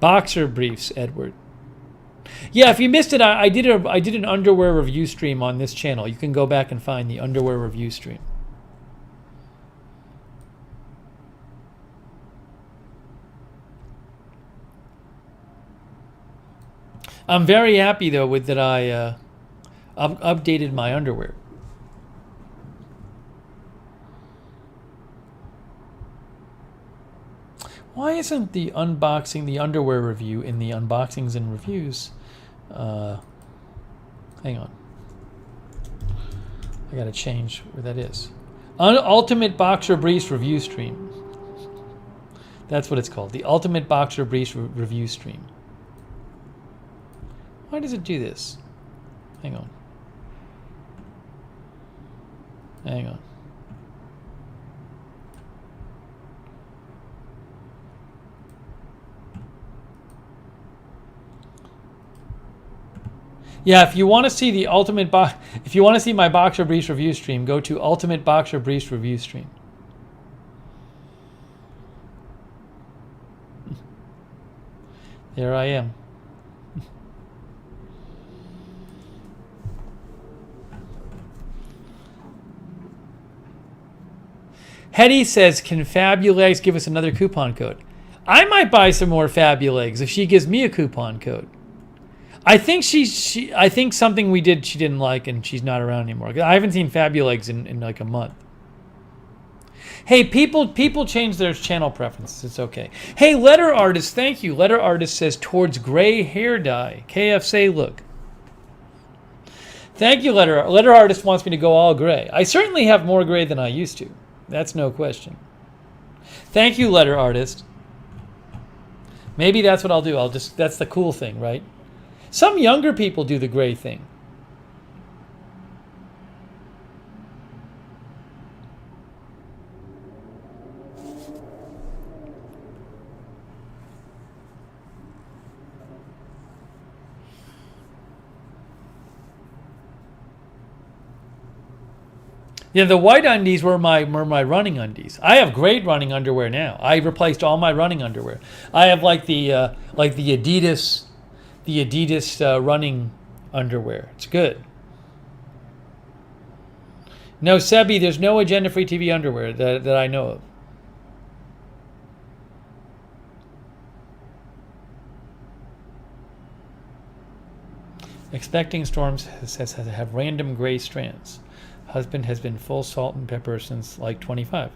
Boxer briefs, Edward. Yeah, if you missed it, I did an underwear review stream on this channel. You can go back and find the underwear review stream. I'm very happy though with that I updated my underwear. Why isn't the unboxing, the underwear review in the unboxings and reviews? Hang on. I gotta change where that is. Ultimate Boxer Briefs review stream. That's what it's called. The Ultimate Boxer Briefs review stream. Why does it do this? Hang on. Hang on. Yeah, if you want to see the if you want to see my Boxer Briefs review stream, go to Ultimate Boxer Briefs review stream. There I am. Hetty says, can Fabulegs give us another coupon code? I might buy some more Fabulegs if she gives me a coupon code. I think I think something we did she didn't like and she's not around anymore. I haven't seen Fabulegs in like a month. Hey, people change their channel preferences. It's okay. Hey, Letter Artist, thank you. Letter Artist says towards gray hair dye. KFC look. Thank you, Letter Artist wants me to go all gray. I certainly have more gray than I used to. That's no question. Thank you, Letter Artist. Maybe that's what I'll do. That's the cool thing, right? Some younger people do the gray thing. Yeah, the white undies were my running undies. I have great running underwear now. I replaced all my running underwear. I have like the Adidas running underwear. It's good. No, Sebi, there's no Agenda Free TV underwear that I know of. Expecting storms has have random gray strands. Husband has been full salt and pepper since like 25.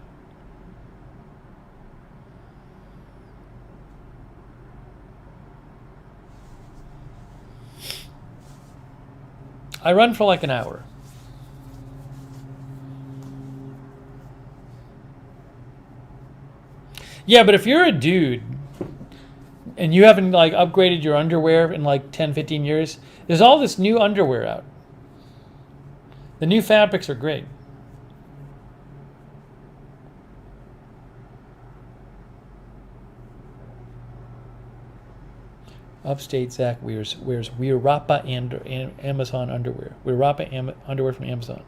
I run for like an hour. Yeah, but if you're a dude and you haven't like upgraded your underwear in like 10, 15 years, there's all this new underwear out. The new fabrics are great. Upstate Zach wears Weirappa and Amazon underwear. Weirappa underwear from Amazon.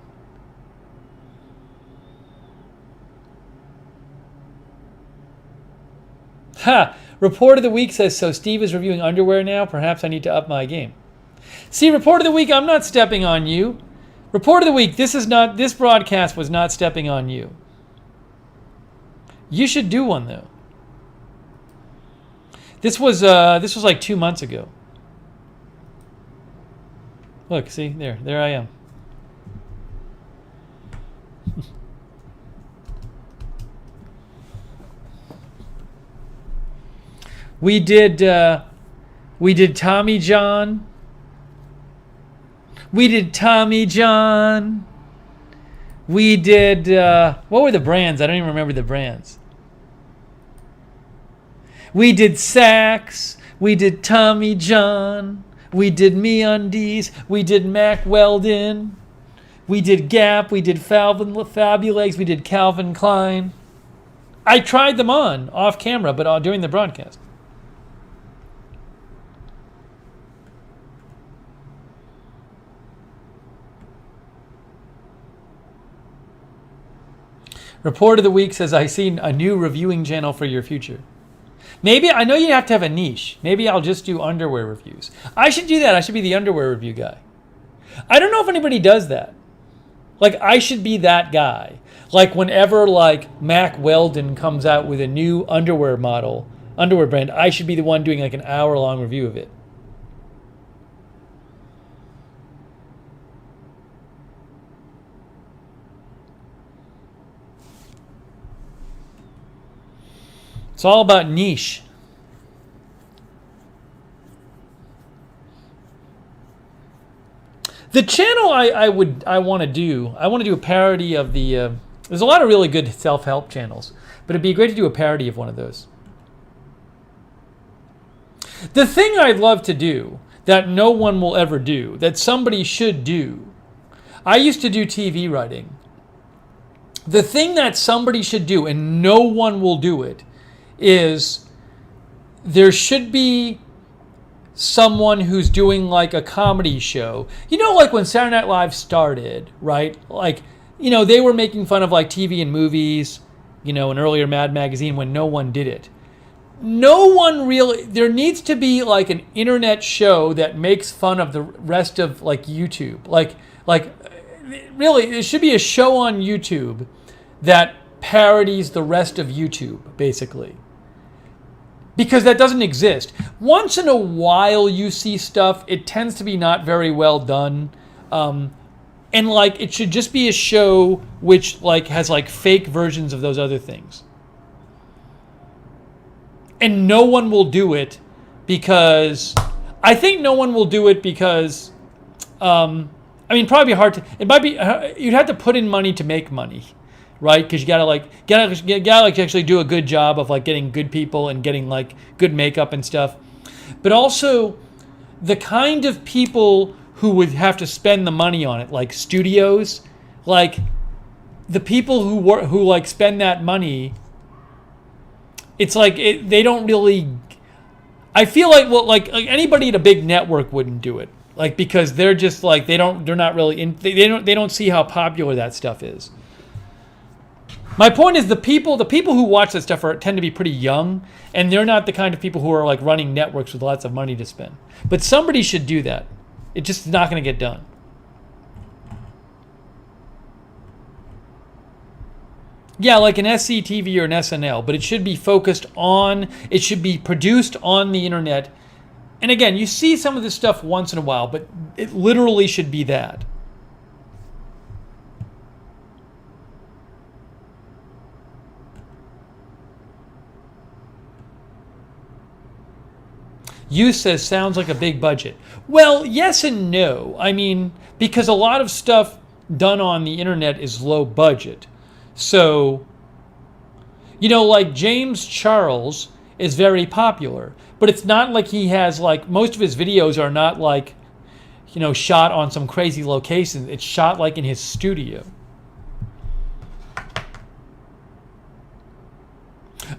Ha! Report of the week says, so Steve is reviewing underwear now. Perhaps I need to up my game. See, report of the week, I'm not stepping on you. Report of the week, this broadcast was not stepping on you. You should do one though. This was like 2 months ago. Look, see, there I am. We did Tommy John. We did Tommy John. We did what were the brands? I don't even remember the brands. We did Saks. We did Tommy John. We did MeUndies. We did Mack Weldon. We did Gap. We did Fabulegs. We did Calvin Klein. I tried them on off camera, but during the broadcast. Report of the week says, I see a new reviewing channel for your future. Maybe, I know you have to have a niche. Maybe I'll just do underwear reviews. I should do that. I should be the underwear review guy. I don't know if anybody does that. Like, I should be that guy. Like, whenever, like, Mack Weldon comes out with a new underwear brand, I should be the one doing, like, an hour-long review of it. It's all about niche. The channel I want to do a parody of the. There's a lot of really good self-help channels, but it'd be great to do a parody of one of those. The thing I'd love to do that no one will ever do, that somebody should do. I used to do TV writing. The thing that somebody should do, and no one will do it, is there should be someone who's doing like a comedy show. You know, like when Saturday Night Live started, right? Like, you know, they were making fun of like TV and movies, you know, an earlier Mad Magazine when no one did it. No one really, there needs to be like an internet show that makes fun of the rest of like YouTube. Like really, there should be a show on YouTube that parodies the rest of YouTube, basically. Because that doesn't exist. Once in a while you see stuff, it tends to be not very well done. And like it should just be a show which like has like fake versions of those other things. And no one will do it because I think no one will do it because I mean probably hard to it might be you'd have to put in money to make money. Right, because you gotta actually do a good job of like getting good people and getting like good makeup and stuff, but also the kind of people who would have to spend the money on it, like studios, like the people who like spend that money. It's like they don't really. I feel like like anybody at a big network wouldn't do it, like because they're just like they're not really in. They don't see how popular that stuff is. My point is the people who watch that stuff tend to be pretty young, and they're not the kind of people who are like running networks with lots of money to spend. But somebody should do that. It's just not going to get done. Yeah, like an SCTV or an SNL, but it should be it should be produced on the internet. And again, you see some of this stuff once in a while, but it literally should be that. You says sounds like a big budget. Well, yes and no. I mean, because a lot of stuff done on the internet is low budget. So You know, like James Charles is very popular, but it's not like he has like, most of his videos are not like, you know, shot on some crazy location. It's shot like in his studio.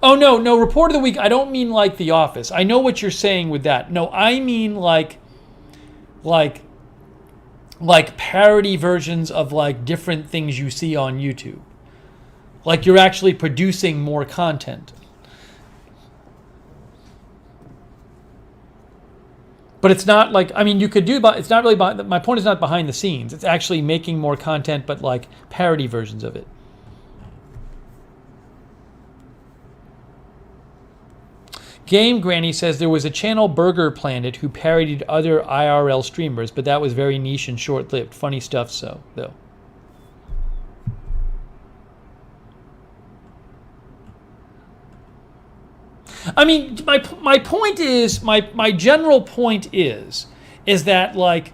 Oh, no, Report of the Week, I don't mean like The Office. I know what you're saying with that. No, I mean like parody versions of like different things you see on YouTube. Like you're actually producing more content. But it's not like, I mean, you could do, but it's not really, my point is not behind the scenes. It's actually making more content, but like parody versions of it. Game Granny says there was a channel, Burger Planet, who parodied other IRL streamers, but that was very niche and short-lived. Funny stuff, though. I mean, my point is, my general point is that like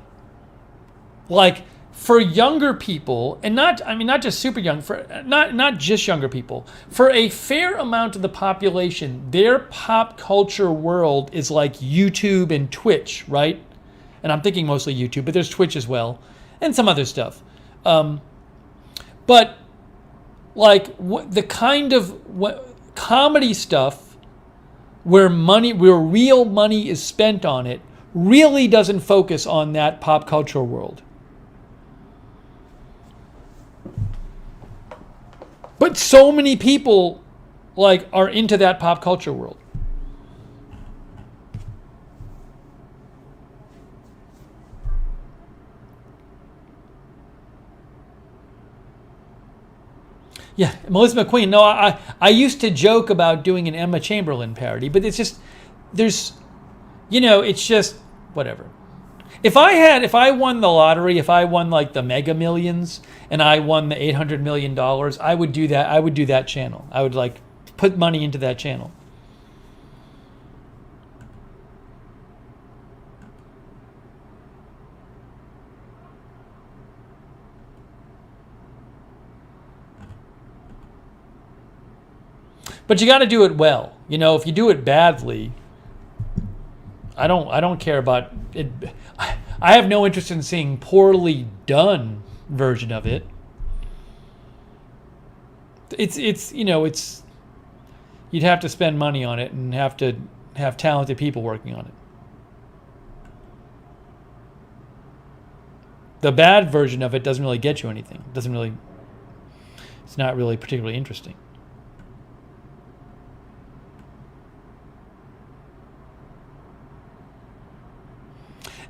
for younger people, and not just super young, for not just younger people, for a fair amount of the population, their pop culture world is like YouTube and Twitch, right? And I'm thinking mostly YouTube, but there's Twitch as well, and some other stuff. But like the kind of comedy stuff where real money is spent on it really doesn't focus on that pop culture world. But so many people like are into that pop culture world. Yeah, Melissa McQueen. No, I used to joke about doing an Emma Chamberlain parody, but it's just, it's just whatever. If I won the lottery, if I won like the Mega Millions and I won the $800 million, I would do that. I would do that channel. I would like put money into that channel. But you got to do it well. You know, if you do it badly, I don't care about it. I have no interest in seeing poorly done version of it. It's you'd have to spend money on it and have to have talented people working on it. The bad version of it doesn't really get you anything. It's not really particularly interesting.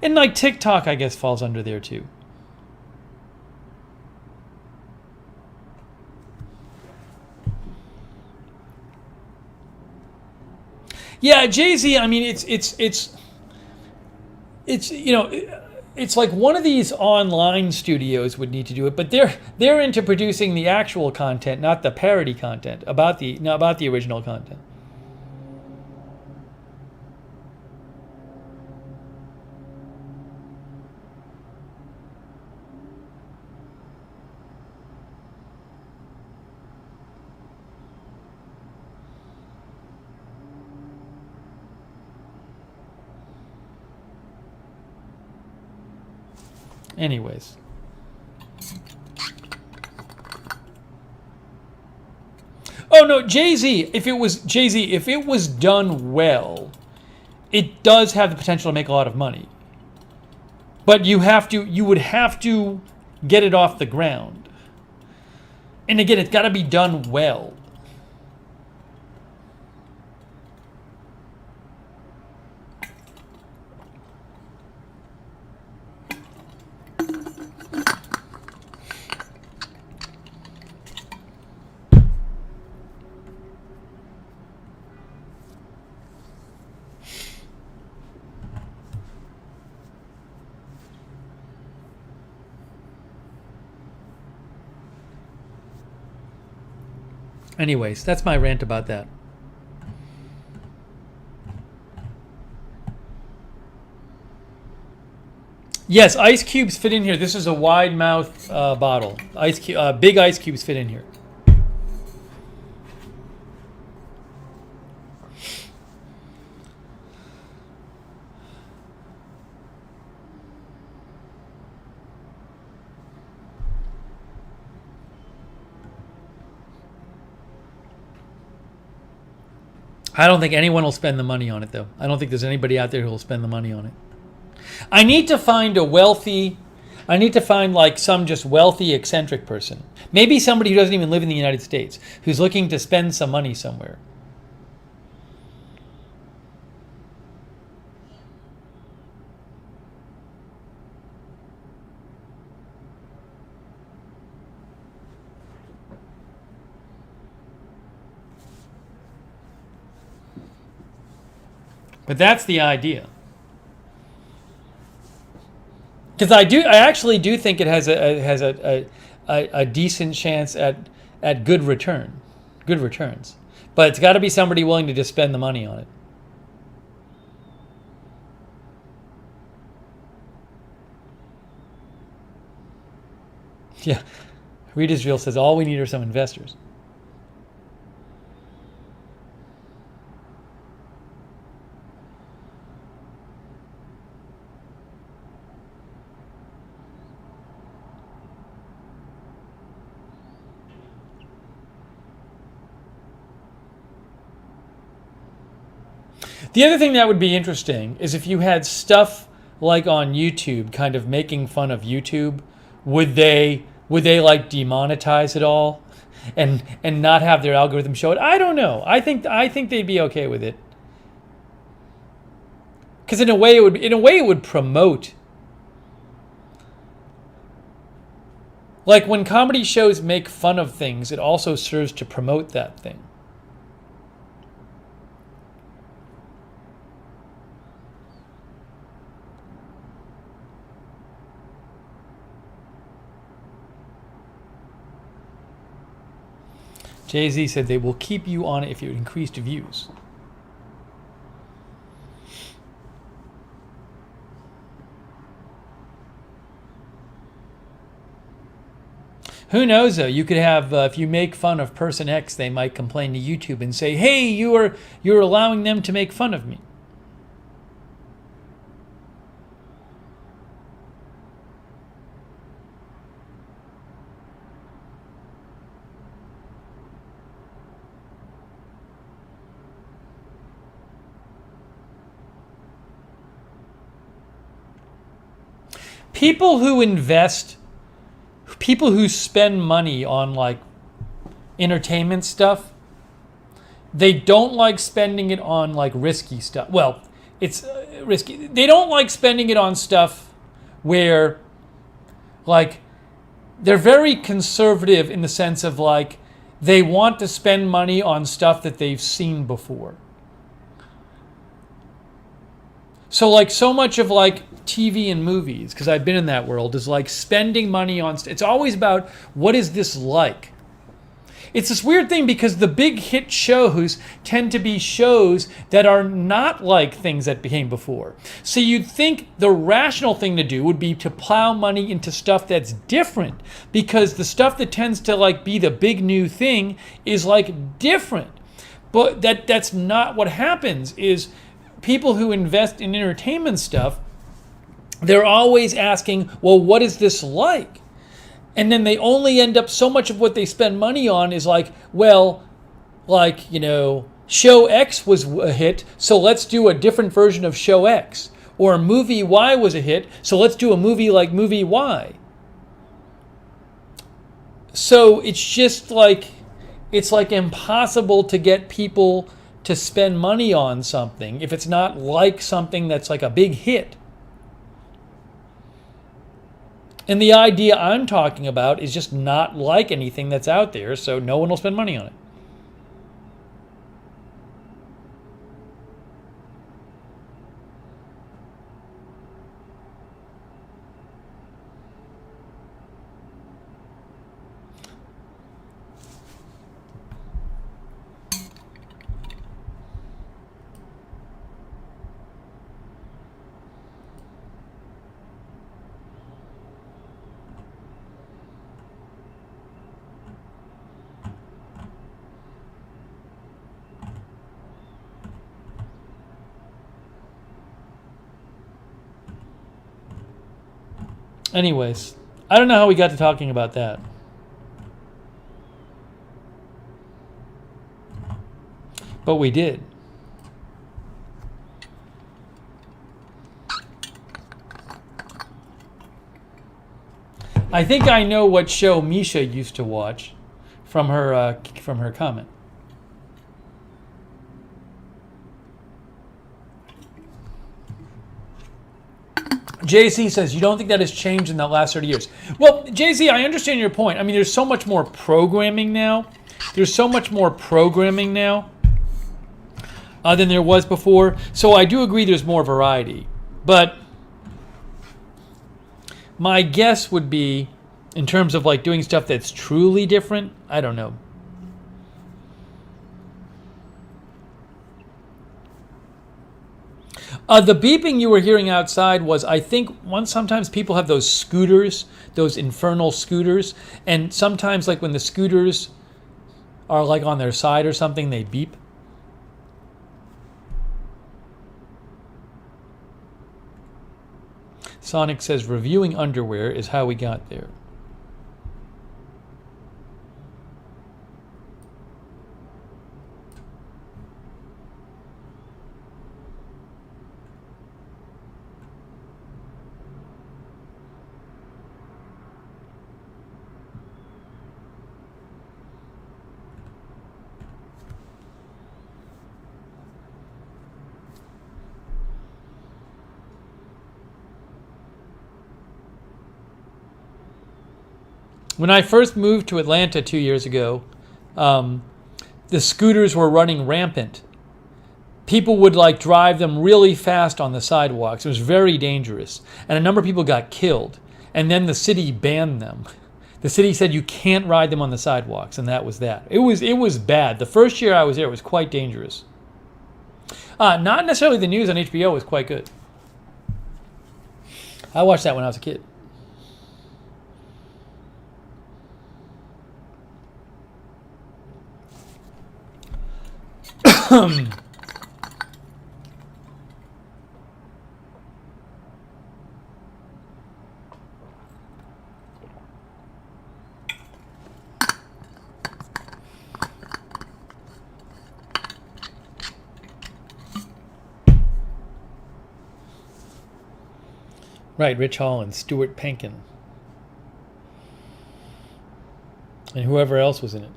And like TikTok, I guess, falls under there too. Yeah, Jay-Z, I mean, it's like one of these online studios would need to do it, but they're into producing the actual content, not the parody content about the original content. Anyways. Oh no, Jay-Z, if it was done well, it does have the potential to make a lot of money. But you would have to get it off the ground. And again, it's got to be done well. Anyways, that's my rant about that. Yes, ice cubes fit in here. This is a wide mouth bottle. Big ice cubes fit in here. I don't think anyone will spend the money on it, though. I don't think there's anybody out there who will spend the money on it. I need to find like some just wealthy, eccentric person. Maybe somebody who doesn't even live in the United States, who's looking to spend some money somewhere. But that's the idea. Because I actually do think it has a decent chance at good returns. But it's got to be somebody willing to just spend the money on it. Yeah, Reed Israel says all we need are some investors. The other thing that would be interesting is if you had stuff like on YouTube kind of making fun of YouTube, would they like demonetize it all and not have their algorithm show it? I don't know. I think they'd be okay with it. Cuz in a way it would promote, like when comedy shows make fun of things, it also serves to promote that thing. Jay-Z said they will keep you on it if you increased views. Who knows though? You could have if you make fun of person X, they might complain to YouTube and say, "Hey, you're allowing them to make fun of me." People who spend money on like entertainment stuff, they don't like spending it on like risky stuff. Well, it's risky. They don't like spending it on stuff where like they're very conservative in the sense of like they want to spend money on stuff that they've seen before. So like so much of like TV and movies, because I've been in that world, is like spending money on it's always about what is this like. It's this weird thing because the big hit shows tend to be shows that are not like things that came before. So you'd think the rational thing to do would be to plow money into stuff that's different, because the stuff that tends to like be the big new thing is like different. But that's not what happens. Is people who invest in entertainment stuff, they're always asking, well, what is this like? And then they only end up, so much of what they spend money on is like, well, like, you know, show X was a hit, so let's do a different version of show X. Or movie Y was a hit, so let's do a movie like movie Y. So it's just like, it's like impossible to get people to spend money on something if it's not like something that's like a big hit. And the idea I'm talking about is just not like anything that's out there, so no one will spend money on it. Anyways, I don't know how we got to talking about that. But we did. I think I know what show Misha used to watch from her comment. JC says, you don't think that has changed in the last 30 years? Well, JC, I understand your point. I mean, there's so much more programming now. Than there was before. So I do agree there's more variety. But my guess would be, in terms of like doing stuff that's truly different, I don't know. The beeping you were hearing outside was, I think, sometimes people have those scooters, those infernal scooters, and sometimes like when the scooters are like on their side or something, they beep. Sonic says, reviewing underwear is how we got there. When I first moved to Atlanta 2 years ago, the scooters were running rampant. People would like drive them really fast on the sidewalks. It was very dangerous. And a number of people got killed. And then the city banned them. The city said you can't ride them on the sidewalks, and that was that. It was bad. The first year I was there, it was quite dangerous. Not necessarily the news on HBO was quite good. I watched that when I was a kid. Right, Rich Hall and Stuart Pankin. And whoever else was in it.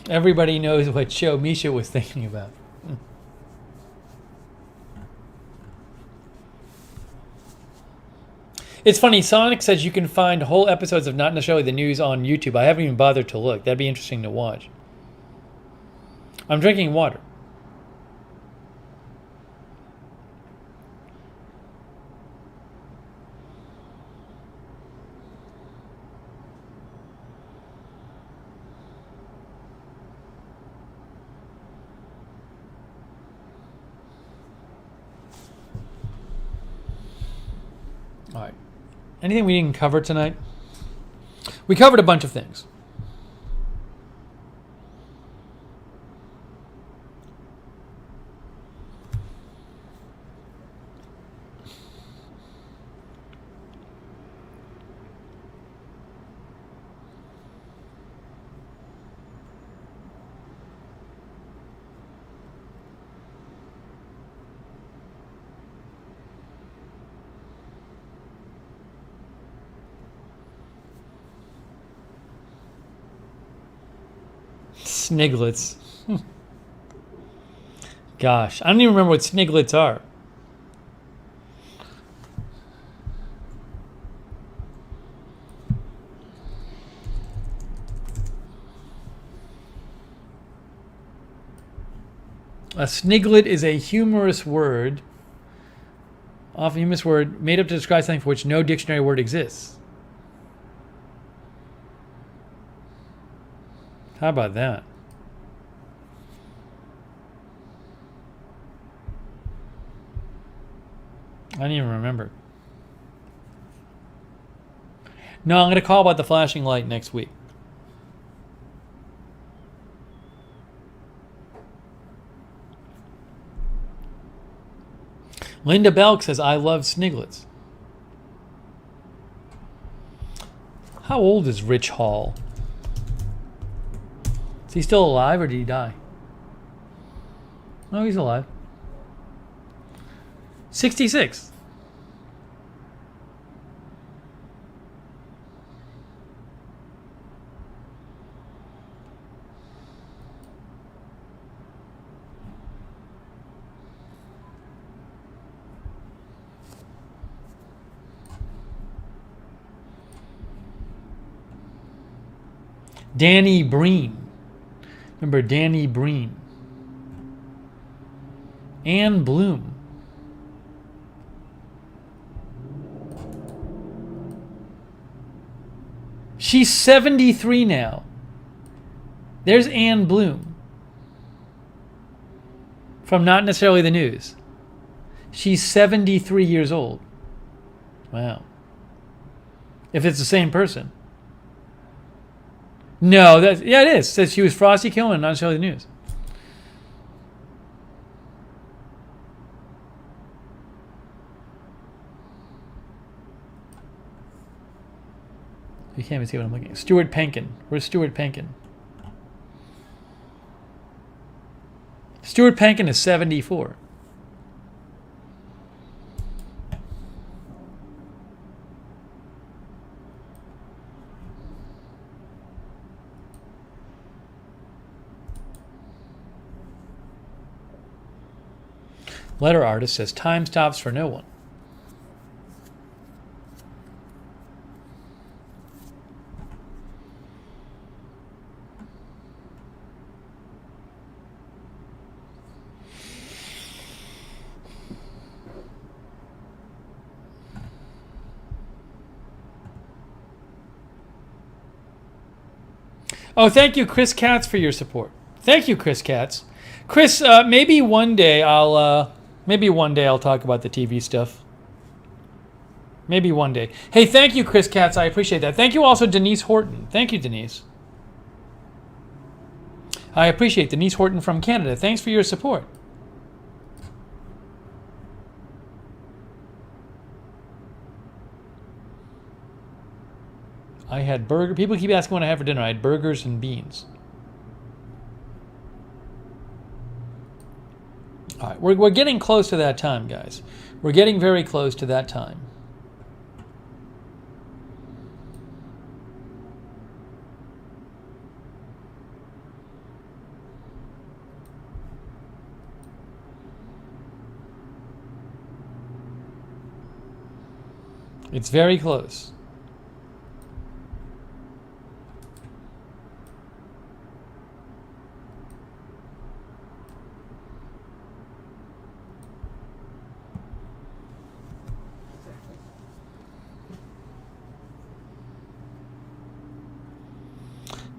Everybody knows what show Misha was thinking about. It's funny, Sonic says you can find whole episodes of Not Necessarily the News on YouTube. I haven't even bothered to look. That'd be interesting to watch. I'm drinking water. All right. Anything we didn't cover tonight? We covered a bunch of things. Sniglets. Gosh, I don't even remember what sniglets are. A sniglet is a humorous word, often humorous word, made up to describe something for which no dictionary word exists. How about that? I don't even remember. No, I'm going to call about the flashing light next week. Linda Belk says, I love sniglets. How old is Rich Hall? Is he still alive or did he die? Oh, he's alive. 66. Danny Breen. Remember Danny Breen. Anne Bloom. She's 73 now. There's Anne Bloom. From Not Necessarily the News. She's 73 years old. Wow. If it's the same person. No, it is. It says she was Frosty Kilman, Not Necessarily the News. You can't even see what I'm looking at. Stuart Penkin. Where's Stuart Penkin? Stuart Penkin is 74. Letter artist says time stops for no one. Oh, thank you, Chris Katz, for your support. Thank you, Chris Katz. Chris, maybe one day I'll talk about the TV stuff. Maybe one day. Hey, thank you, Chris Katz. I appreciate that. Thank you also, Denise Horton. Thank you, Denise. I appreciate Denise Horton from Canada. Thanks for your support. I had burger. People keep asking what I had for dinner. I had burgers and beans. All right, we're getting close to that time, guys. We're getting very close to that time. It's very close.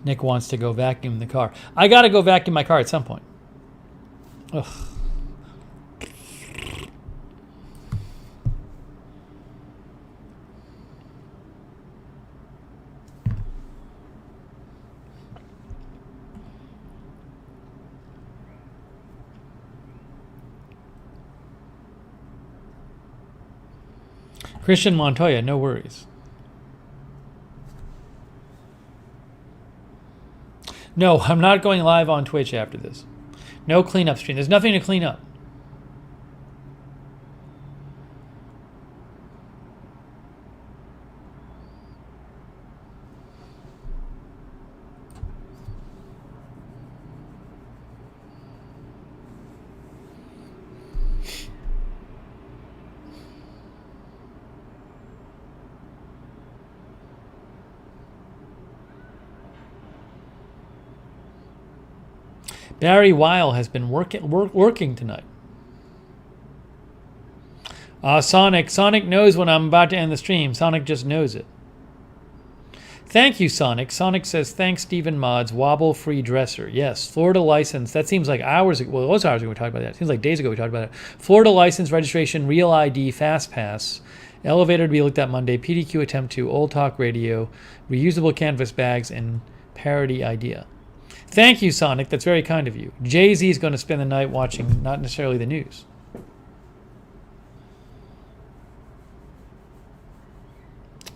Nick wants to go vacuum the car. I got to go vacuum my car at some point. Ugh. Christian Montoya, no worries. No, I'm not going live on Twitch after this. No cleanup stream. There's nothing to clean up. Barry Weil has been working tonight. Sonic knows when I'm about to end the stream. Sonic just knows it. Thank you, Sonic. Sonic says, thanks, Stephen Mods. Wobble-free dresser. Yes, Florida license. That seems like hours ago. Well, it was hours ago we talked about that. It seems like days ago we talked about it. Florida license, registration, Real ID, Fast Pass. Elevator to be looked at Monday. PDQ attempt to Old Talk Radio. Reusable canvas bags and parody idea. Thank you, Sonic. That's very kind of you. Jay-Z is going to spend the night watching Not Necessarily the News.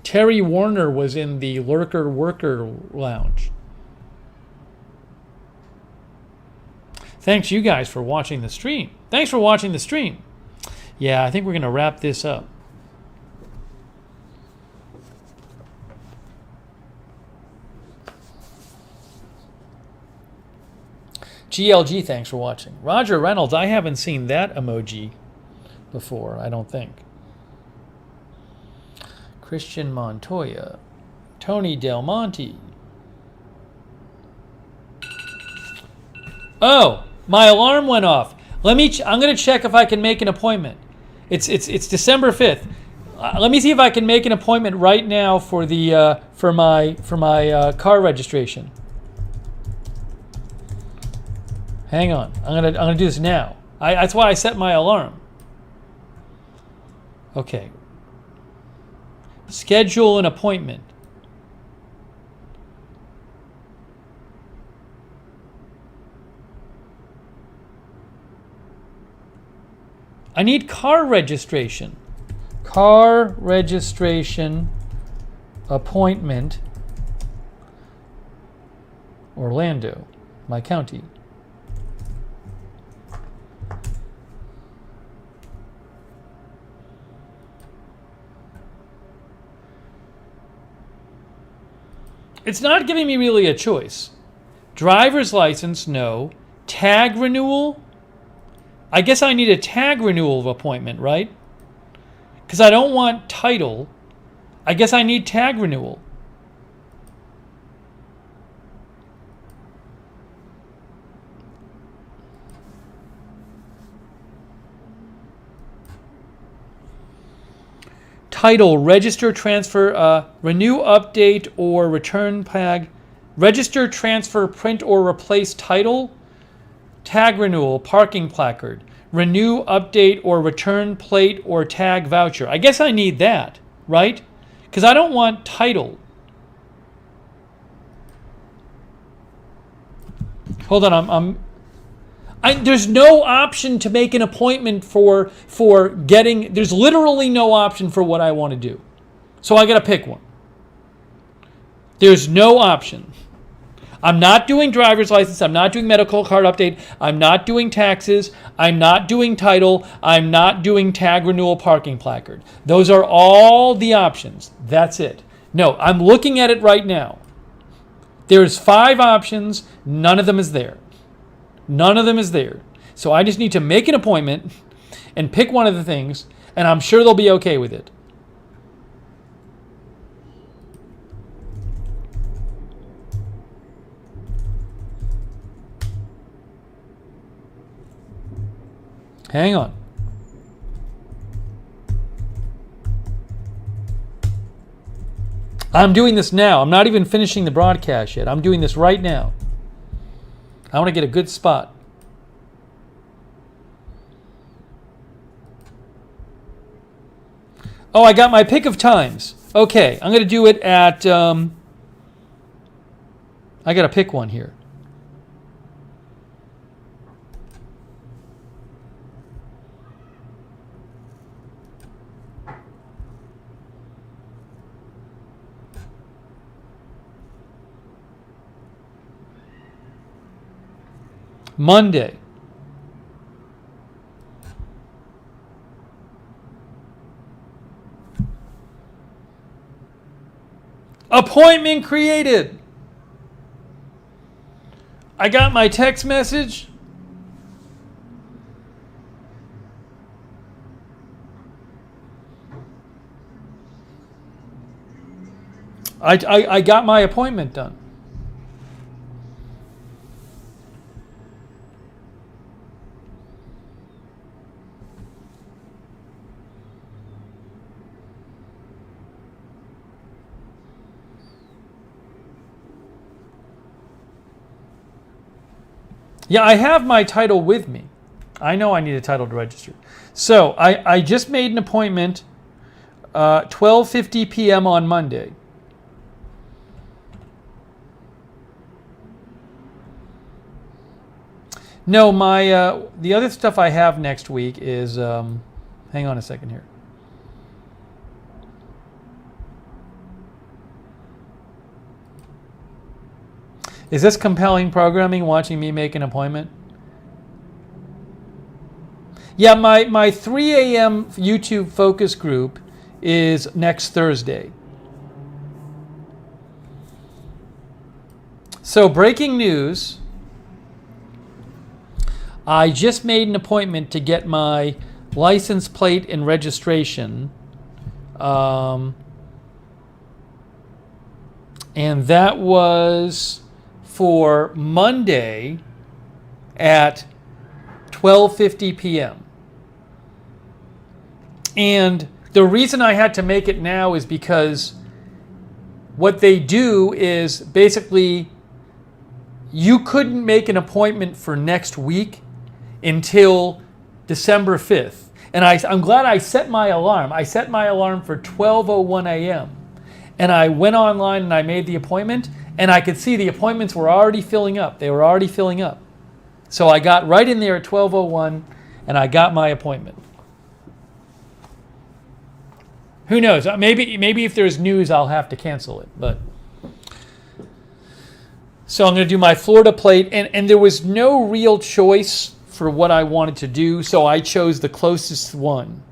Terry Warner was in the Lurker Worker Lounge. Thanks you guys for watching the stream. Thanks for watching the stream. Yeah, I think we're going to wrap this up. GLG, thanks for watching. Roger Reynolds, I haven't seen that emoji before, I don't think. Christian Montoya. Tony Del Monte. Oh, my alarm went off. I'm going to check if I can make an appointment. It's December 5th. Let me see if I can make an appointment right now for the for my car registration. Hang on. I'm gonna do this now. That's why I set my alarm. Okay. Schedule an appointment. I need car registration. Car registration appointment. Orlando, my county. It's not giving me really a choice. Driver's license, no. Tag renewal? I guess I need a tag renewal appointment, right? Because I don't want title. I guess I need tag renewal. Title, register, transfer, renew, update, or return tag. Register, transfer, print, or replace title. Tag renewal, parking placard. Renew, update, or return plate or tag voucher. I guess I need that, right? Because I don't want title. Hold on, there's no option to make an appointment for getting. There's literally no option for what I want to do. So I got to pick one. There's no option. I'm not doing driver's license. I'm not doing medical card update. I'm not doing taxes. I'm not doing title. I'm not doing tag renewal, parking placard. Those are all the options. That's it. No, I'm looking at it right now. There's 5 options. None of them is there. None of them is there. So I just need to make an appointment and pick one of the things, and I'm sure they'll be okay with it. Hang on. I'm doing this now. I'm not even finishing the broadcast yet. I'm doing this right now. I want to get a good spot. Oh, I got my pick of times. Okay, I'm going to do it at... I got to pick one here. Monday. Appointment created. I got my text message. I got my appointment done. Yeah, I have my title with me. I know I need a title to register. So I just made an appointment 12:50 p.m. on Monday. No, my the other stuff I have next week is hang on a second here. Is this compelling programming, watching me make an appointment? Yeah, my 3 a.m. YouTube focus group is next Thursday. So breaking news, I just made an appointment to get my license plate and registration. And that was for Monday at 12:50 p.m. And the reason I had to make it now is because what they do is basically you couldn't make an appointment for next week until December 5th. And I'm glad I set my alarm. I set my alarm for 12:01 a.m. And I went online and I made the appointment, and I could see the appointments were already filling up. They were already filling up. So I got right in there at 12:01 and I got my appointment. Who knows? Maybe if there's news, I'll have to cancel it. But so I'm going to do my Florida plate, and there was no real choice for what I wanted to do, so I chose the closest one,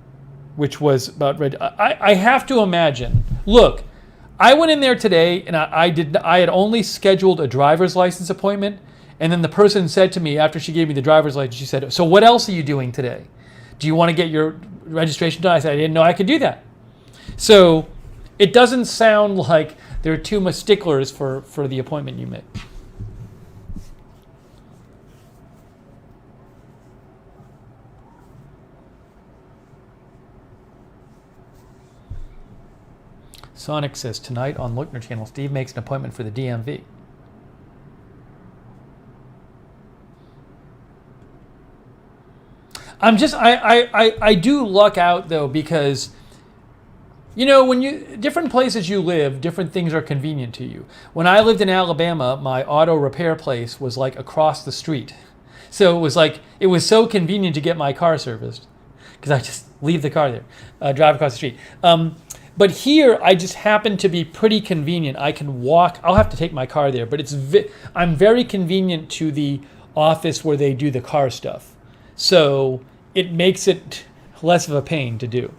which was about red. I have to imagine. Look, I went in there today, and I had only scheduled a driver's license appointment, and then the person said to me after she gave me the driver's license, she said, "So what else are you doing today? Do you want to get your registration done?" I said, "I didn't know I could do that." So it doesn't sound like there are too much sticklers for the appointment you make. Sonic says, tonight on Lookner channel, Steve makes an appointment for the DMV. I do luck out though, because when different places you live, different things are convenient to you. When I lived in Alabama, my auto repair place was like across the street. So it was so convenient to get my car serviced because I just leave the car there, drive across the street. But here, I just happen to be pretty convenient. I can walk. I'll have to take my car there, but I'm very convenient to the office where they do the car stuff. So it makes it less of a pain to do.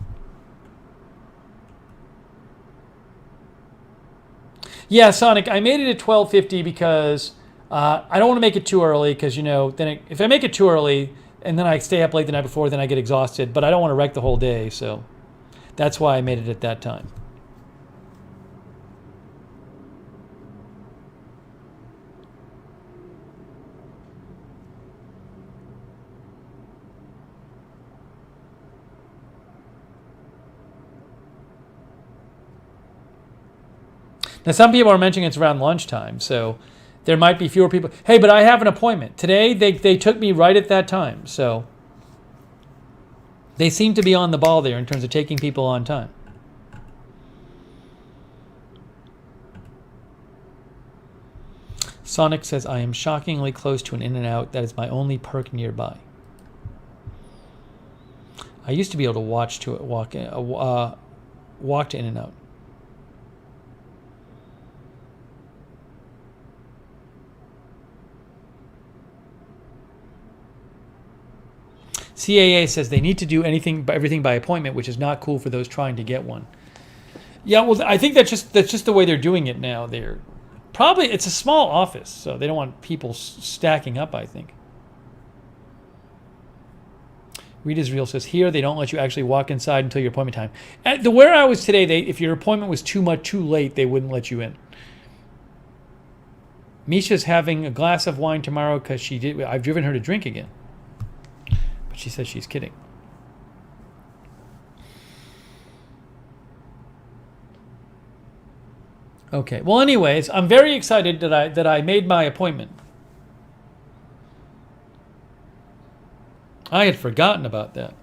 Yeah, Sonic, I made it at 12:50 because I don't want to make it too early because, if I make it too early and then I stay up late the night before, then I get exhausted. But I don't want to wreck the whole day, so that's why I made it at that time. Now, some people are mentioning it's around lunchtime, so there might be fewer people. Hey, but I have an appointment. Today, they took me right at that time, so they seem to be on the ball there in terms of taking people on time. Sonic says, I am shockingly close to an In-N-Out. That is my only perk nearby. I used to be able to walk to In-N-Out. CAA says they need to do everything by appointment, which is not cool for those trying to get one. Yeah, well, I think that's just the way they're doing it now. It's a small office, so they don't want people stacking up, I think. Read Israel says, here they don't let you actually walk inside until your appointment time. At where I was today, if your appointment was too late, they wouldn't let you in. Misha's having a glass of wine tomorrow because I've driven her to drink again. She says she's kidding. Okay. Well, anyways, I'm very excited that I made my appointment. I had forgotten about that.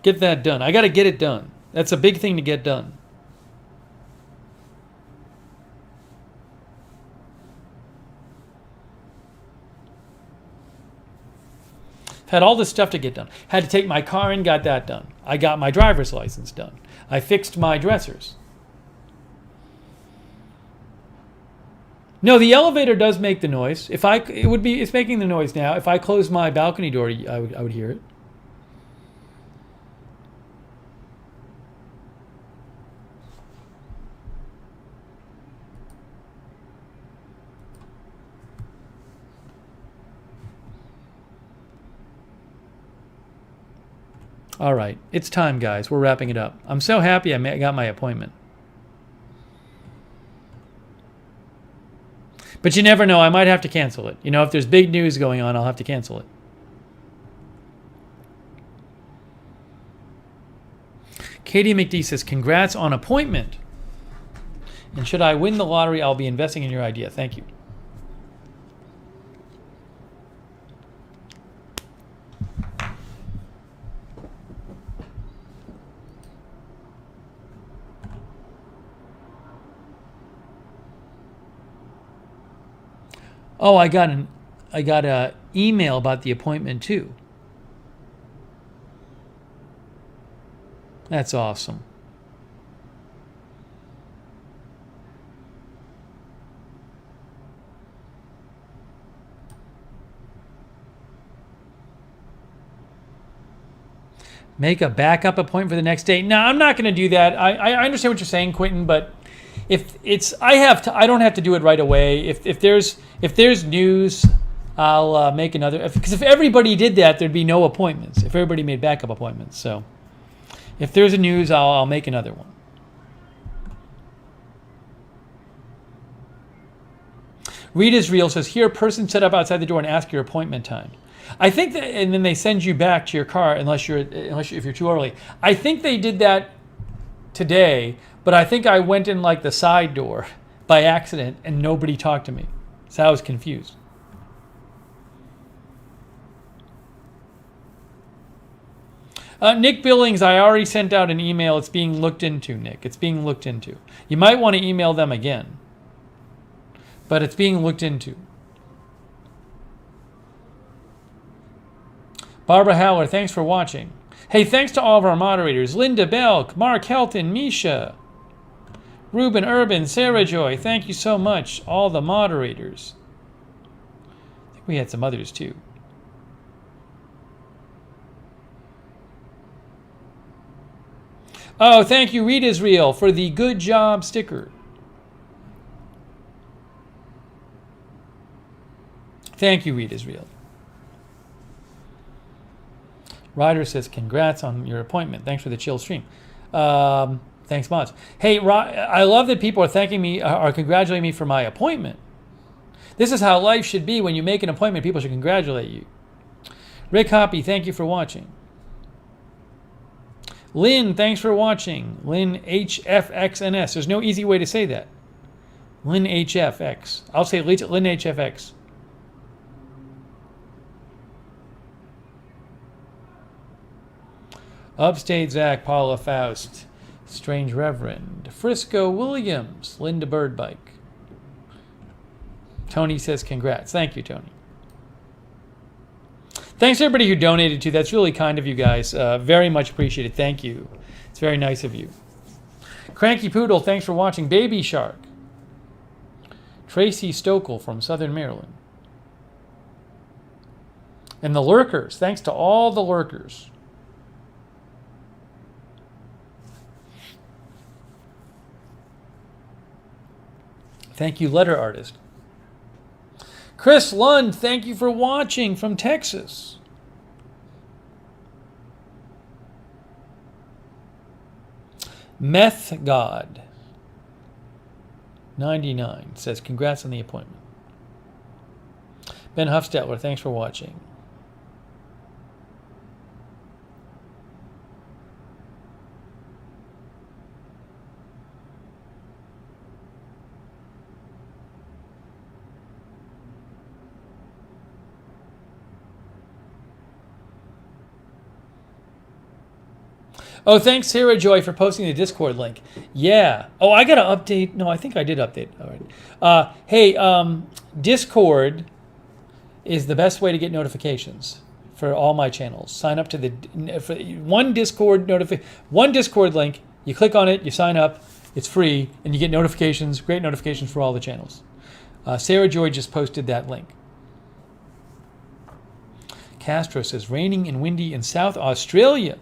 Get that done. I got to get it done. That's a big thing to get done. Had all this stuff to get done. Had to take my car in, got that done. I got my driver's license done. I fixed my dressers. No, the elevator does make the noise. It's making the noise now. If I close my balcony door, I would hear it. All right, it's time, guys. We're wrapping it up. I'm so happy I got my appointment. But you never know. I might have to cancel it. You know, if there's big news going on, I'll have to cancel it. Katie McD says, congrats on appointment. And should I win the lottery, I'll be investing in your idea. Thank you. Oh, I got a email about the appointment too. That's awesome. Make a backup appointment for the next day. No, I'm not going to do that. I understand what you're saying, Quentin, but if it's I don't have to do it right away. If there's news, I'll make another. Because if everybody did that, there'd be no appointments. If everybody made backup appointments, so if there's a news, I'll make another one. Read is real says, here, person set up outside the door and ask your appointment time. I think that, and then they send you back to your car if you're too early. I think they did that today, but I think I went in like the side door by accident and nobody talked to me, so I was confused. Nick Billings, I already sent out an email. It's being looked into, Nick. It's being looked into. You might want to email them again, but it's being looked into. Barbara Howler, thanks for watching. Hey, thanks to all of our moderators. Linda Belk, Mark Helton, Misha, Ruben Urban, Sarah Joy. Thank you so much, all the moderators. I think we had some others too. Oh, thank you, Read Israel, for the good job sticker. Thank you, Read Israel. Ryder says, congrats on your appointment. Thanks for the chill stream. Thanks, mods. Hey, I love that people are thanking me, are congratulating me for my appointment. This is how life should be. When you make an appointment, people should congratulate you. Rick Hoppy, thank you for watching. Lynn, thanks for watching. Lynn HFXNS. There's no easy way to say that. Lynn HFX. I'll say Lynn HFX. Upstate Zach, Paula Faust, Strange Reverend, Frisco Williams, Linda Birdbike. Tony says congrats. Thank you, Tony. Thanks to everybody who donated too. That's really kind of you guys. Very much appreciated. Thank you. It's very nice of you. Cranky Poodle, thanks for watching. Baby Shark. Tracy Stokel from Southern Maryland. And the lurkers. Thanks to all the lurkers. Thank you, letter artist. Chris Lund, thank you for watching from Texas. Meth God 99 says congrats on the appointment. Ben Huffstetler, thanks for watching. Oh, thanks, Sarah Joy, for posting the Discord link. Yeah. Oh, I got to update. No, I think I did update. All right. Hey, Discord is the best way to get notifications for all my channels. Sign up to the one Discord link. You click on it, you sign up. It's free, and you get notifications, great notifications for all the channels. Sarah Joy just posted that link. Castro says, raining and windy in South Australia.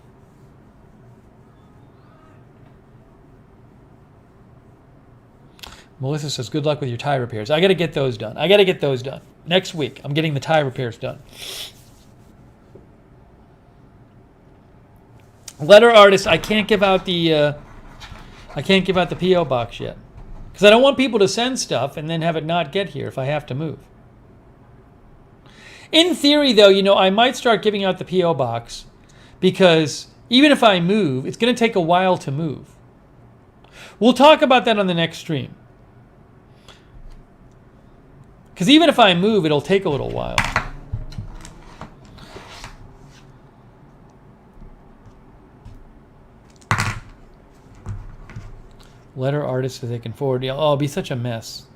Melissa says, good luck with your tie repairs. I got to get those done. Next week, I'm getting the tie repairs done. Letter artist, I can't give out the P.O. box yet. Because I don't want people to send stuff and then have it not get here if I have to move. In theory, though, I might start giving out the P.O. box because even if I move, it's going to take a while to move. We'll talk about that on the next stream. Because even if I move, it'll take a little while. Letter artists so they can forward. Oh, it'll be such a mess.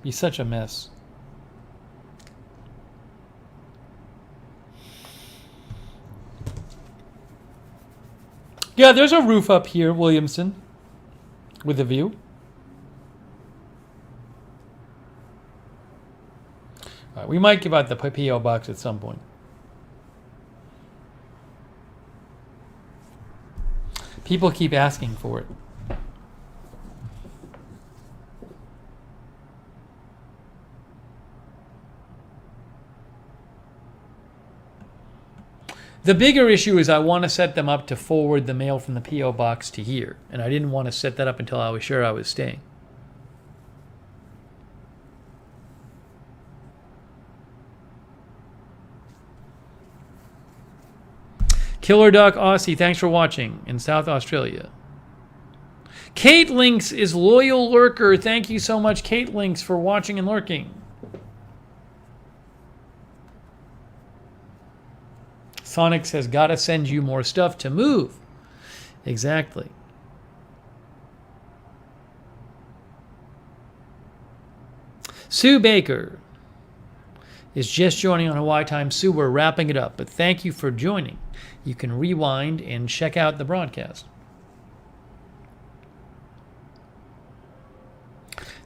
Yeah, there's a roof up here, Williamson, with a view. All right, we might give out the P.O. box at some point. People keep asking for it. The bigger issue is I want to set them up to forward the mail from the P.O. box to here. And I didn't want to set that up until I was sure I was staying. Killer Duck Aussie, thanks for watching in South Australia. Kate Links is loyal lurker. Thank you so much, Kate Links, for watching and lurking. Sonic says, gotta send you more stuff to move. Exactly. Sue Baker is just joining on Hawaii Time. Sue, we're wrapping it up, but thank you for joining. You can rewind and check out the broadcast.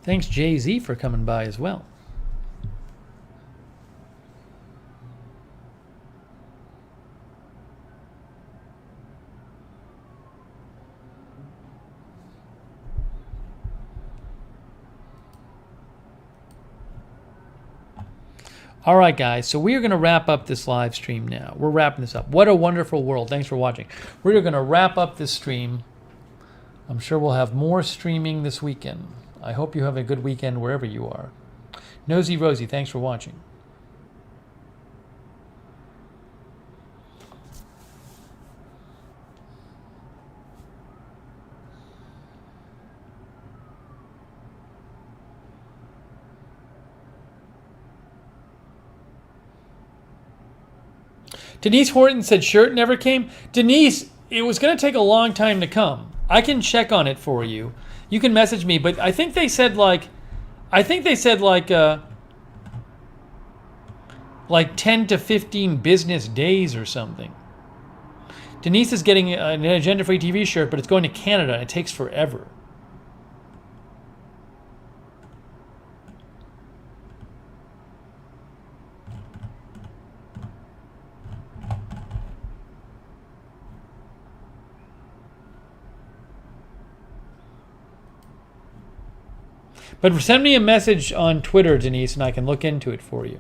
Thanks, Jay-Z, for coming by as well. All right, guys, so we are going to wrap up this live stream now. We're wrapping this up. What a wonderful world. Thanks for watching. We're going to wrap up this stream. I'm sure we'll have more streaming this weekend. I hope you have a good weekend wherever you are. Nosy Rosie, thanks for watching. Denise Horton said shirt never came. Denise, it was going to take a long time to come. I can check on it for you. You can message me, but I think they said like 10 to 15 business days or something. Denise is getting an Agenda Free TV shirt, but it's going to Canada and it takes forever. But send me a message on Twitter, Denise, and I can look into it for you.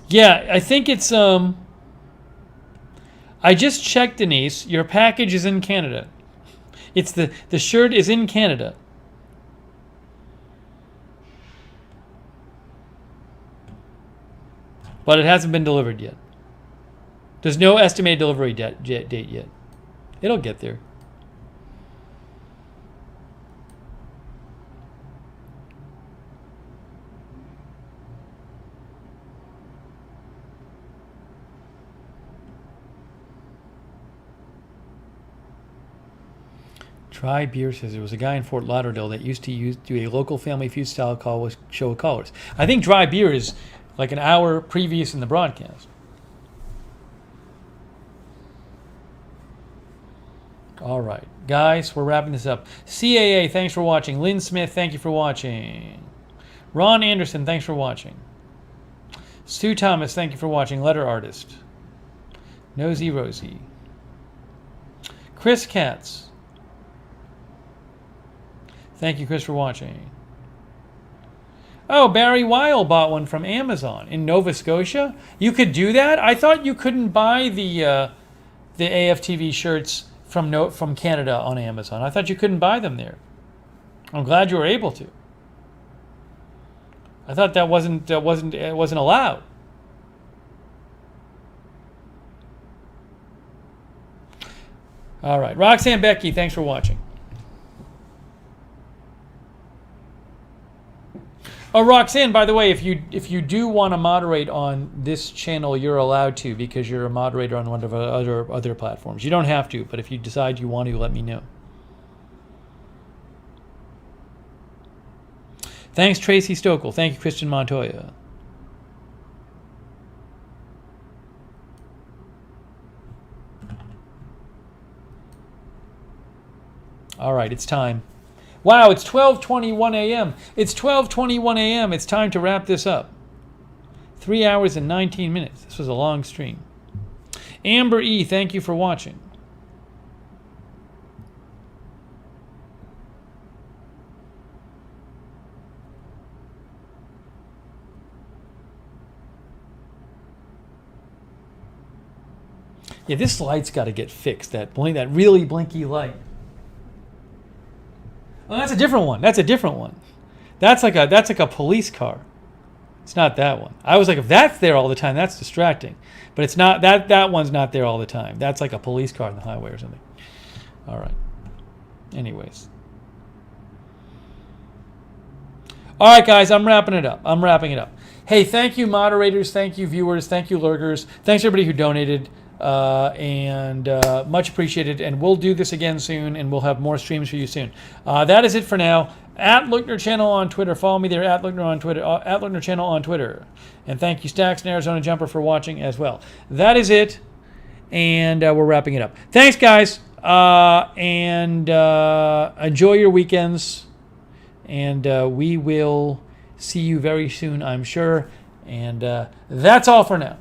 Yeah, I think it's I just checked, Denise. Your package is in Canada. It's the shirt is in Canada. But it hasn't been delivered yet. There's no estimated delivery date yet. It'll get there. Dry Beer says there was a guy in Fort Lauderdale that used to do a local Family Feud style call with show of colors. I think Dry Beer is like an hour previous in the broadcast. All right, guys, we're wrapping this up. CAA, thanks for watching. Lynn Smith, thank you for watching. Ron Anderson, thanks for watching. Stu Thomas, thank you for watching. Letter Artist. Nosy Rosie. Chris Katz. Thank you, Chris, for watching. Oh, Barry Weil bought one from Amazon in Nova Scotia. You could do that? I thought you couldn't buy the AFTV shirts from Canada on Amazon. I thought you couldn't buy them there. I'm glad you were able to. I thought that wasn't allowed. All right, Roxanne Becky, thanks for watching. Oh, Roxanne, by the way, if you do want to moderate on this channel, you're allowed to, because you're a moderator on one of other platforms. You don't have to, but if you decide you want to, let me know. Thanks, Tracy Stokel. Thank you, Christian Montoya. All right, it's time. Wow, it's 12:21 a.m. It's 12:21 a.m. It's time to wrap this up. 3 hours and 19 minutes. This was a long stream. Amber E., thank you for watching. Yeah, this light's got to get fixed. That really blinky light. Oh, that's a different one. That's a different one. That's like a police car. It's not that one. I was like, if that's there all the time, that's distracting. But it's not. That one's not there all the time. That's like a police car on the highway or something. All right. Anyways. All right, guys, I'm wrapping it up. Hey, thank you, moderators. Thank you, viewers. Thank you, lurkers. Thanks, everybody who donated. And much appreciated. And we'll do this again soon, and we'll have more streams for you soon. That is it for now. At Lookner Channel on Twitter. Follow me there, at Lookner on Twitter. At Lookner Channel on Twitter. And thank you, Stacks and Arizona Jumper, for watching as well. That is it. And we're wrapping it up. Thanks, guys. And enjoy your weekends. And we will see you very soon, I'm sure. And that's all for now.